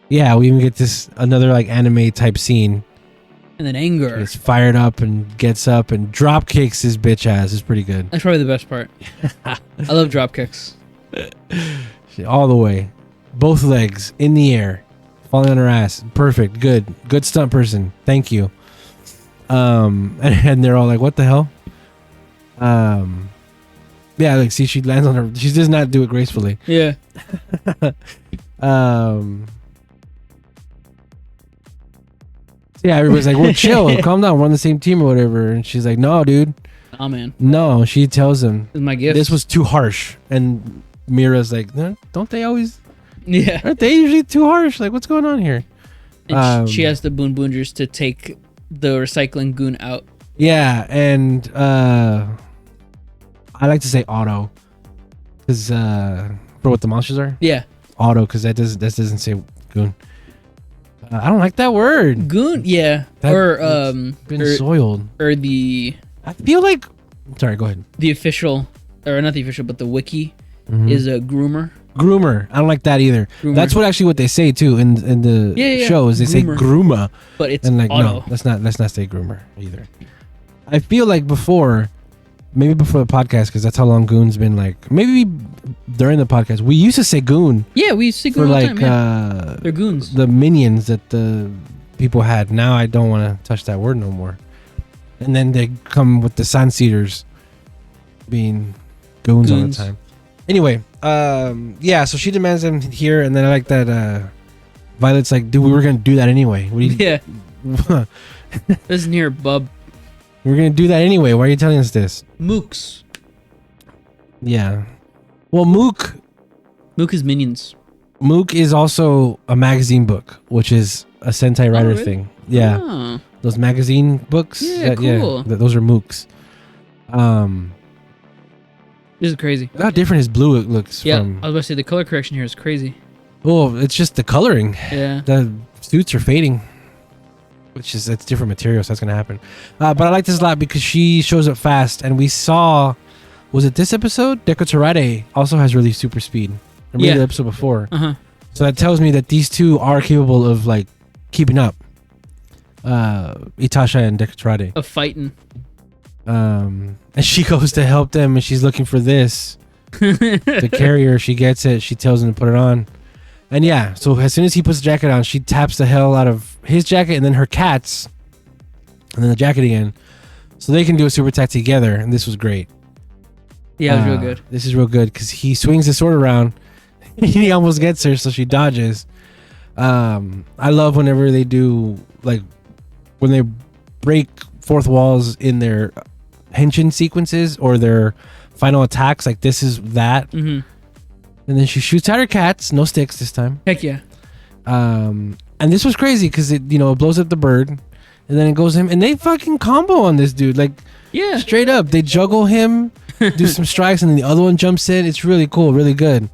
yeah, we even get this another like anime type scene. And then anger. Gets fired up and gets up and drop kicks his bitch ass. It's pretty good. That's probably the best part. I love drop kicks. All the way, both legs in the air, falling on her ass. Perfect. Good stunt person. Thank you. And they're all like, "What the hell?" Yeah, like see, she lands on her. She does not do it gracefully. Yeah. Yeah, everybody's like, "Well, chill, calm down. We're on the same team or whatever." And she's like, "No, dude." Oh man. No, she tells him. This is my gift. This was too harsh, and Mira's like, "No, don't they always? Yeah. Aren't they usually too harsh? Like, what's going on here?" And she has the Boonboomgers to take the recycling goon out. Yeah, and I like to say auto, because for what the monsters are. Yeah. Auto, because that doesn't say goon. I don't like that word. Goon, yeah. Been soiled. Or the. I feel like. Sorry, go ahead. The official, or not the official, but the wiki is a groomer. Groomer. I don't like that either. Groomer. That's what they say too in the shows. They groomer. Say groomer, but it's and like auto. no, let's not say groomer either. I feel like maybe before the podcast, because that's how long Goon's been. Like maybe during the podcast, we used to say goon. Yeah, we used to say goon for all the like time, yeah. They're goons. The minions that the people had. Now I don't want to touch that word no more. And then they come with the SanSeaters being goons all the time. Anyway, yeah. So she demands them here, and then I like that. Violet's like, dude, we were gonna do that anyway. Yeah. Listen here, bub. We're gonna do that anyway. Why are you telling us this? Mooks. Yeah. Well, Mook is Minions. Mook is also a magazine book, which is a Sentai Rider really? thing. Yeah. Oh. Those magazine books. Yeah, cool. Those are Mooks. This is crazy. Look how different his blue looks. Yeah, from. I was about to say the color correction here is crazy. Well, it's just the coloring. Yeah. The suits are fading. It's different material, so that's gonna happen. But I like this a lot because she shows up fast, and we saw, was it this episode? Deku Tsurade also has really super speed. Or maybe the episode before. So that tells me that these two are capable of like keeping up. Itasha and Deku Tsurade. Of fighting. And she goes to help them, and she's looking for this. The carrier, she gets it. She tells him to put it on. And yeah, so as soon as he puts the jacket on, she taps the hell out of his jacket and then her cat's, and then the jacket again, so they can do a super attack together. And this was great. Yeah, it was real good. This is real good because he swings the sword around. He almost gets her, so she dodges. I love whenever they do, like, when they break fourth walls in their henshin sequences or their final attacks. Like, this is that. And then she shoots out her cats, no sticks this time. Heck yeah. And this was crazy because it blows up the bird, and then it goes him, and they fucking combo on this dude, like, yeah, straight up. They juggle him, do some strikes, and then the other one jumps in. It's really cool, really good.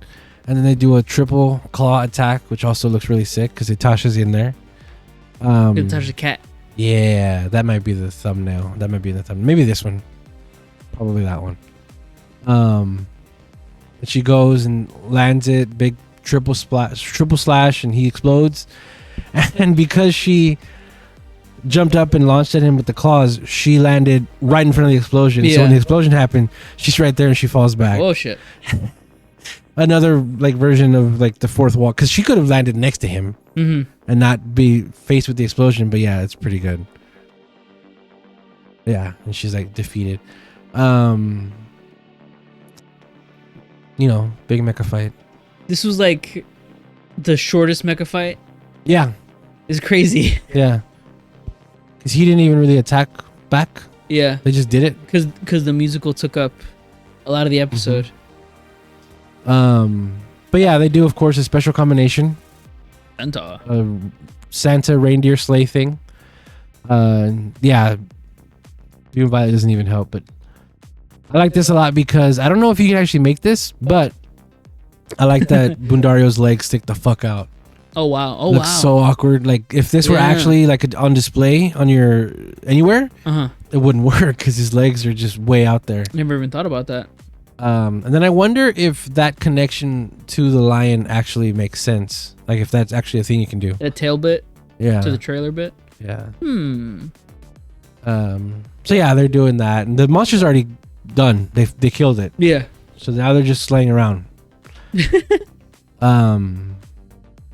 And then they do a triple claw attack, which also looks really sick because Itasha's in there. Itasha's cat. Yeah, that might be the thumbnail. That might be the thumbnail. Maybe this one. Probably that one. And she goes and lands it, big triple slash, and he explodes. And because she jumped up and launched at him with the claws, she landed right in front of the explosion. Yeah. So when the explosion happened, she's right there and she falls back. Oh shit. Another like version of like the fourth wall, because she could have landed next to him and not be faced with the explosion. But yeah, it's pretty good. Yeah, and she's like defeated. Big mecha fight. This was like the shortest mecha fight. Yeah. It's crazy. Yeah. Because he didn't even really attack back. Yeah. They just did it. Because the musical took up a lot of the episode. But yeah, they do, of course, a special combination. Santa. A Santa reindeer sleigh thing. Yeah. Even Violet doesn't even help, but I like this a lot because I don't know if you can actually make this, but I like that Bundario's legs stick the fuck out. Oh wow! Oh Looks wow! so awkward. Like if this were actually like on display on your anywhere, it wouldn't work because his legs are just way out there. Never even thought about that. And then I wonder if that connection to the lion actually makes sense. Like if that's actually a thing you can do. That tail bit. Yeah. To the trailer bit. Yeah. So yeah, they're doing that, and the monster's already done. They killed it. Yeah. So now they're just slaying around.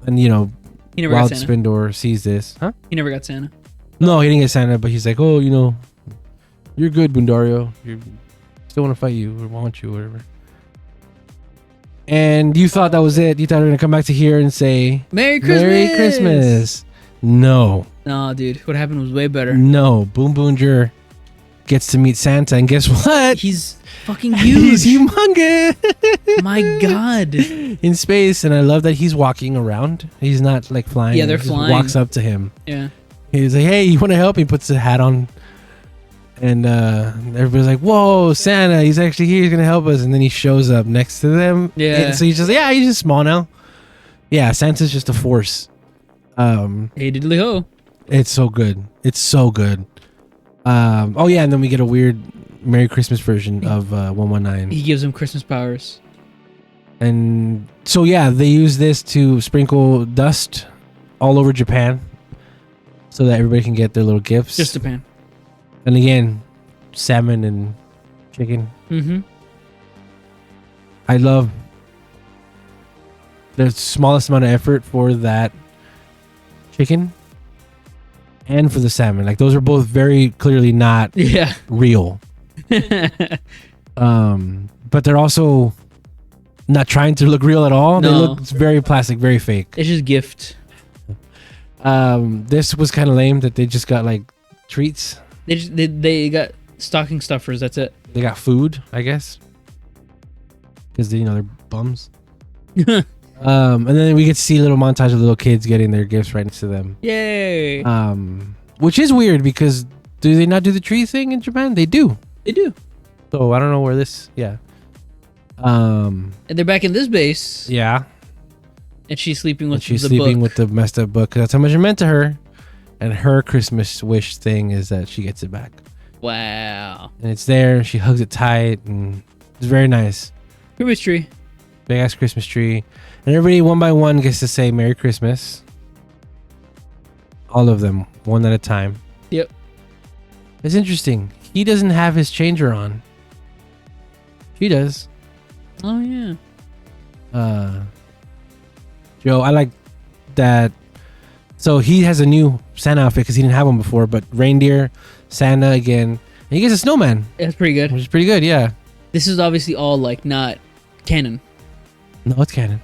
And he never Wild got Santa. Spindor sees this, huh? He never got Santa. No, he didn't get Santa, but he's like, oh, you're good, Bundario. You still want to fight you or want you, whatever. And you thought that was it. You thought they were gonna come back to here and say Merry Christmas. Merry Christmas. No, dude. What happened was way better. no. Boonboomger gets to meet Santa, and guess what? He's fucking huge. He's humongous. My God. In space, and I love that he's walking around. He's not like flying. Yeah, they're He just flying. walks up to him. Yeah. He's like, "Hey, you want to help?" He puts the hat on, and everybody's like, "Whoa, Santa! He's actually here. He's gonna help us." And then he shows up next to them. Yeah. And so he's just small now. Yeah, Santa's just a force. Hey, diddly ho. It's so good. It's so good. Oh yeah, and then we get a weird Merry Christmas version of 119. He gives him Christmas powers. And so yeah, they use this to sprinkle dust all over Japan, so that everybody can get their little gifts. Just Japan. And again, salmon and chicken. Mm-hmm. I love the smallest amount of effort for that chicken and for the salmon. Like those are both very clearly not real. But they're also not trying to look real at all. No. They look very plastic, very fake. It's just gift. This was kind of lame that they just got like treats. They got stocking stuffers. That's it. They got food, I guess, because they're bums. And then we get to see a little montage of little kids getting their gifts right next to them. Yay! Which is weird because do they not do the tree thing in Japan? They do. They do. So I don't know where this. Yeah. And they're back in this base. Yeah. And she's sleeping with She's the sleeping book. with the messed up book. 'Cause that's how much it meant to her. And her Christmas wish thing is that she gets it back. Wow. And it's there. She hugs it tight, and it's very nice. Christmas tree. Big ass Christmas tree. And everybody one by one gets to say Merry Christmas. All of them, one at a time. Yep. It's interesting. He doesn't have his changer on. She does. Oh yeah. Joe, I like that. So he has a new Santa outfit because he didn't have one before, but reindeer, Santa again. And he gets a snowman, That's pretty good. which is pretty good, yeah. This is obviously all like not canon. No, it's canon.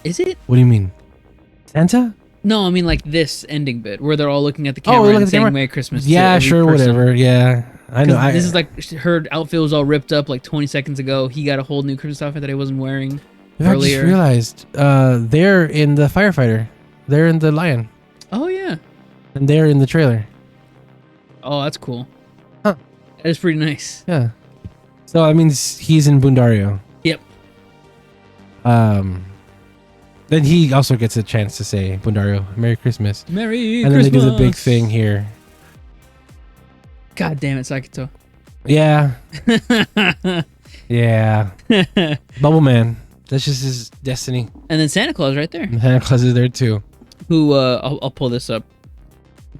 Is it? What do you mean? Santa? No, I mean like this ending bit where they're all looking at the camera look at and the saying camera. Merry Christmas. to Yeah, every sure, person. whatever. Yeah. I know. 'Cause this is like her outfit was all ripped up like 20 seconds ago. He got a whole new Christmas outfit that he wasn't wearing I just earlier. realized they're in the firefighter. They're in the lion. Oh yeah. And they're in the trailer. Oh, that's cool. Huh. That is pretty nice. Yeah. So that means he's in Bundario. Yep. Then he also gets a chance to say Bundario, Merry Christmas. Merry And Christmas. then they do the big thing here. God damn it, Sakito. Yeah. Yeah. Bubble Man. That's just his destiny. And then Santa Claus right there. And Santa Claus is there too. Who I'll pull this up.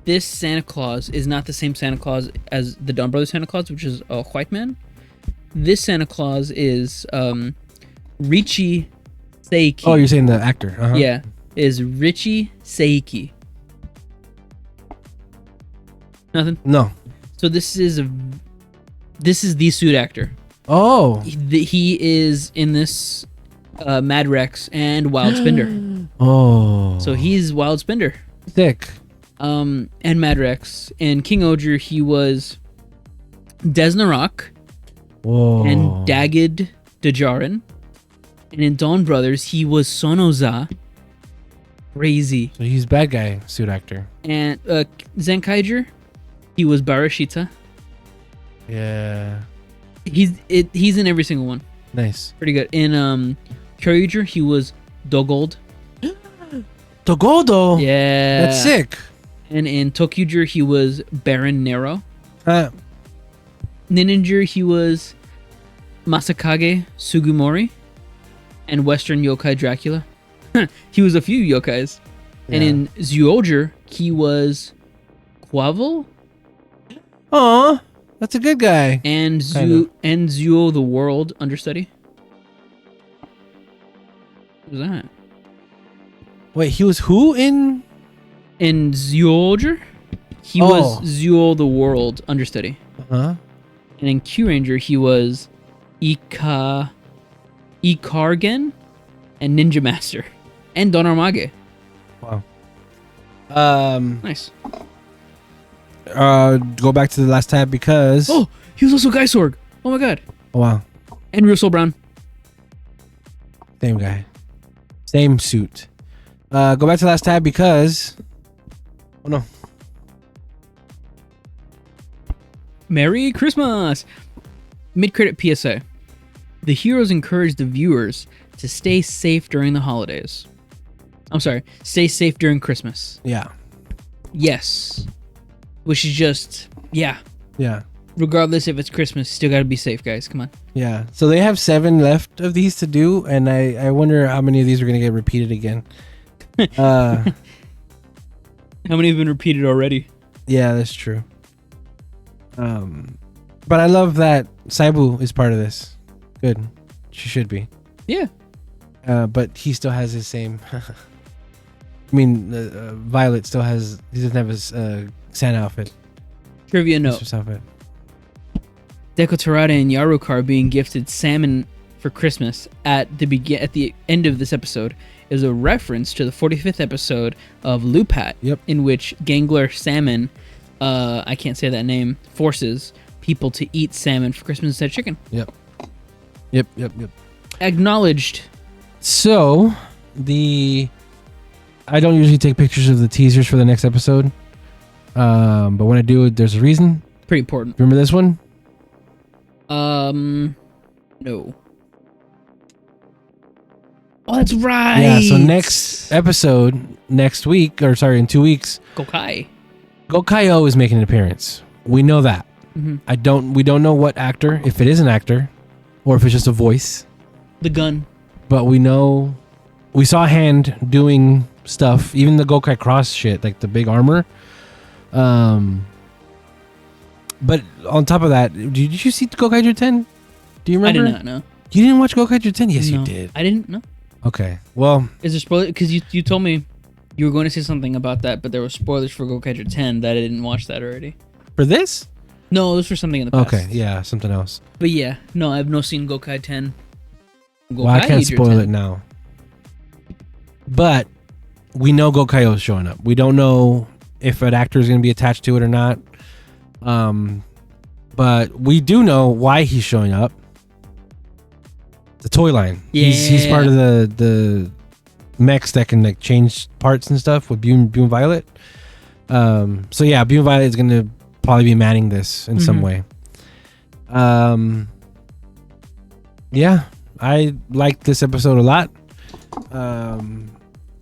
This Santa Claus is not the same Santa Claus as the Dunn Brothers Santa Claus, which is a white man. This Santa Claus is Richie Seiki. Oh, you're saying the actor. Uh-huh. Yeah, is Richie Seiki. Nothing. No. So this is the suit actor. Oh. He is in this Mad Rex and Wild Spinner. Oh. So he's Wild Spinner. Sick. And Mad Rex. In King Oger, he was Desnarok Whoa. and Dagged Dajarin. And in Dawn Brothers, he was Sonoza. Crazy. So he's bad guy suit actor. And Zenkaiger, he was Barashita. Yeah. He's in every single one. Nice. Pretty good. In Kyoryuger, he was Dogold. Togodo. Yeah. That's sick. And in Tokyuger, he was Baron Nero. Uh, Ninninger, he was Masakage Sugimori. And Western Yokai Dracula. He was a few yokais. And Yeah. in Zyuohger, he was Quavel Aw, that's a good guy. and Kinda. Zuo the World understudy. What was that? Wait, he was who in? In Zyuohger, he was Zuo the World understudy. Huh? And in Q Ranger, he was Ikargen and Ninja Master. And Don Armage. Wow. Nice. Go back to the last tab because. Oh, he was also Guy Sorg. Oh my god. Oh, wow. And Real Soul Brown. Same guy. Same suit. Go back to the last tab because. Oh no. Merry Christmas! Mid-credit PSA. The heroes encourage the viewers to stay safe during the holidays. I'm sorry, stay safe during Christmas. Yeah. Yes. Which is just, yeah. Yeah. Regardless if it's Christmas, still gotta be safe, guys. Come on. Yeah. So they have 7 left of these to do, and I wonder how many of these are going to get repeated again. How many have been repeated already? Yeah, that's true. But I love that Saibu is part of this. Good. She should be. Yeah. But he still has his same. I mean, Violet still has. He doesn't have his Santa outfit. Trivia note. Christmas outfit. Deko Terada and Yaruka are being gifted salmon for Christmas at the end of this episode is a reference to the 45th episode of Lupat, Yep. in which Gangler Salmon, I can't say that name, forces people to eat salmon for Christmas instead of chicken. Yep. Acknowledged. So I don't usually take pictures of the teasers for the next episode, but when I do, there's a reason. Pretty important. Remember this one? No. Oh, that's right. Yeah. So next episode, in 2 weeks, Gokai. Gokaio is making an appearance. We know that. Mm-hmm. We don't know what actor, if it is an actor, or if it's just a voice. The gun. But we know, we saw Hand doing stuff, even the Gokai Cross shit, like the big armor. But on top of that, did you see Gokaiger 10? Do you remember? I did not know. You didn't watch Gokaiger 10? Yes, No, you did. I didn't know. Okay. Well, Is there spoiler? Because you told me you were going to say something about that, but there were spoilers for Gokaiger 10 that I didn't watch that already. for this? No, it was for something in the past. Okay. Yeah, something else. But yeah, no, I've no seen Gokai 10. Well, I can't spoil it now. But we know Gokaio is showing up. We don't know if an actor is going to be attached to it or not. But we do know why he's showing up. The toy line. Yeah. He's part of the mechs that can like change parts and stuff with Boom Violet. So yeah, Boom Violet is going to probably be manning this in some way. Yeah, I liked this episode a lot.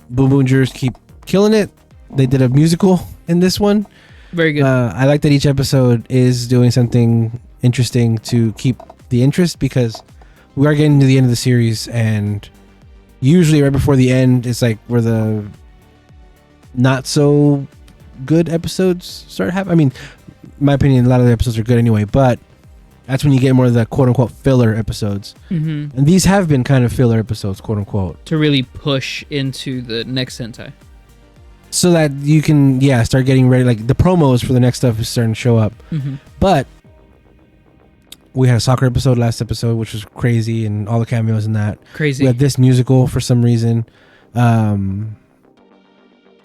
Boonboomgers keep killing it. They did a musical in this one. Very good. I like that each episode is doing something interesting to keep the interest, because we are getting to the end of the series, and usually right before the end it's like where the not so good episodes start happening. I mean, in my opinion, a lot of the episodes are good anyway, but that's when you get more of the quote-unquote filler episodes. And these have been kind of filler episodes, quote-unquote. To really push into the next Sentai. So that you can, start getting ready. Like, the promos for the next stuff is starting to show up. But we had a soccer episode last episode, which was crazy, and all the cameos in that. Crazy. We had this musical for some reason. And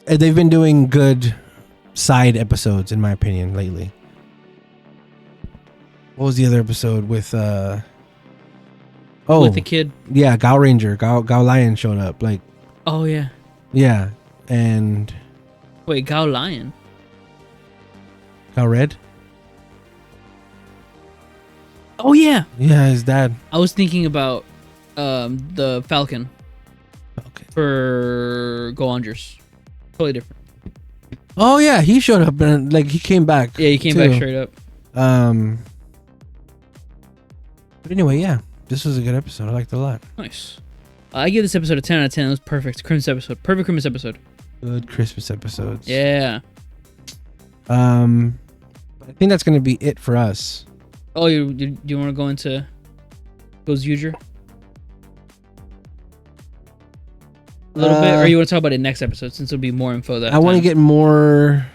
they've been doing good side episodes, in my opinion, lately. What was the other episode with With the kid. Yeah, Gao Ranger, Gao Lion showed up. Like, Oh, yeah. yeah, and Wait, Gao Lion? Gao Red? Oh, yeah. Yeah, his dad. I was thinking about the Falcon Okay. for Go Onjers. Totally different. Oh yeah, he showed up and like he came back. Yeah, he came too. back straight up. But anyway, yeah, this was a good episode. I liked it a lot. Nice. I give this episode a 10 out of 10. It was perfect. Christmas episode. Perfect Christmas episode. Good Christmas episodes. Yeah. I think that's gonna be it for us. Oh, do you want to go into Goes User? A little bit, or you want to talk about it next episode since it'll be more info that I want to get more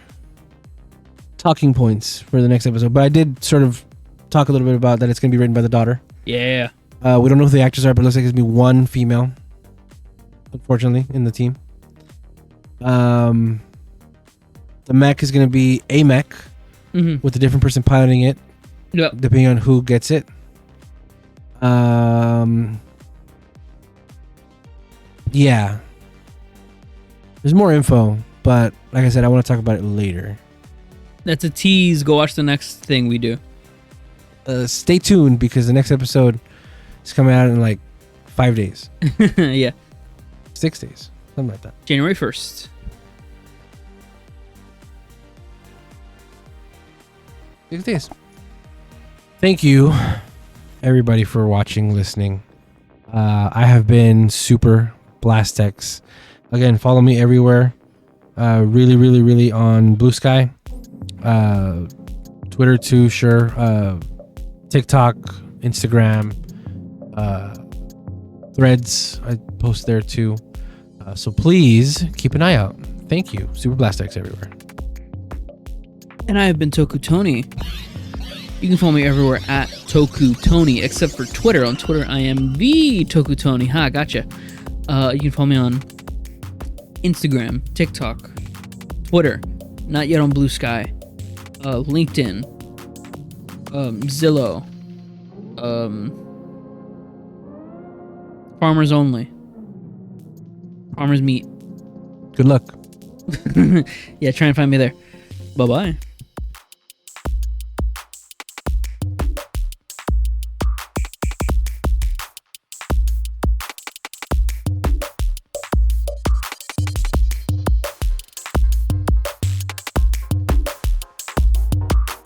talking points for the next episode, but I did sort of talk a little bit about that it's going to be written by the daughter. Yeah. We don't know who the actors are, but it looks like it's going to be one female, unfortunately, in the team. The mech is going to be a mech with a different person piloting it, depending on who gets it. Yeah. There's more info, but like I said, I want to talk about it later. That's a tease. Go watch the next thing we do. Stay tuned because the next episode is coming out in like 5 days. Yeah. 6 days. Something like that. January 1st. 6 days. Thank you, everybody, for watching, listening. I have been Super Blastex. Again, follow me everywhere. Really on Blue Sky. Twitter too, sure. TikTok, Instagram, Threads. I post there too. So please keep an eye out. Thank you. Super Blastex everywhere. And I have been Toku Tony. You can follow me everywhere at Toku Tony, except for Twitter. On Twitter, I am the Toku Tony. Ha, gotcha. You can follow me on Instagram, TikTok, Twitter, not yet on Blue Sky, LinkedIn, Zillow, Farmers Only, Farmers Meat. Good luck. Yeah, try and find me there. Bye-bye.